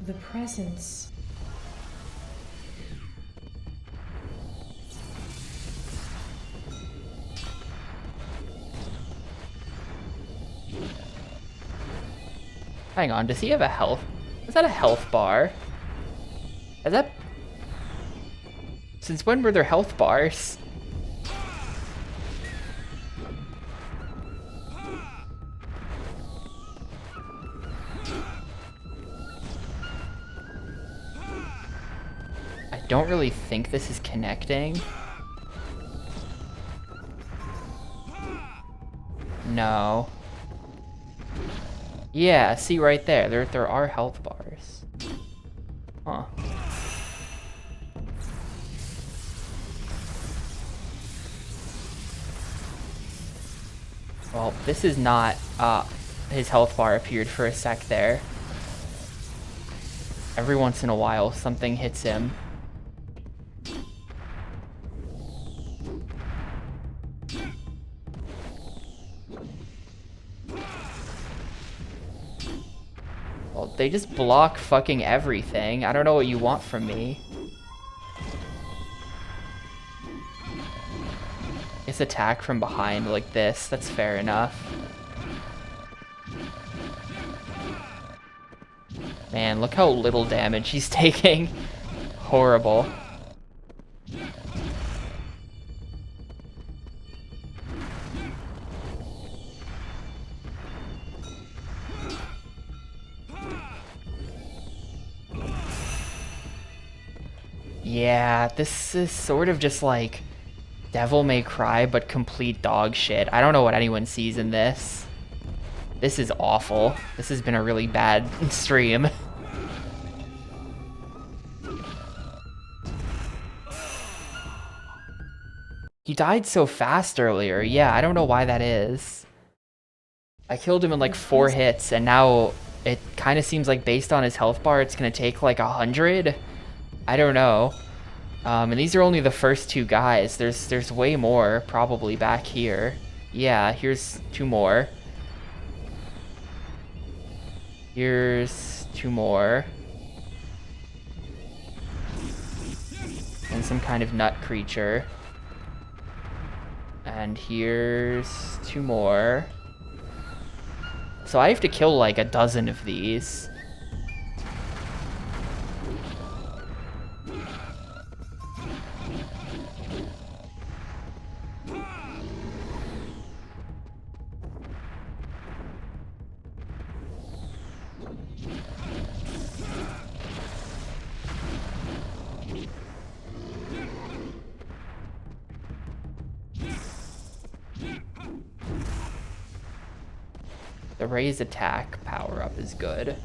The presence. Hang on, does he have a health? Is that a health bar? Is that... Since when were there health bars? I don't really think this is connecting. No. Yeah, see right there. There are health bars. Huh. Well, this is not, his health bar appeared for a sec there. Every once in a while, something hits him. Well, they just block fucking everything. I don't know what you want from me. It's attack from behind like this. That's fair enough. Man, look how little damage he's taking. Horrible. Yeah, this is sort of just like Devil May Cry, but complete dog shit. I don't know what anyone sees in this. This is awful. This has been a really bad stream. He died so fast earlier. Yeah, I don't know why that is. I killed him in like 4 hits, and now it kind of seems like based on his health bar, it's gonna take like 100. I don't know. And these are only the first 2 guys. There's way more probably back here. Yeah, here's 2 more. Here's 2 more. some kind of nut creature. And here's 2 more. So I have to kill like a dozen of these. The raise attack power-up is good.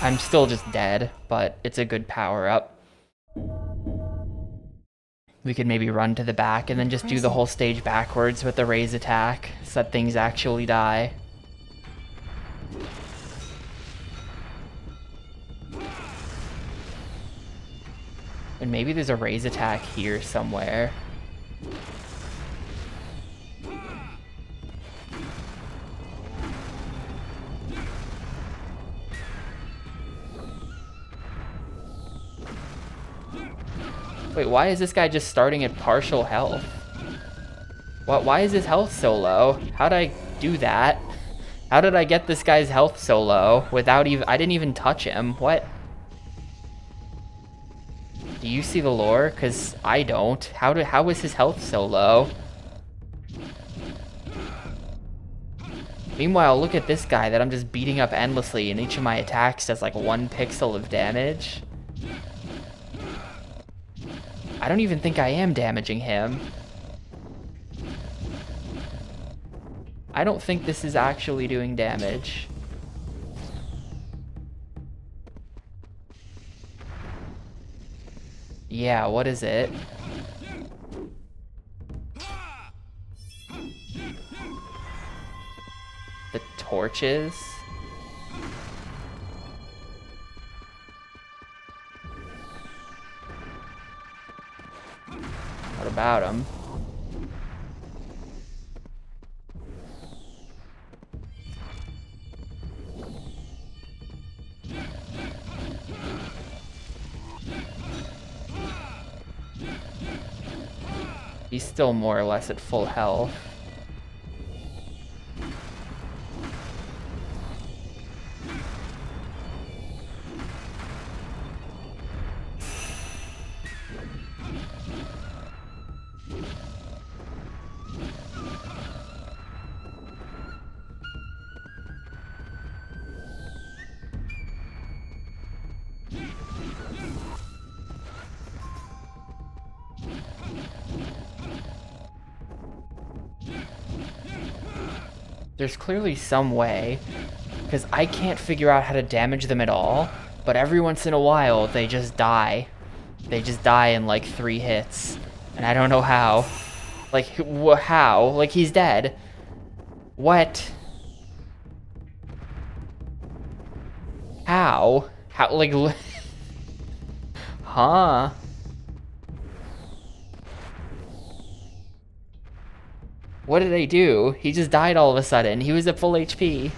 I'm still just dead, but it's a good power-up. We could maybe run to the back and then just do the whole stage backwards with the raise attack so that things actually die. And maybe there's a raise attack here somewhere. Wait, why is this guy just starting at partial health? Why is his health so low? How'd I do that? How did I get this guy's health so low without even... I didn't even touch him. What? Do you see the lore? Because I don't. How is his health so low? Meanwhile, look at this guy that I'm just beating up endlessly and each of my attacks does like 1 pixel of damage. I don't even think I am damaging him. I don't think this is actually doing damage. Yeah, what is it? The torches? What about him? He's still more or less at full health. There's clearly some way, because I can't figure out how to damage them at all, but every once in a while they just die. They just die in like 3 hits, and I don't know how. Like, how? Like, he's dead. What? How? How, like, huh? What did I do? He just died all of a sudden. He was at full HP.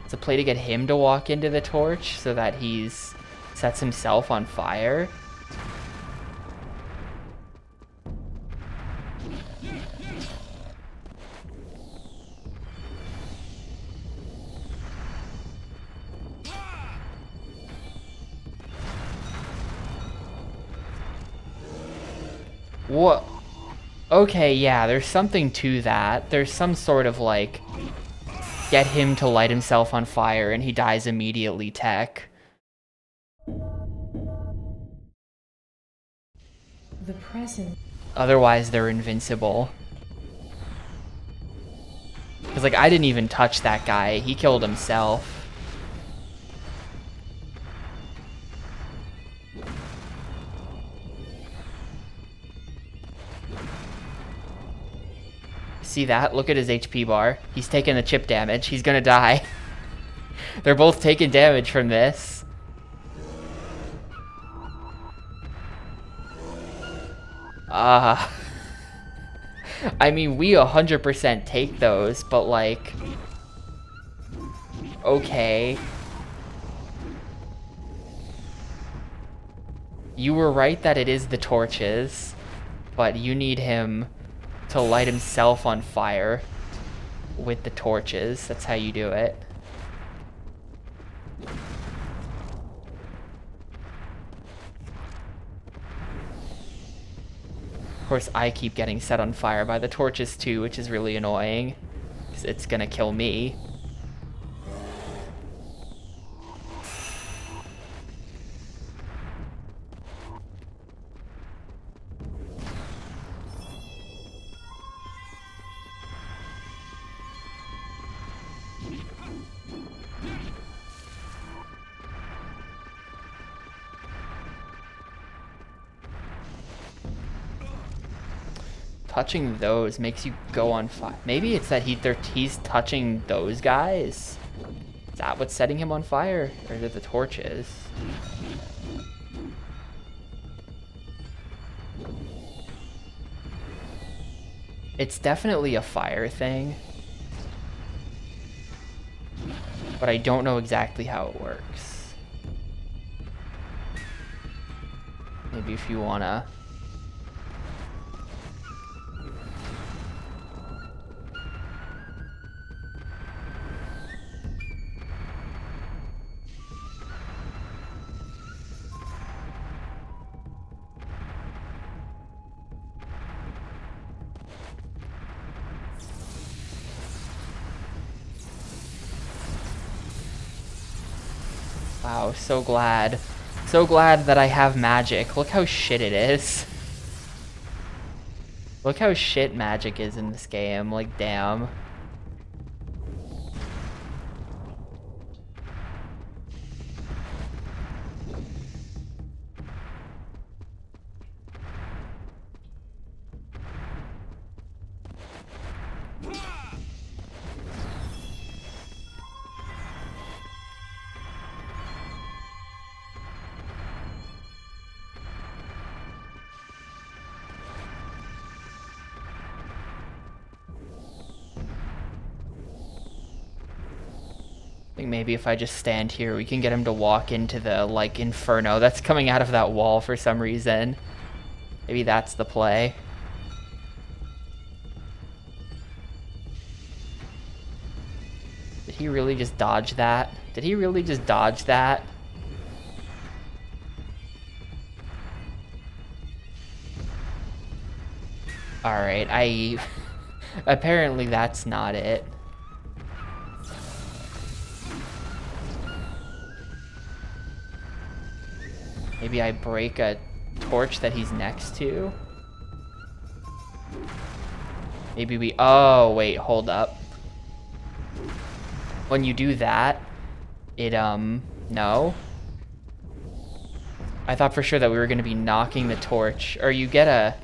It's a play to get him to walk into the torch so that he's sets himself on fire. What? Okay, yeah, there's something to that. There's some sort of, like, get him to light himself on fire and he dies immediately tech. The present. Otherwise, they're invincible. Because, like, I didn't even touch that guy. He killed himself. See that? Look at his HP bar. He's taking the chip damage. He's gonna die. They're both taking damage from this. I mean, we 100% take those, but like, okay. You were right that it is the torches, but you need him to light himself on fire with the torches. That's how you do it. Of course, I keep getting set on fire by the torches too, which is really annoying, because it's gonna kill me. Touching those makes you go on fire. Maybe it's that he's touching those guys. Is that what's setting him on fire? Or is it the torches? It's definitely a fire thing. But I don't know exactly how it works. Maybe if you wanna... Wow, so glad. So glad that I have magic. Look how shit it is. Look how shit magic is in this game. Like, damn. I think maybe if I just stand here, we can get him to walk into the, like, inferno that's coming out of that wall for some reason. Maybe that's the play. Did he really just dodge that? Did he really just dodge that? Alright, apparently that's not it. Maybe I break a torch that he's next to? Maybe we... Oh, wait, hold up. When you do that, it, no. I thought for sure that we were going to be knocking the torch. Or you get a...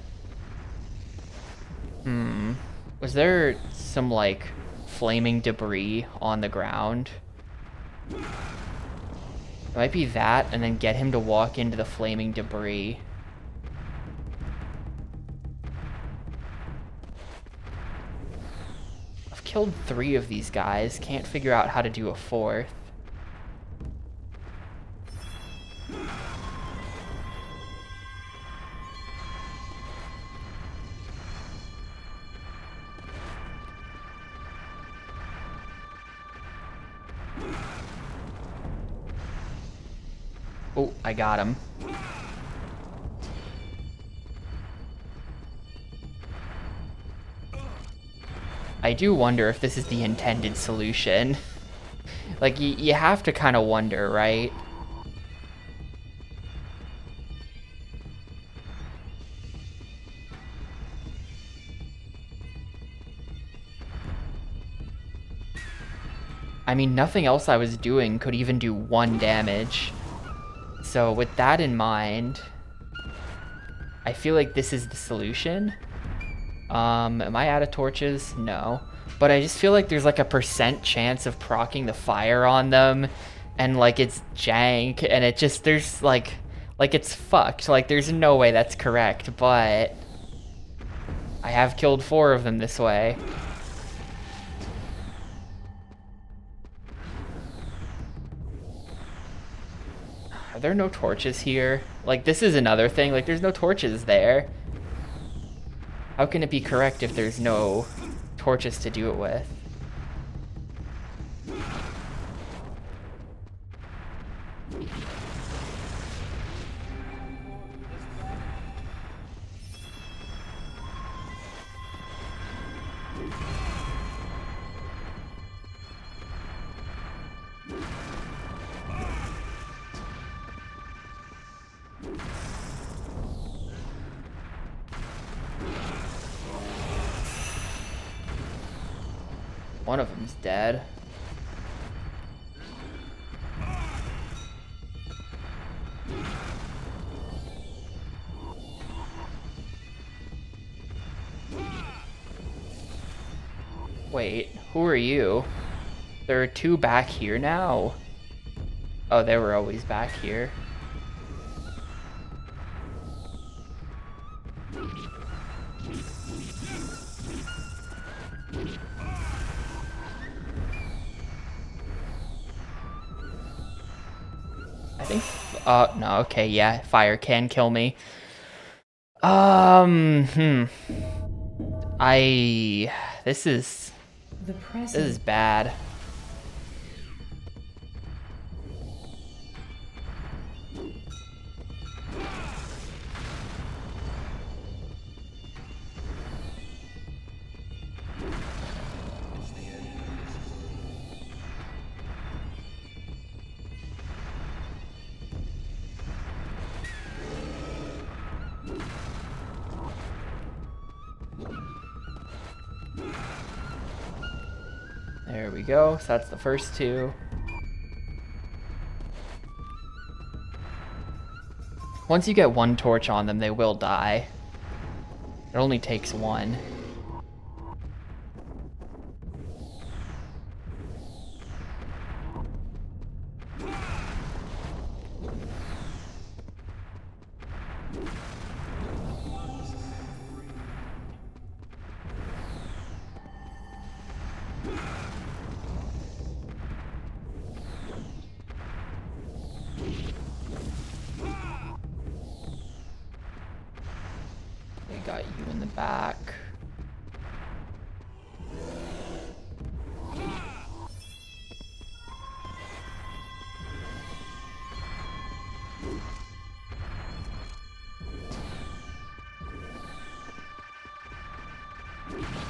Was there some, like, flaming debris on the ground? It might be that, and then get him to walk into the flaming debris. I've killed 3 of these guys. Can't figure out how to do a 4th. Oh, I got him. I do wonder if this is the intended solution. Like, you have to kind of wonder, right? I mean, nothing else I was doing could even do 1 damage. So with that in mind, I feel like this is the solution. Am I out of torches? No. But I just feel like there's like a % chance of proccing the fire on them, and like it's jank, and it just, there's like it's fucked. Like there's no way that's correct, but I have killed 4 of them this way. Are there no torches here? Like, this is another thing. Like, there's no torches there. How can it be correct if there's no torches to do it with? One of them's dead. Wait, who are you? There are 2 back here now? Oh, they were always back here. I think, no, okay, yeah, fire can kill me. This is bad. There we go. So that's the first 2. Once you get 1 torch on them, they will die. It only takes 1. They got you in the back.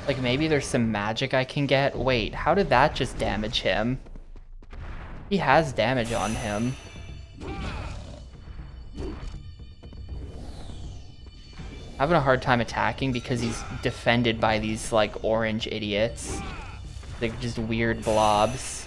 Like, maybe there's some magic I can get. Wait, how did that just damage him? He has damage on him. Having a hard time attacking because he's defended by these, like, orange idiots. They're just weird blobs.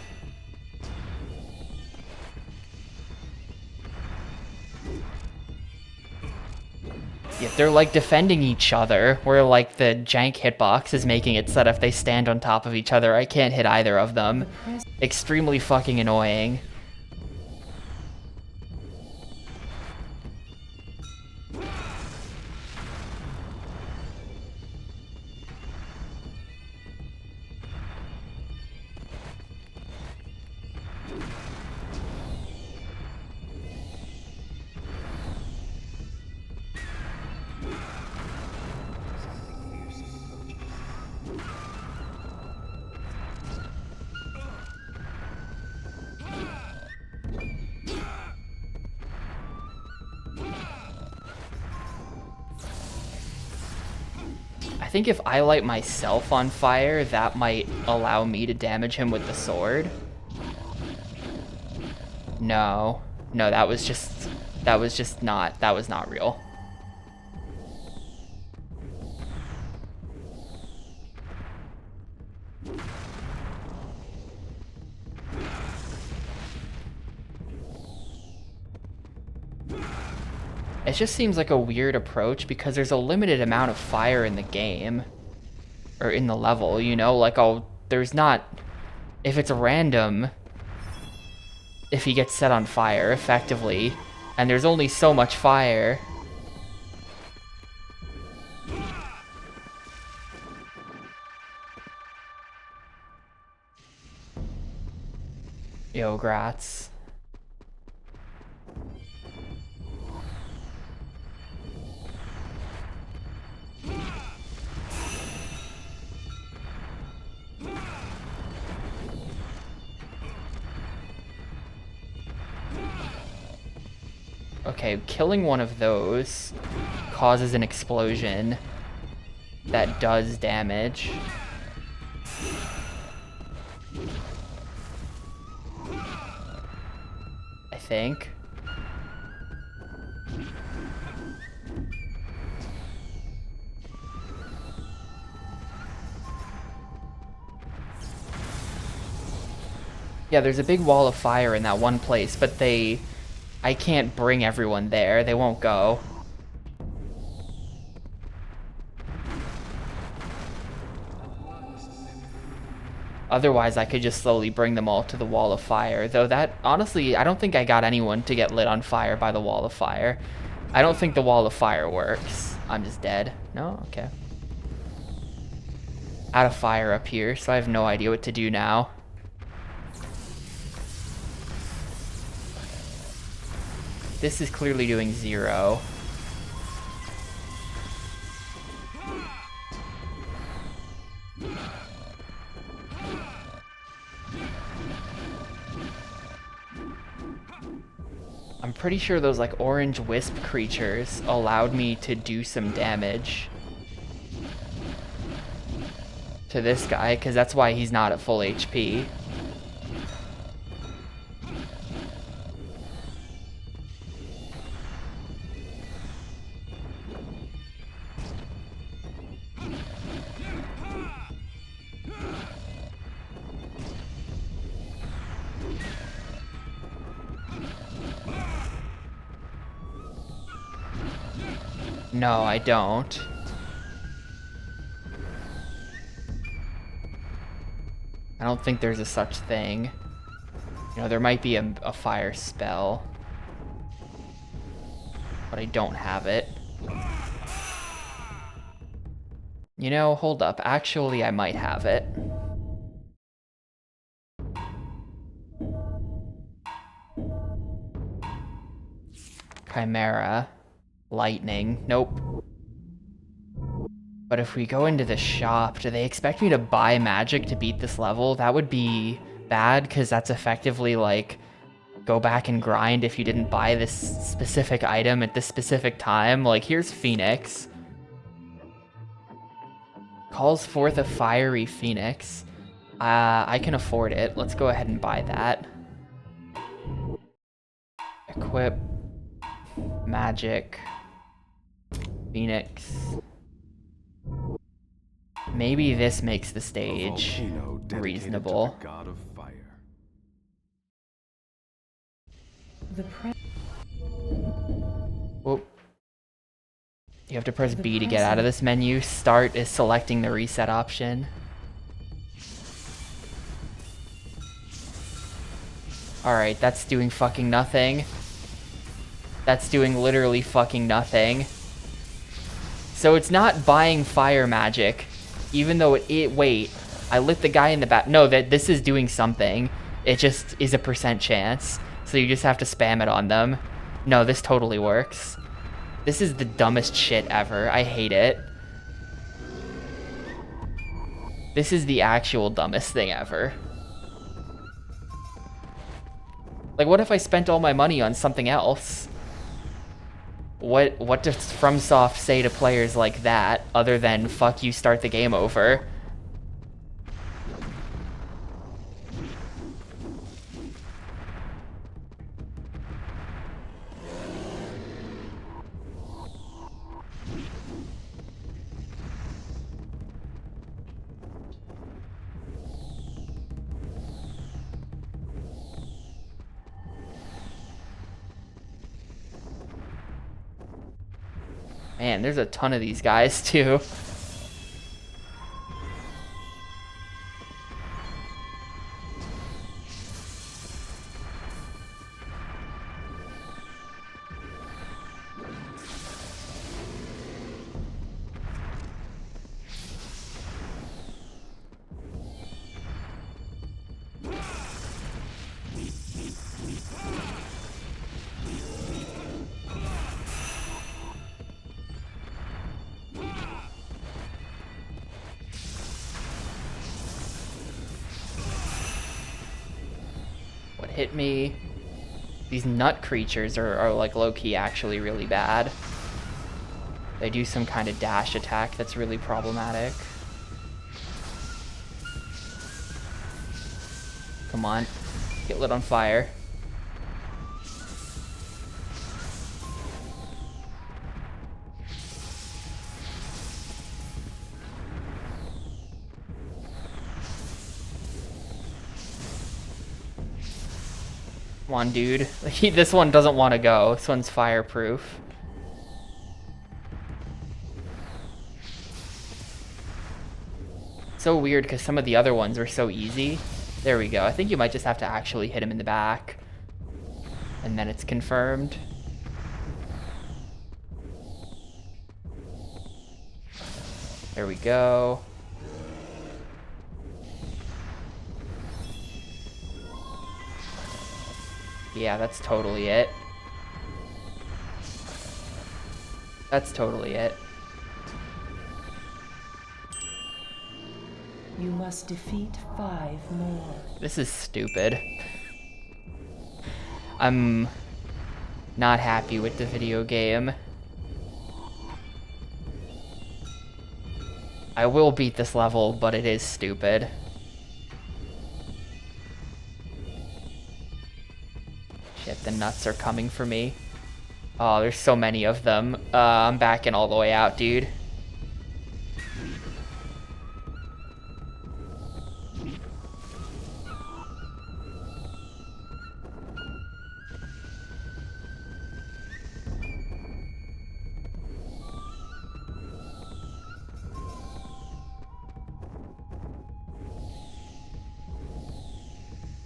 Yeah, they're like defending each other, where like the jank hitbox is making it so that if they stand on top of each other, I can't hit either of them. Extremely fucking annoying. I think if I light myself on fire, that might allow me to damage him with the sword. No. No, that was not real. It just seems like a weird approach because there's a limited amount of fire in the game. Or in the level, you know? Like, there's not... If it's random, if he gets set on fire, effectively, and there's only so much fire... Yo, grats. Okay, killing one of those causes an explosion that does damage. I think. Yeah, there's a big wall of fire in that one place, but I can't bring everyone there. They won't go. Otherwise, I could just slowly bring them all to the wall of fire. Though that, honestly, I don't think I got anyone to get lit on fire by the wall of fire. I don't think the wall of fire works. I'm just dead. No? Okay. Out of fire up here, so I have no idea what to do now. This is clearly doing 0. I'm pretty sure those like orange wisp creatures allowed me to do some damage to this guy, because that's why he's not at full HP. No, I don't. I don't think there's a such thing. You know, there might be a fire spell, but I don't have it. You know, hold up. Actually, I might have it. Chimera. Lightning. Nope. But if we go into the shop, do they expect me to buy magic to beat this level? That would be bad, because that's effectively like, go back and grind if you didn't buy this specific item at this specific time. Like, here's Phoenix. Calls forth a fiery phoenix. I can afford it. Let's go ahead and buy that. Equip. Magic. Phoenix. Maybe this makes the stage reasonable. God of fire. Whoop. You have to press B to get out of this menu. Start is selecting the reset option. Alright, that's doing fucking nothing. That's doing literally fucking nothing. So it's not buying fire magic, even though wait, I lit the guy in the back. No, this is doing something. It just is a % chance. So you just have to spam it on them. No, this totally works. This is the dumbest shit ever. I hate it. This is the actual dumbest thing ever. Like, what if I spent all my money on something else? What does FromSoft say to players like that, other than, fuck you, start the game over? Man, there's a ton of these guys, too. What hit me? These nut creatures are like low-key actually really bad. They do some kind of dash attack that's really problematic. Come on, get lit on fire. Come on, dude. This one doesn't want to go. This one's fireproof. So weird because some of the other ones were so easy. There we go. I think you might just have to actually hit him in the back. And then it's confirmed. There we go. Yeah, that's totally it. That's totally it. You must defeat 5 more. This is stupid. I'm not happy with the video game. I will beat this level, but it is stupid. Shit, the nuts are coming for me. Oh, there's so many of them. I'm backing all the way out, dude.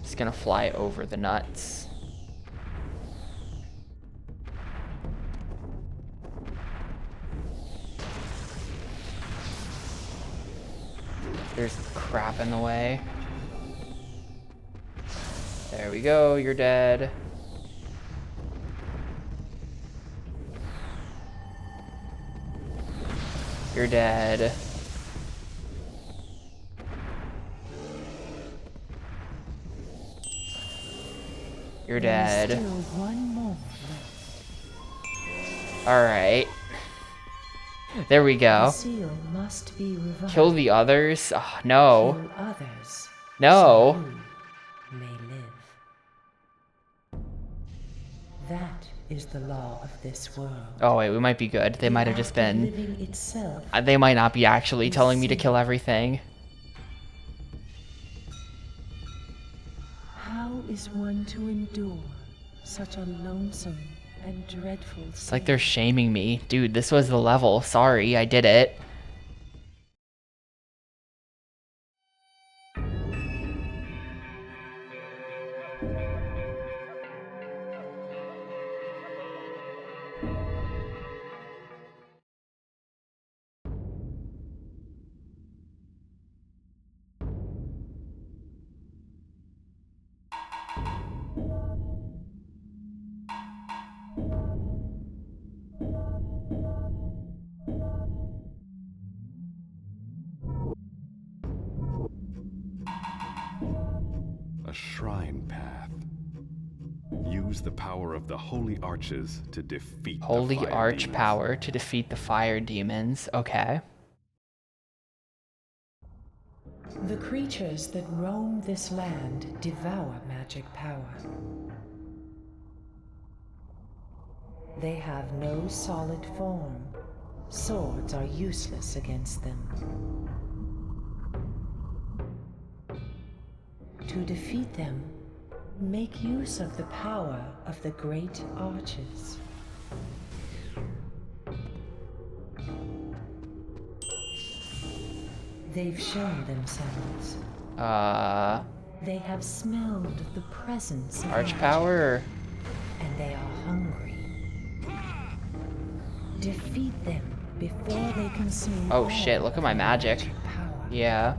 Just gonna fly over the nuts. There's crap in the way. There we go, you're dead. You're dead. You're dead. There's still one more left. Alright. There we The go. seal must be revived. Kill the others? Oh, no. Kill others. No. So you may live. That is the law of this world. Oh wait, we might be good. They might have just been... Living itself. They might not be actually telling me to kill everything. How is one to endure such a lonesome and dreadful It's like they're shaming me. Dude, this was the level. Sorry, I did it. A shrine path. Use the power of the holy arches to defeat Holy the fire arch demons. power to defeat the fire demons. Okay. The creatures that roam this land devour magic power. They have no solid form. Swords are useless against them. To defeat them, make use of the power of the great arches. They've shown themselves. They have smelled the presence of Arch magic, power? and they are hungry. Defeat them before they consume Oh all shit, look at my of the magic. power. Yeah.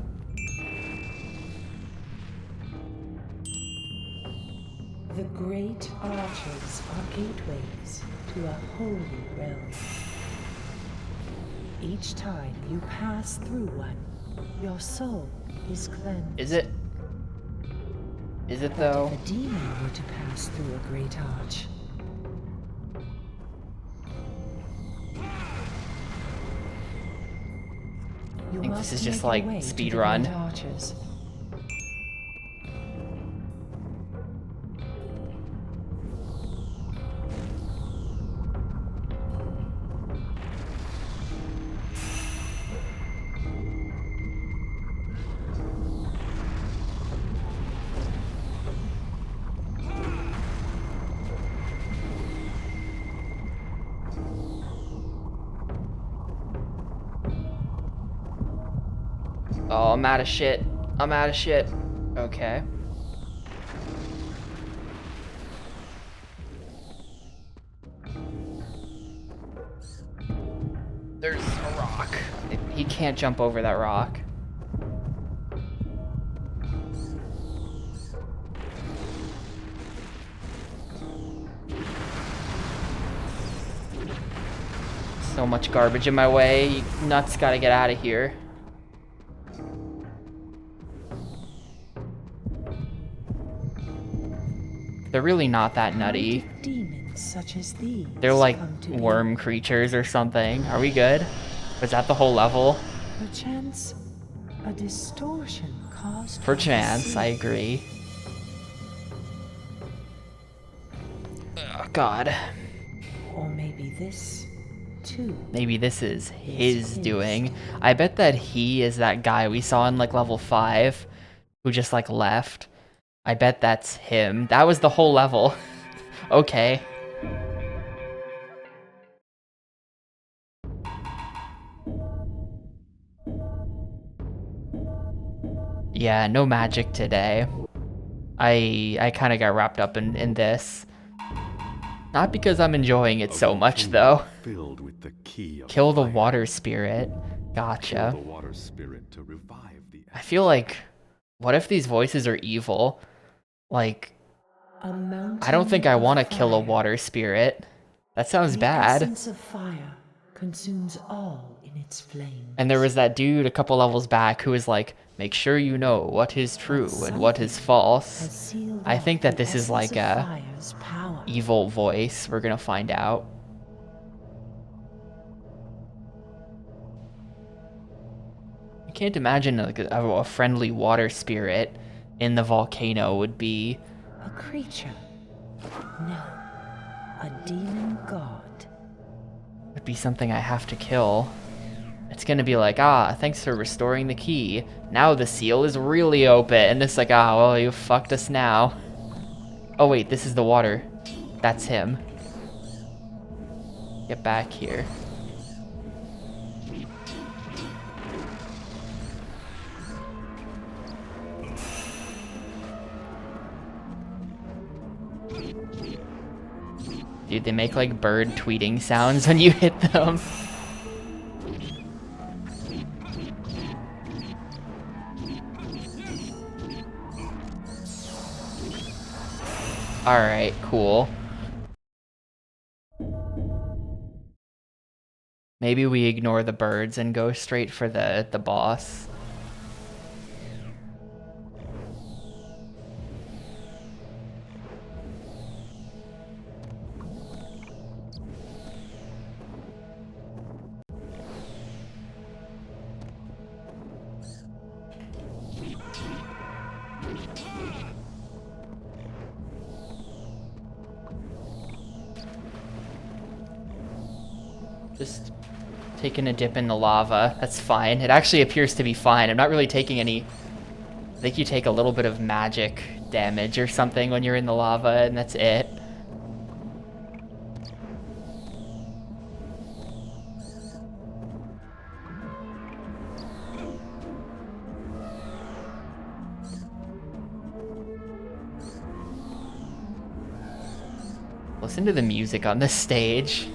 The great arches are gateways to a holy realm. Each time you pass through one, your soul is cleansed. Is it? Is it What though? if a demon were to pass through a great arch? You I think this must is just make like your way to speed the run. great arches. Oh, I'm out of shit. I'm out of shit. Okay. There's a rock. He can't jump over that rock. So much garbage in my way. You nuts gotta get out of here. They're really not that nutty. How did demons such as these They're like come to worm creatures or something. Are we good? Was that the whole level? be? Perchance, a distortion caused by the Perchance, I sea. agree. Oh, God. Or maybe this, too. Maybe this is his doing. I bet that he is that guy we saw in like level 5 who just like left. I bet that's him. That was the whole level. Okay. Yeah, no magic today. I kind of got wrapped up in this. Not because I'm enjoying it so much, though. Filled with the key of Kill the fire. water spirit. Gotcha. Kill the water spirit to revive the I feel like, what if these voices are evil? Like, A mountain I don't think I of want to kill a fire. water spirit. That sounds The bad. essence of fire consumes all in its flames. And there was that dude a couple levels back who was like, make sure you know what is true and what is Has false. sealed I off think that the this is essence like of a fire's power. evil voice. We're gonna find out. I can't imagine like a friendly water spirit in the volcano would be. A creature. No. A demon god. Would be something I have to kill. It's gonna be like, ah, thanks for restoring the key. Now the seal is really open. And it's like, ah, well, you fucked us now. Oh wait, this is the water. That's him. Get back here. Dude, they make like bird tweeting sounds when you hit them. Alright, cool. Maybe we ignore the birds and go straight for the boss. Just taking a dip in the lava. That's fine. It actually appears to be fine. I'm not really taking any... I think you take a little bit of magic damage or something when you're in the lava, and that's it. Listen to the music on this stage.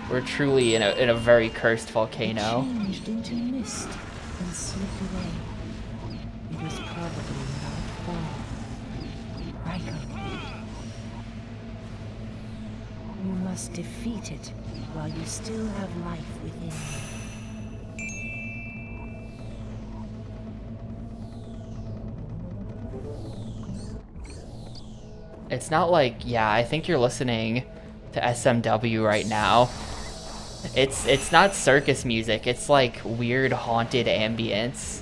We're truly in a very cursed volcano. It changed into mist and slipped away. It was probably without fall. Raiko. You must defeat it while you still have life within you. It's not like, yeah, I think you're listening to SMW right now. It's not circus music. It's like weird haunted ambience.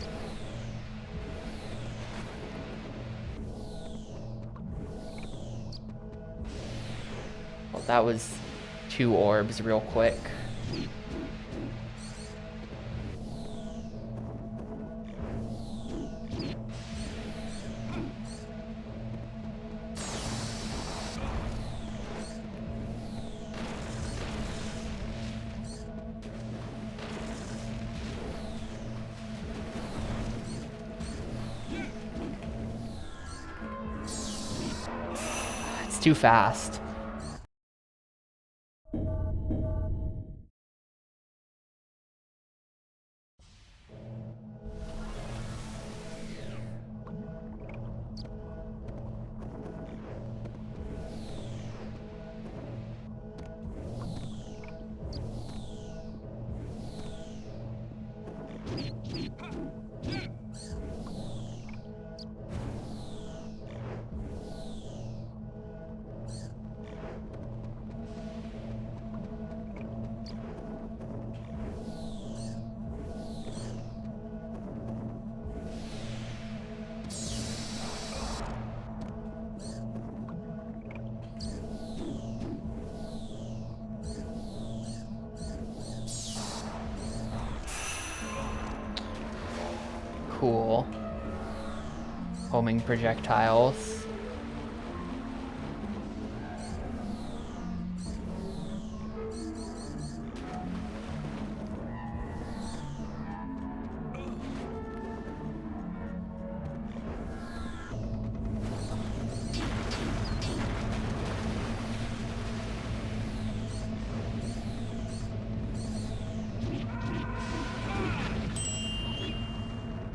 Well, that was 2 orbs real quick. It's too fast. Cool. Homing projectiles.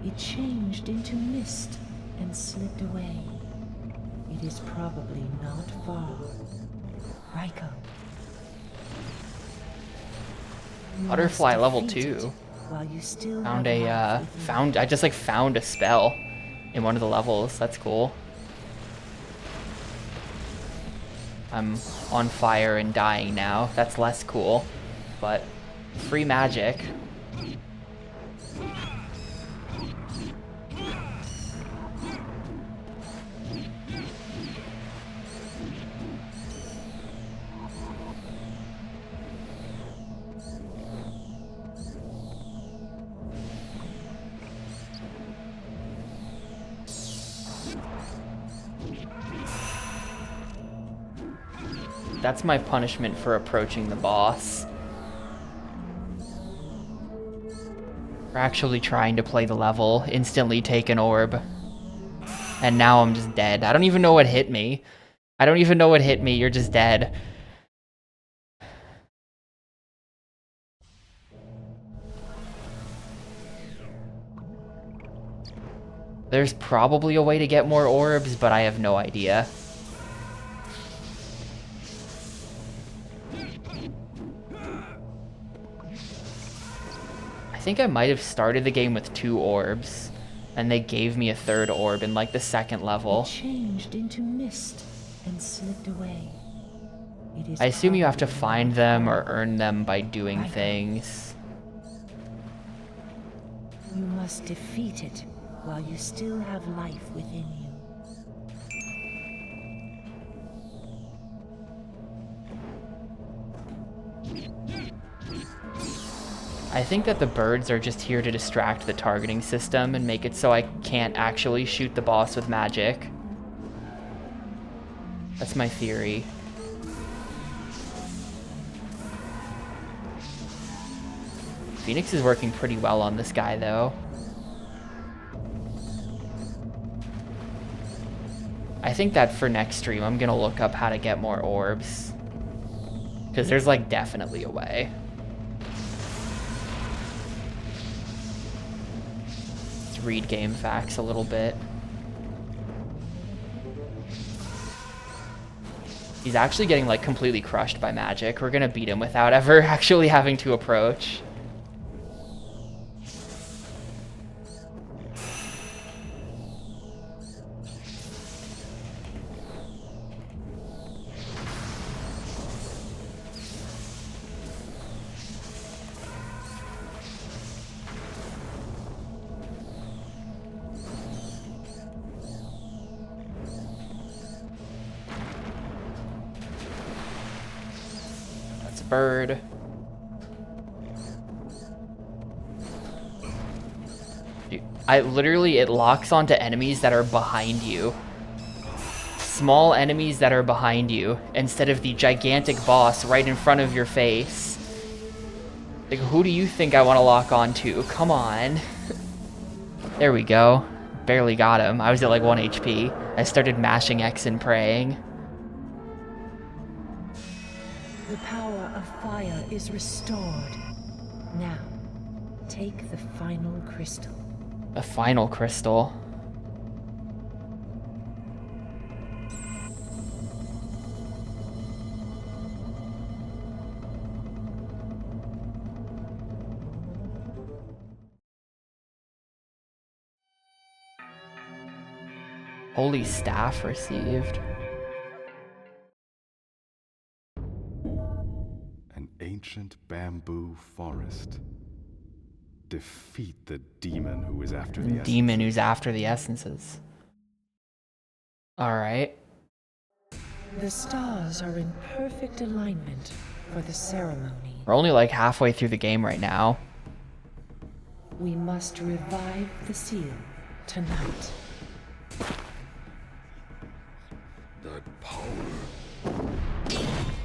It changed into mist and slipped away. It is probably not far. Raiko. You Butterfly must level defeat 2. it while you still Found have a life within you. I just like found a spell in one of the levels. That's cool. I'm on fire and dying now. That's less cool, but free magic. That's my punishment for approaching the boss. For actually trying to play the level, instantly take an orb. And now I'm just dead. I don't even know what hit me. I don't even know what hit me, you're just dead. There's probably a way to get more orbs, but I have no idea. I think I might have started the game with 2 orbs, and they gave me a 3rd orb in like the 2nd It level. changed into mist and slipped away. It is I assume you have to probably find not them or far. earn them by doing Raiko. things. You must defeat it while you still have life within you. I think that the birds are just here to distract the targeting system and make it so I can't actually shoot the boss with magic. That's my theory. Phoenix is working pretty well on this guy, though. I think that for next stream, I'm gonna look up how to get more orbs. Because there's, like, definitely a way. Let's read game facts a little bit. He's actually getting, like, completely crushed by magic. We're gonna beat him without ever actually having to approach. bird. I literally, it locks onto enemies that are behind you. Small enemies that are behind you, instead of the gigantic boss right in front of your face. Like, who do you think I want to lock onto? Come on. There we go. Barely got him. I was at like 1 HP. I started mashing X and praying. The power of fire is restored. Now, take the final crystal. A final crystal. Holy staff received. An ancient bamboo forest. Defeat the demon who is after the essences. Demon who's after the essences. Alright. The stars are in perfect alignment for the ceremony. We're only like halfway through the game right now. We must revive the seal tonight. That power.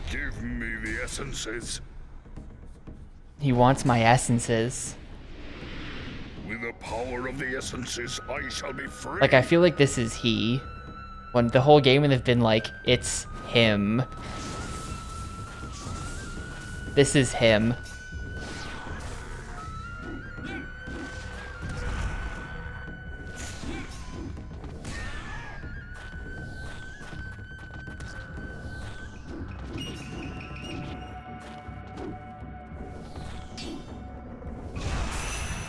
Give me the essences. He wants my essences. With the power of the essences, I shall be free. Like, I feel like this is he. When the whole game would have been like, it's him. This is him.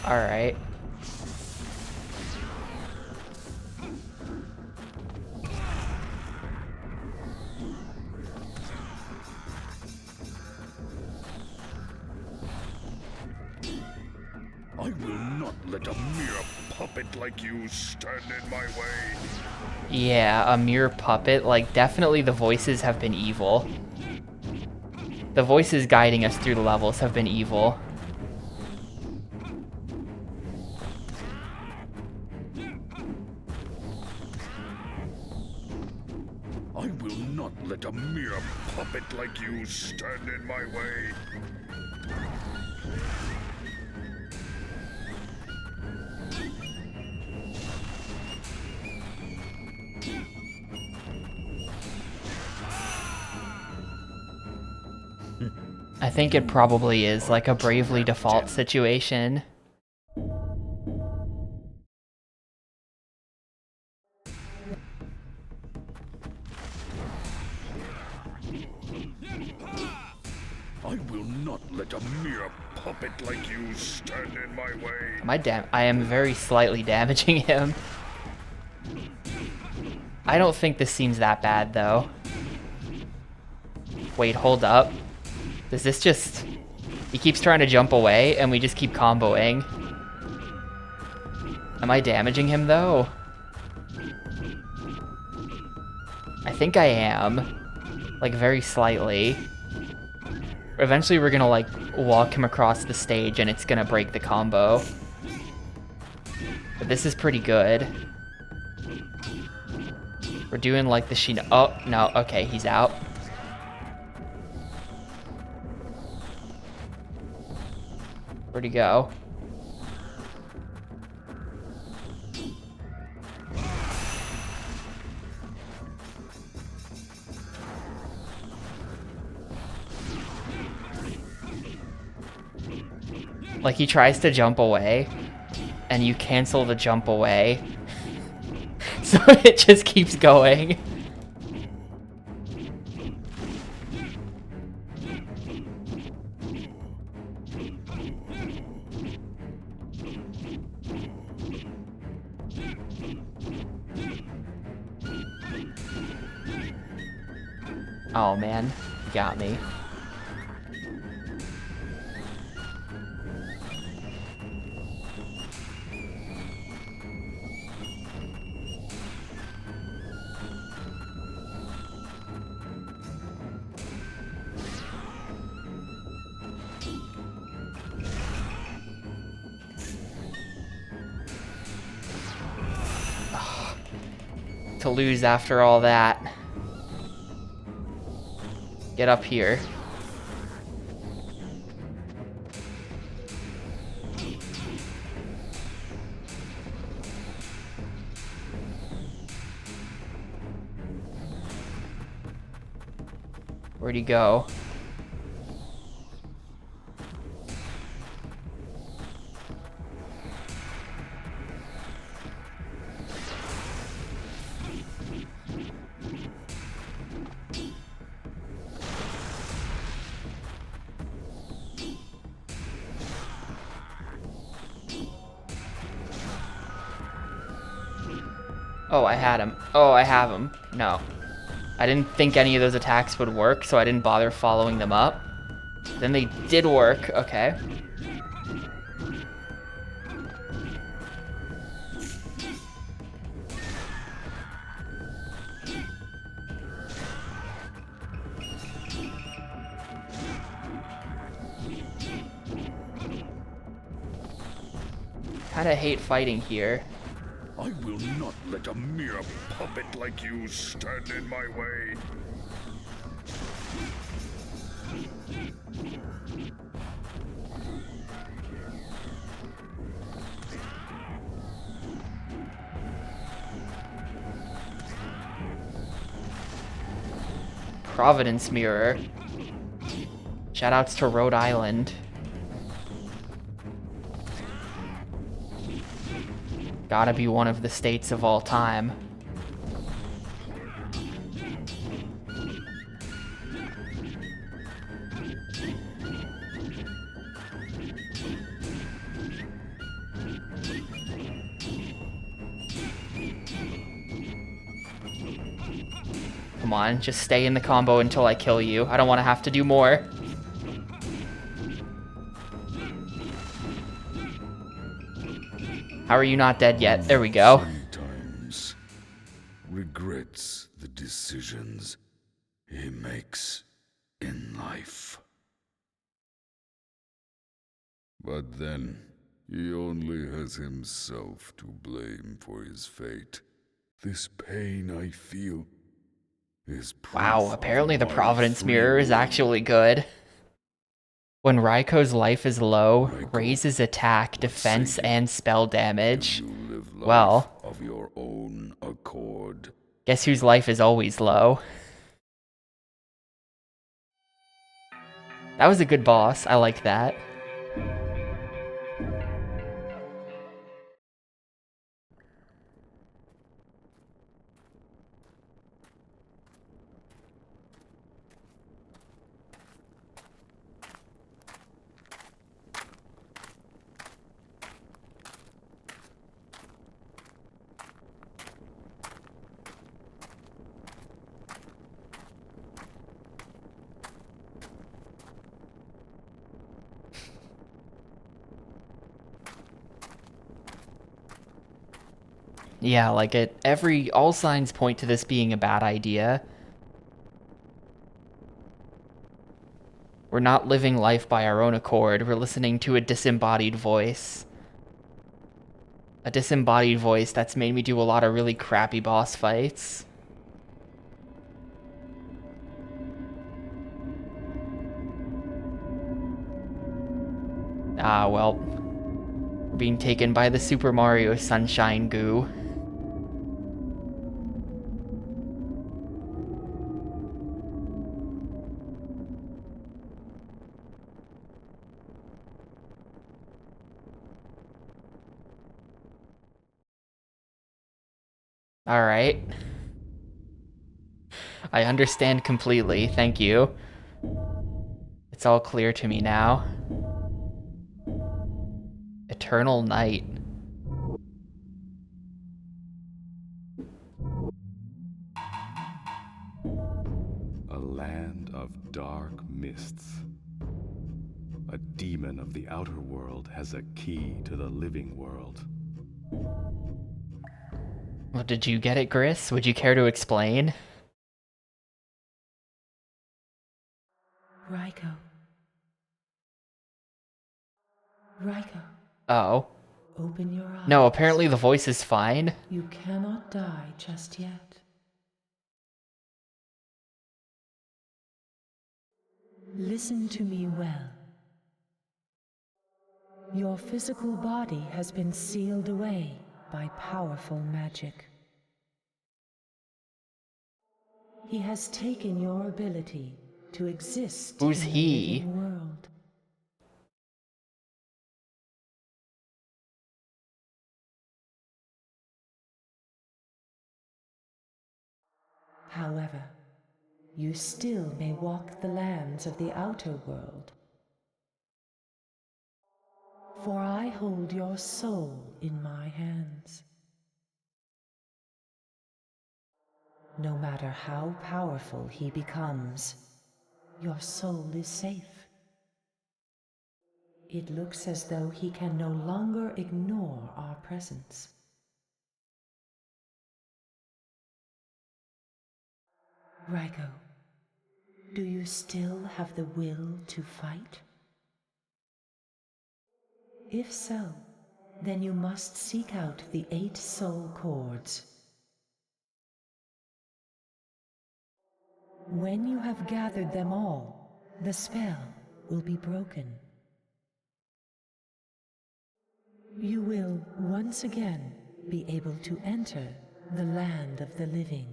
Alright. I will not let a mere puppet like you stand in my way. Yeah, a mere puppet. Like, definitely the voices have been evil. The voices guiding us through the levels have been evil. I will not let a mere puppet like you stand in my way. I think it probably is like a Bravely Default situation. I will not let a mere puppet like you stand in my way. I am very slightly damaging him. I don't think this seems that bad though. Wait, hold up. Does this just... He keeps trying to jump away and we just keep comboing. Am I damaging him though? I think I am. Like, very slightly. Eventually we're gonna, like, walk him across the stage and it's gonna break the combo. But this is pretty good. We're doing, like, the Shino... Oh, no, okay, he's out. Where'd he go? Like, he tries to jump away, and you cancel the jump away. So it just keeps going. Oh man, got me. to lose after all that. Get up here. Where'd he go? Oh, I had him. Oh, I have him. No. I didn't think any of those attacks would work, so I didn't bother following them up. Then they did work. Okay. Kinda hate fighting here. I will not let a mere puppet like you stand in my way. Providence Mirror. Shoutouts to Rhode Island. Gotta be one of the states of all time. Come on, just stay in the combo until I kill you. I don't want to have to do more. How are you not dead yet? There we go. Sometimes regrets the decisions he makes in life. But then he only has himself to blame for his fate. This pain I feel is proof Wow, of apparently the my Providence free Mirror is will. actually good. When Raiko's life is low, Raiko, raises attack, defense, say, and spell Do damage. you live life Well, of your own accord? guess whose life is always low? That was a good boss. I like that. Yeah, like all signs point to this being a bad idea. We're not living life by our own accord. We're listening to a disembodied voice. A disembodied voice that's made me do a lot of really crappy boss fights. Ah, well. We're being taken by the Super Mario Sunshine goo. Alright. I understand completely, thank you. It's all clear to me now. Eternal Night. A land of dark mists. A demon of the outer world has a key to the living world. Well, did you get it, Gris? Would you care to explain? Raiko. Raiko. Oh. Open your eyes. No, apparently the voice is fine. You cannot die just yet. Listen to me well. Your physical body has been sealed away by powerful magic. He has taken your ability to exist Who's in the he? living world. However, you still may walk the lands of the outer world. For I hold your soul in my hands. No matter how powerful he becomes, your soul is safe. It looks as though he can no longer ignore our presence. Raiko, do you still have the will to fight? If so, then you must seek out the 8 soul cords. When you have gathered them all, the spell will be broken. You will once again be able to enter the land of the living.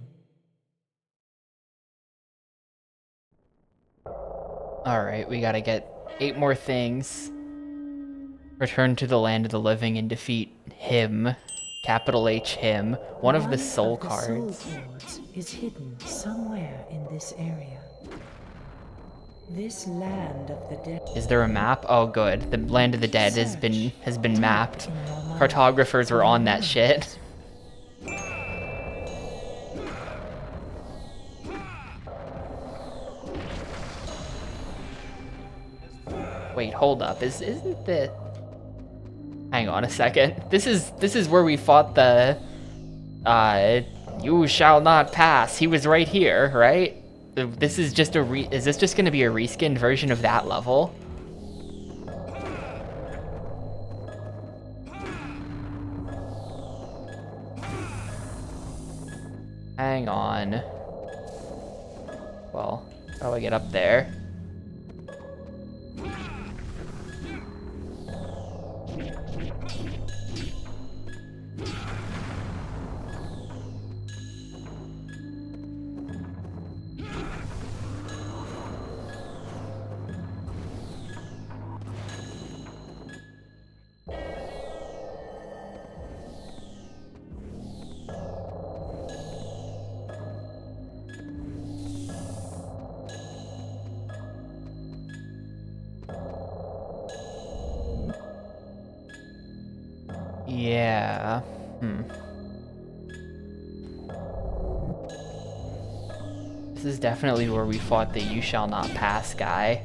Alright, we gotta get 8 more things. Return to the land of the living and defeat him. Capital H him. One of the soul cards. Soul cords is hidden somewhere in this area. This land of the dead. Is there a map? Oh good. The land of the dead has been mapped. Cartographers were on that shit. Wait, hold up. Isn't the... Hang on a second. This is where we fought the you shall not pass. He was right here, right? This is just is this just going to be a reskinned version of that level? Hang on. Well, how do I get up there? Yeah. This is definitely where we fought the you shall not pass guy.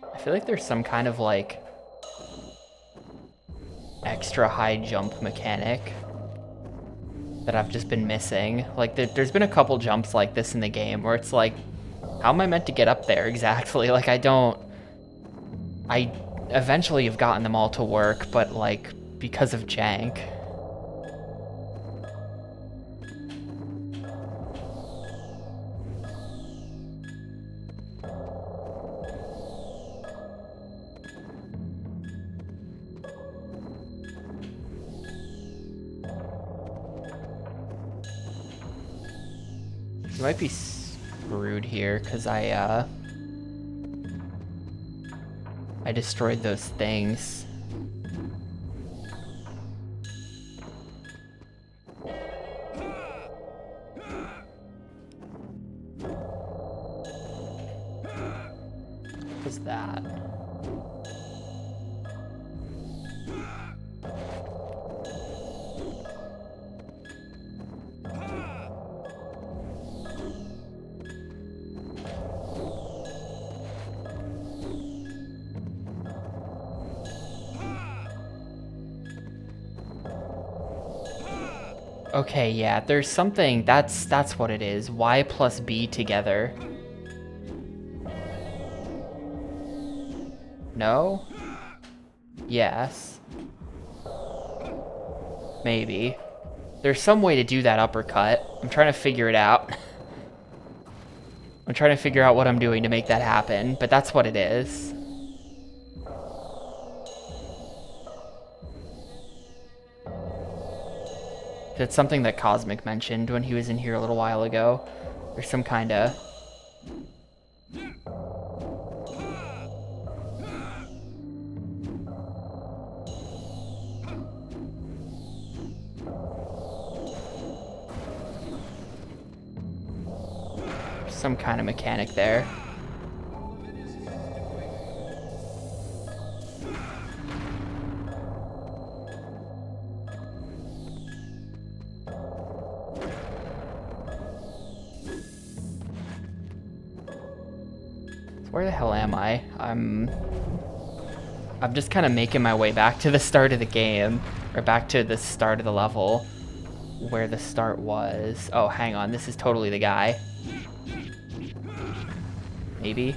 I feel like there's some kind of like extra high jump mechanic that I've just been missing. Like there's been a couple jumps like this in the game where it's like, how am I meant to get up there exactly? Like I eventually have gotten them all to work, but like because of jank. You might be screwed here because I destroyed those things. that. Okay, yeah, there's something, that's what it is. Y plus B together. No? Yes. Maybe. There's some way to do that uppercut. I'm trying to figure it out. I'm trying to figure out what I'm doing to make that happen, but that's what it is. It's something that Cosmic mentioned when he was in here a little while ago. There's some kind of... some kind of mechanic there. Where the hell am I? I'm just kind of making my way back to the start of the game, or back to the start of the level where the start was. Oh, hang on, this is totally the guy. Maybe.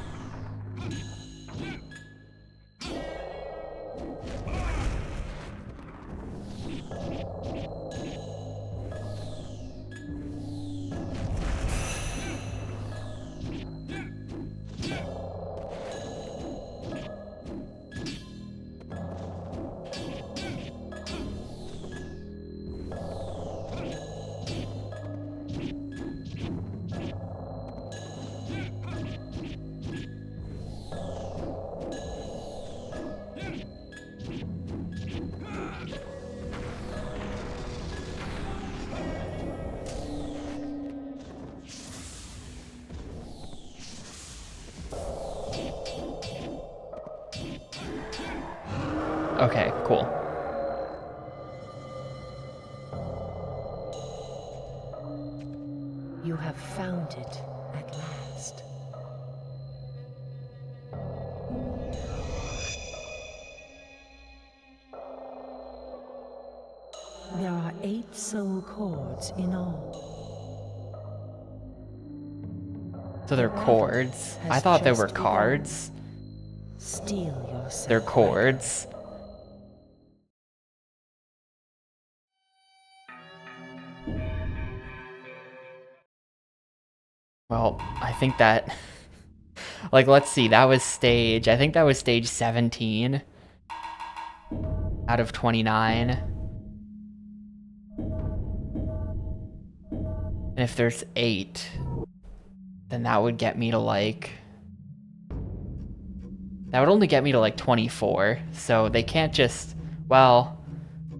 Okay, cool. You have found it at last. There are 8 soul cords in all. So they're chords. I thought they were cards. Steel yourself. They're chords. Well, I think that... like, let's see, that was stage... I think that was stage 17 out of 29. And if there's 8, then that would get me to, like... that would only get me to, like, 24. So they can't just... well,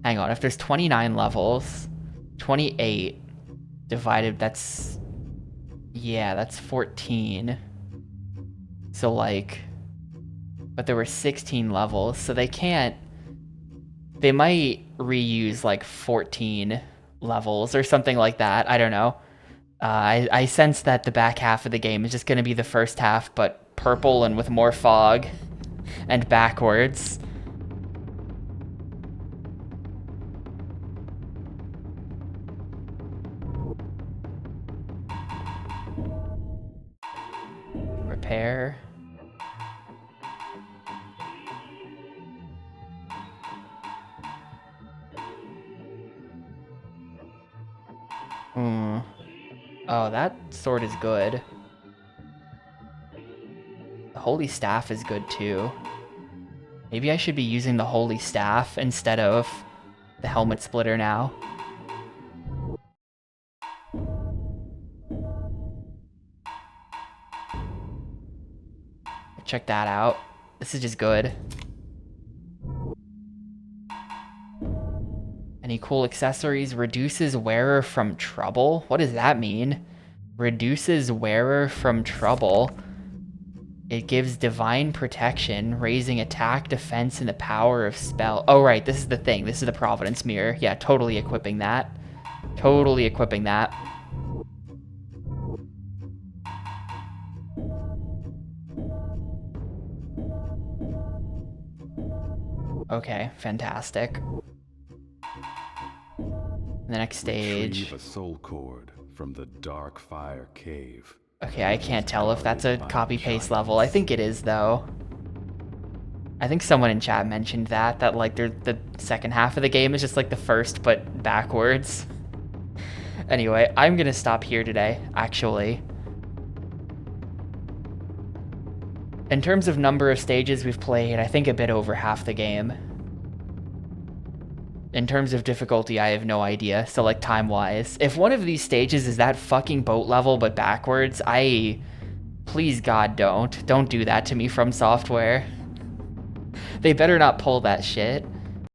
hang on. If there's 29 levels, 28 divided... that's... yeah, that's 14. So, like... but there were 16 levels, so they can't... they might reuse, like, 14 levels or something like that. I don't know. I sense that the back half of the game is just going to be the first half, but purple and with more fog and backwards. Repair. Oh, that sword is good. The Holy Staff is good too. Maybe I should be using the Holy Staff instead of the Helmet Splitter now. Check that out. This is just good. Any cool accessories? Reduces wearer from trouble? What does that mean? Reduces wearer from trouble. It gives divine protection, raising attack, defense, and the power of spell. Oh, right, this is the thing. This is the Providence Mirror. Yeah, totally equipping that. Totally equipping that. Okay, fantastic. The next stage. Retrieve a soul cord from the dark fire cave. Okay, I can't tell if that's a copy-paste level. I think it is, though. I think someone in chat mentioned that like the second half of the game is just like the first, but backwards. Anyway, I'm gonna stop here today, actually. In terms of number of stages we've played, I think a bit over half the game. In terms of difficulty, I have no idea, so like time-wise. If one of these stages is that fucking boat level but backwards, please God, don't. Don't do that to me, From Software. They better not pull that shit.